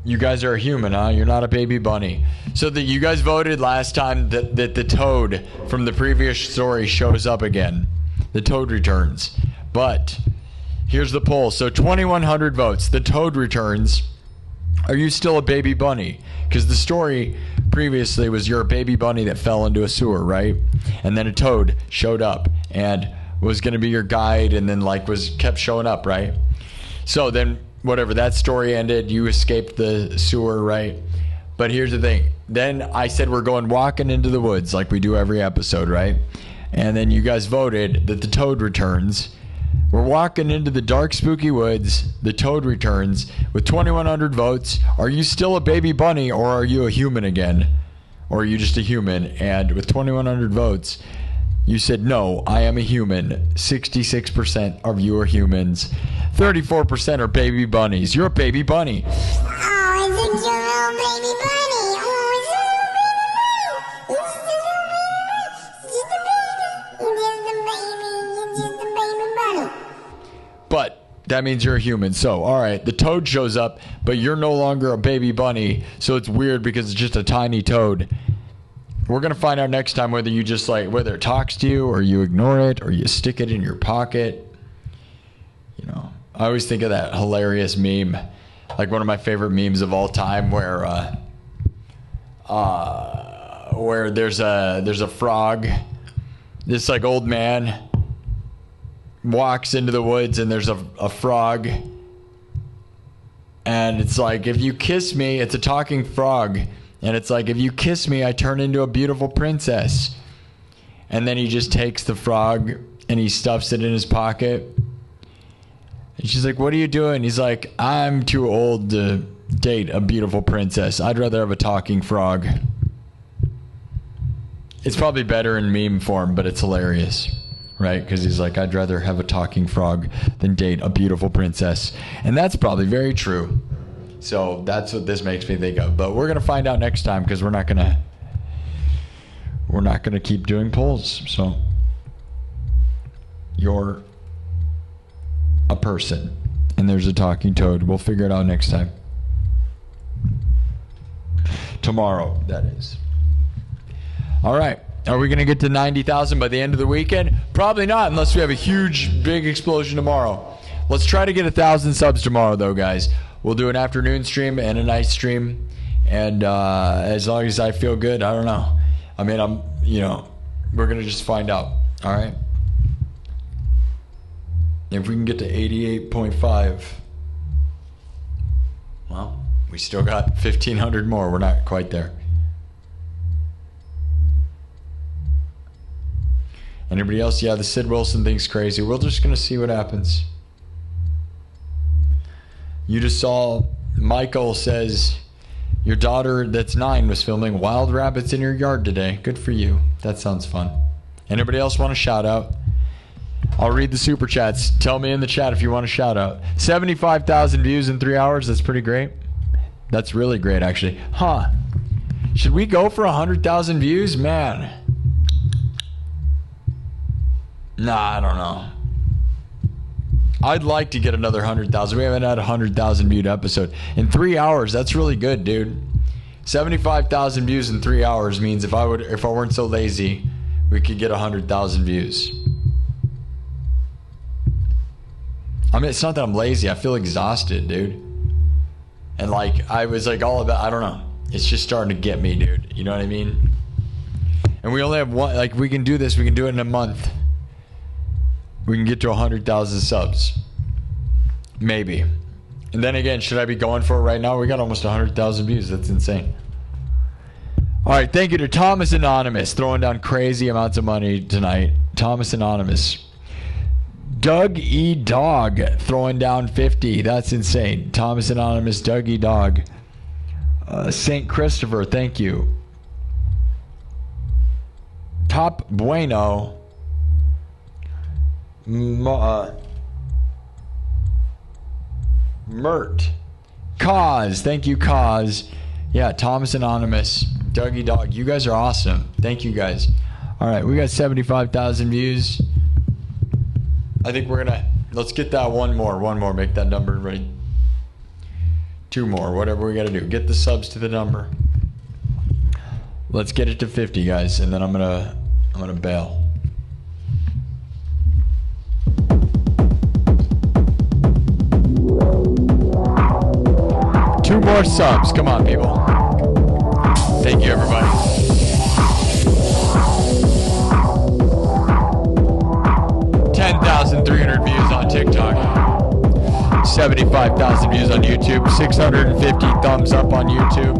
you guys are a human, huh? You're not a baby bunny. So that you guys voted last time that the toad from the previous story shows up again. The toad returns. But here's the poll. So 2,100 votes. The toad returns. Are you still a baby bunny? Because the story previously was you're a baby bunny that fell into a sewer, right? And then a toad showed up and was going to be your guide, and then like kept showing up, right? So then whatever, that story ended, you escaped the sewer, right? But here's the thing. Then I said we're going walking into the woods like we do every episode, right? And then you guys voted that the toad returns. We're walking into the dark, spooky woods. The toad returns with 2,100 votes. Are you still a baby bunny, or are you a human again? Or are you just a human? And with 2,100 votes, you said, no, I am a human. 66% of you are humans. 34% are baby bunnies. You're a baby bunny. Oh, it's a cute little baby bunny. Oh, it's a little baby bunny. It's just a baby. It's just a baby. It's just a baby bunny. But that means you're a human. So, all right, the toad shows up, but you're no longer a baby bunny. So it's weird because it's just a tiny toad. We're going to find out next time whether you just like, whether it talks to you or you ignore it or you stick it in your pocket. You know, I always think of that hilarious meme, like one of my favorite memes of all time, where there's a frog. This like old man walks into the woods and there's a frog, and it's like, if you kiss me, it's a talking frog, and it's like, if you kiss me, I turn into a beautiful princess. And then he just takes the frog and he stuffs it in his pocket. And she's like, what are you doing? He's like, I'm too old to date a beautiful princess. I'd rather have a talking frog. It's probably better in meme form, but it's hilarious, right? Because he's like, I'd rather have a talking frog than date a beautiful princess. And that's probably very true. So that's what this makes me think of. But we're going to find out next time, because we're not going to keep doing polls. So you're a person and there's a talking toad. We'll figure it out next time. Tomorrow, that is. All right. Are we going to get to 90,000 by the end of the weekend? Probably not, unless we have a huge, big explosion tomorrow. Let's try to get 1,000 subs tomorrow, though, guys. We'll do an afternoon stream and a night stream. And as long as I feel good, I don't know. I mean, we're going to just find out. All right? If we can get to 88.5, well, we still got 1,500 more. We're not quite there. Anybody else? Yeah, the Sid Wilson thing's crazy. We're just going to see what happens. You just saw Michael says your daughter that's 9 was filming wild rabbits in your yard today. Good for you. That sounds fun. Anybody else want a shout out? I'll read the super chats. Tell me in the chat if you want a shout out. 75,000 views in 3 hours. That's pretty great. That's really great, actually. Huh. Should we go for 100,000 views? Man. Nah, I don't know. I'd like to get another 100,000. We haven't had a 100,000 viewed episode. In 3 hours, that's really good, dude. 75,000 views in 3 hours means if I weren't so lazy, we could get 100,000 views. I mean, it's not that I'm lazy. I feel exhausted, dude. And like, I was like all about, I don't know. It's just starting to get me, dude. You know what I mean? And we only have one, like we can do this. We can do it in a month. We can get to 100,000 subs. Maybe. And then again, should I be going for it right now? We got almost 100,000 views. That's insane. All right. Thank you to Thomas Anonymous throwing down crazy amounts of money tonight. Thomas Anonymous. Doug E. Dog throwing down 50. That's insane. Thomas Anonymous, Doug E. Dog. St. Christopher, thank you. Top Bueno. Mert. Cause. Thank you, Cause. Yeah, Thomas Anonymous. Dougie Dog. You guys are awesome. Thank you, guys. All right, we got 75,000 views. I think we're going to... Let's get that one more. Make that number right. 2 more. Whatever we got to do. Get the subs to the number. Let's get it to 50, guys. And then I'm going to bail. Two more subs. Come on, people. Thank you, everybody. 10,300 views on TikTok. 75,000 views on YouTube. 650 thumbs up on YouTube.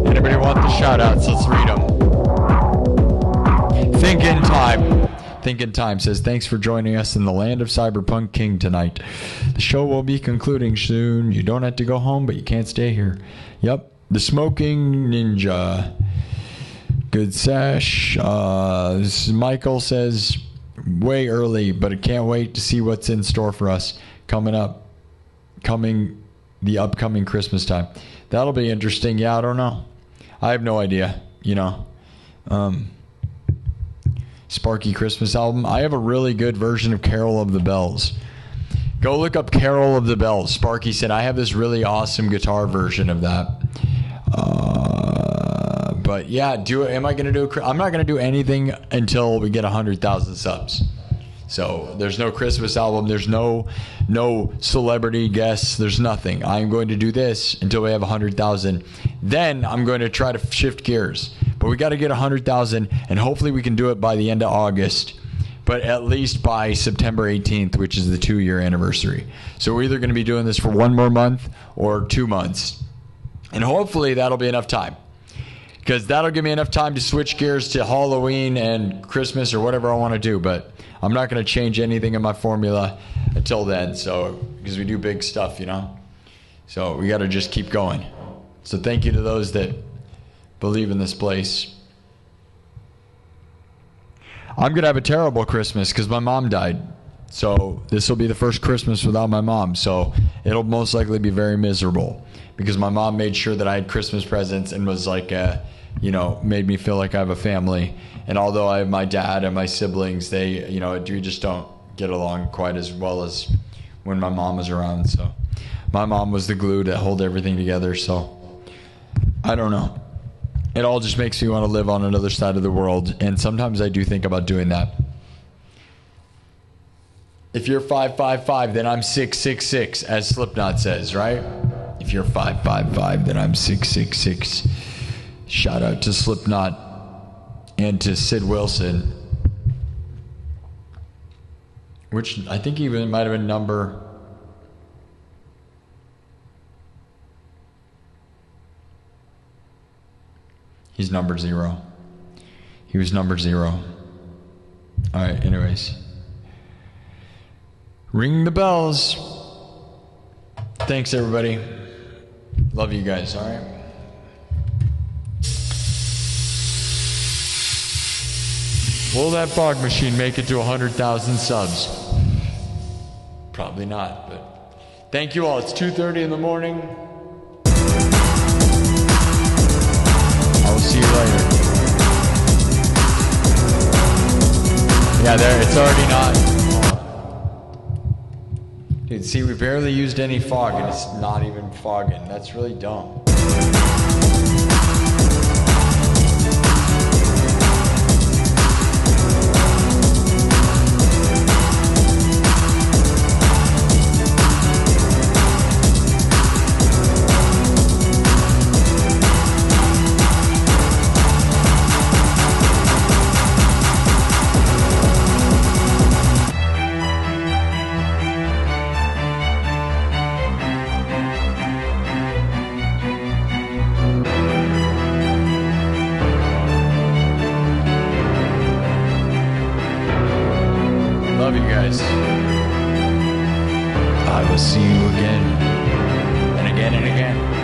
Anybody want the shout-outs? Let's read them. Thinking Time. Thinking Time says, thanks for joining us in the land of Cyberpunk King tonight. The show will be concluding soon. You don't have to go home, but you can't stay here. Yep. The Smoking Ninja. Good sesh. Michael says, way early, but I can't wait to see what's in store for us coming the upcoming Christmas time. That'll be interesting. Yeah, I don't know. I have no idea, Sparky Christmas album. I have a really good version of Carol of the Bells. Go look up Carol of the Bells. Sparky said, I have this really awesome guitar version of that. But yeah, am I going to do I'm not going to do anything until we get 100,000 subs. So there's no Christmas album. There's no celebrity guests. There's nothing. I'm going to do this until we have 100,000. Then I'm going to try to shift gears. But we got to get 100,000, and hopefully we can do it by the end of August. But at least by September 18th, which is the 2-year anniversary. So we're either going to be doing this for 1 more month or 2 months. And hopefully that'll be enough time. Because that'll give me enough time to switch gears to Halloween and Christmas or whatever I want to do. But I'm not going to change anything in my formula until then. So, because we do big stuff, So we got to just keep going. So thank you to those that believe in this place. I'm going to have a terrible Christmas because my mom died. So this will be the first Christmas without my mom. So it'll most likely be very miserable because my mom made sure that I had Christmas presents and was like, made me feel like I have a family. And although I have my dad and my siblings, they, we just don't get along quite as well as when my mom was around. So my mom was the glue to hold everything together. So I don't know. It all just makes me want to live on another side of the world. And sometimes I do think about doing that. If you're 555, then I'm 666, as Slipknot says, right? If you're 555, then I'm 666. Shout out to Slipknot and to Sid Wilson, which I think even might have been number. He's number 0. He was number 0. All right, anyways. Ring the bells. Thanks, everybody. Love you guys, all right? Will that fog machine make it to 100,000 subs? Probably not, but thank you all. It's 2:30 in the morning. I will see you later. Yeah, there, it's already not. Dude, see, we barely used any fog and it's not even fogging. That's really dumb. Love you guys. I will see you again and again and again.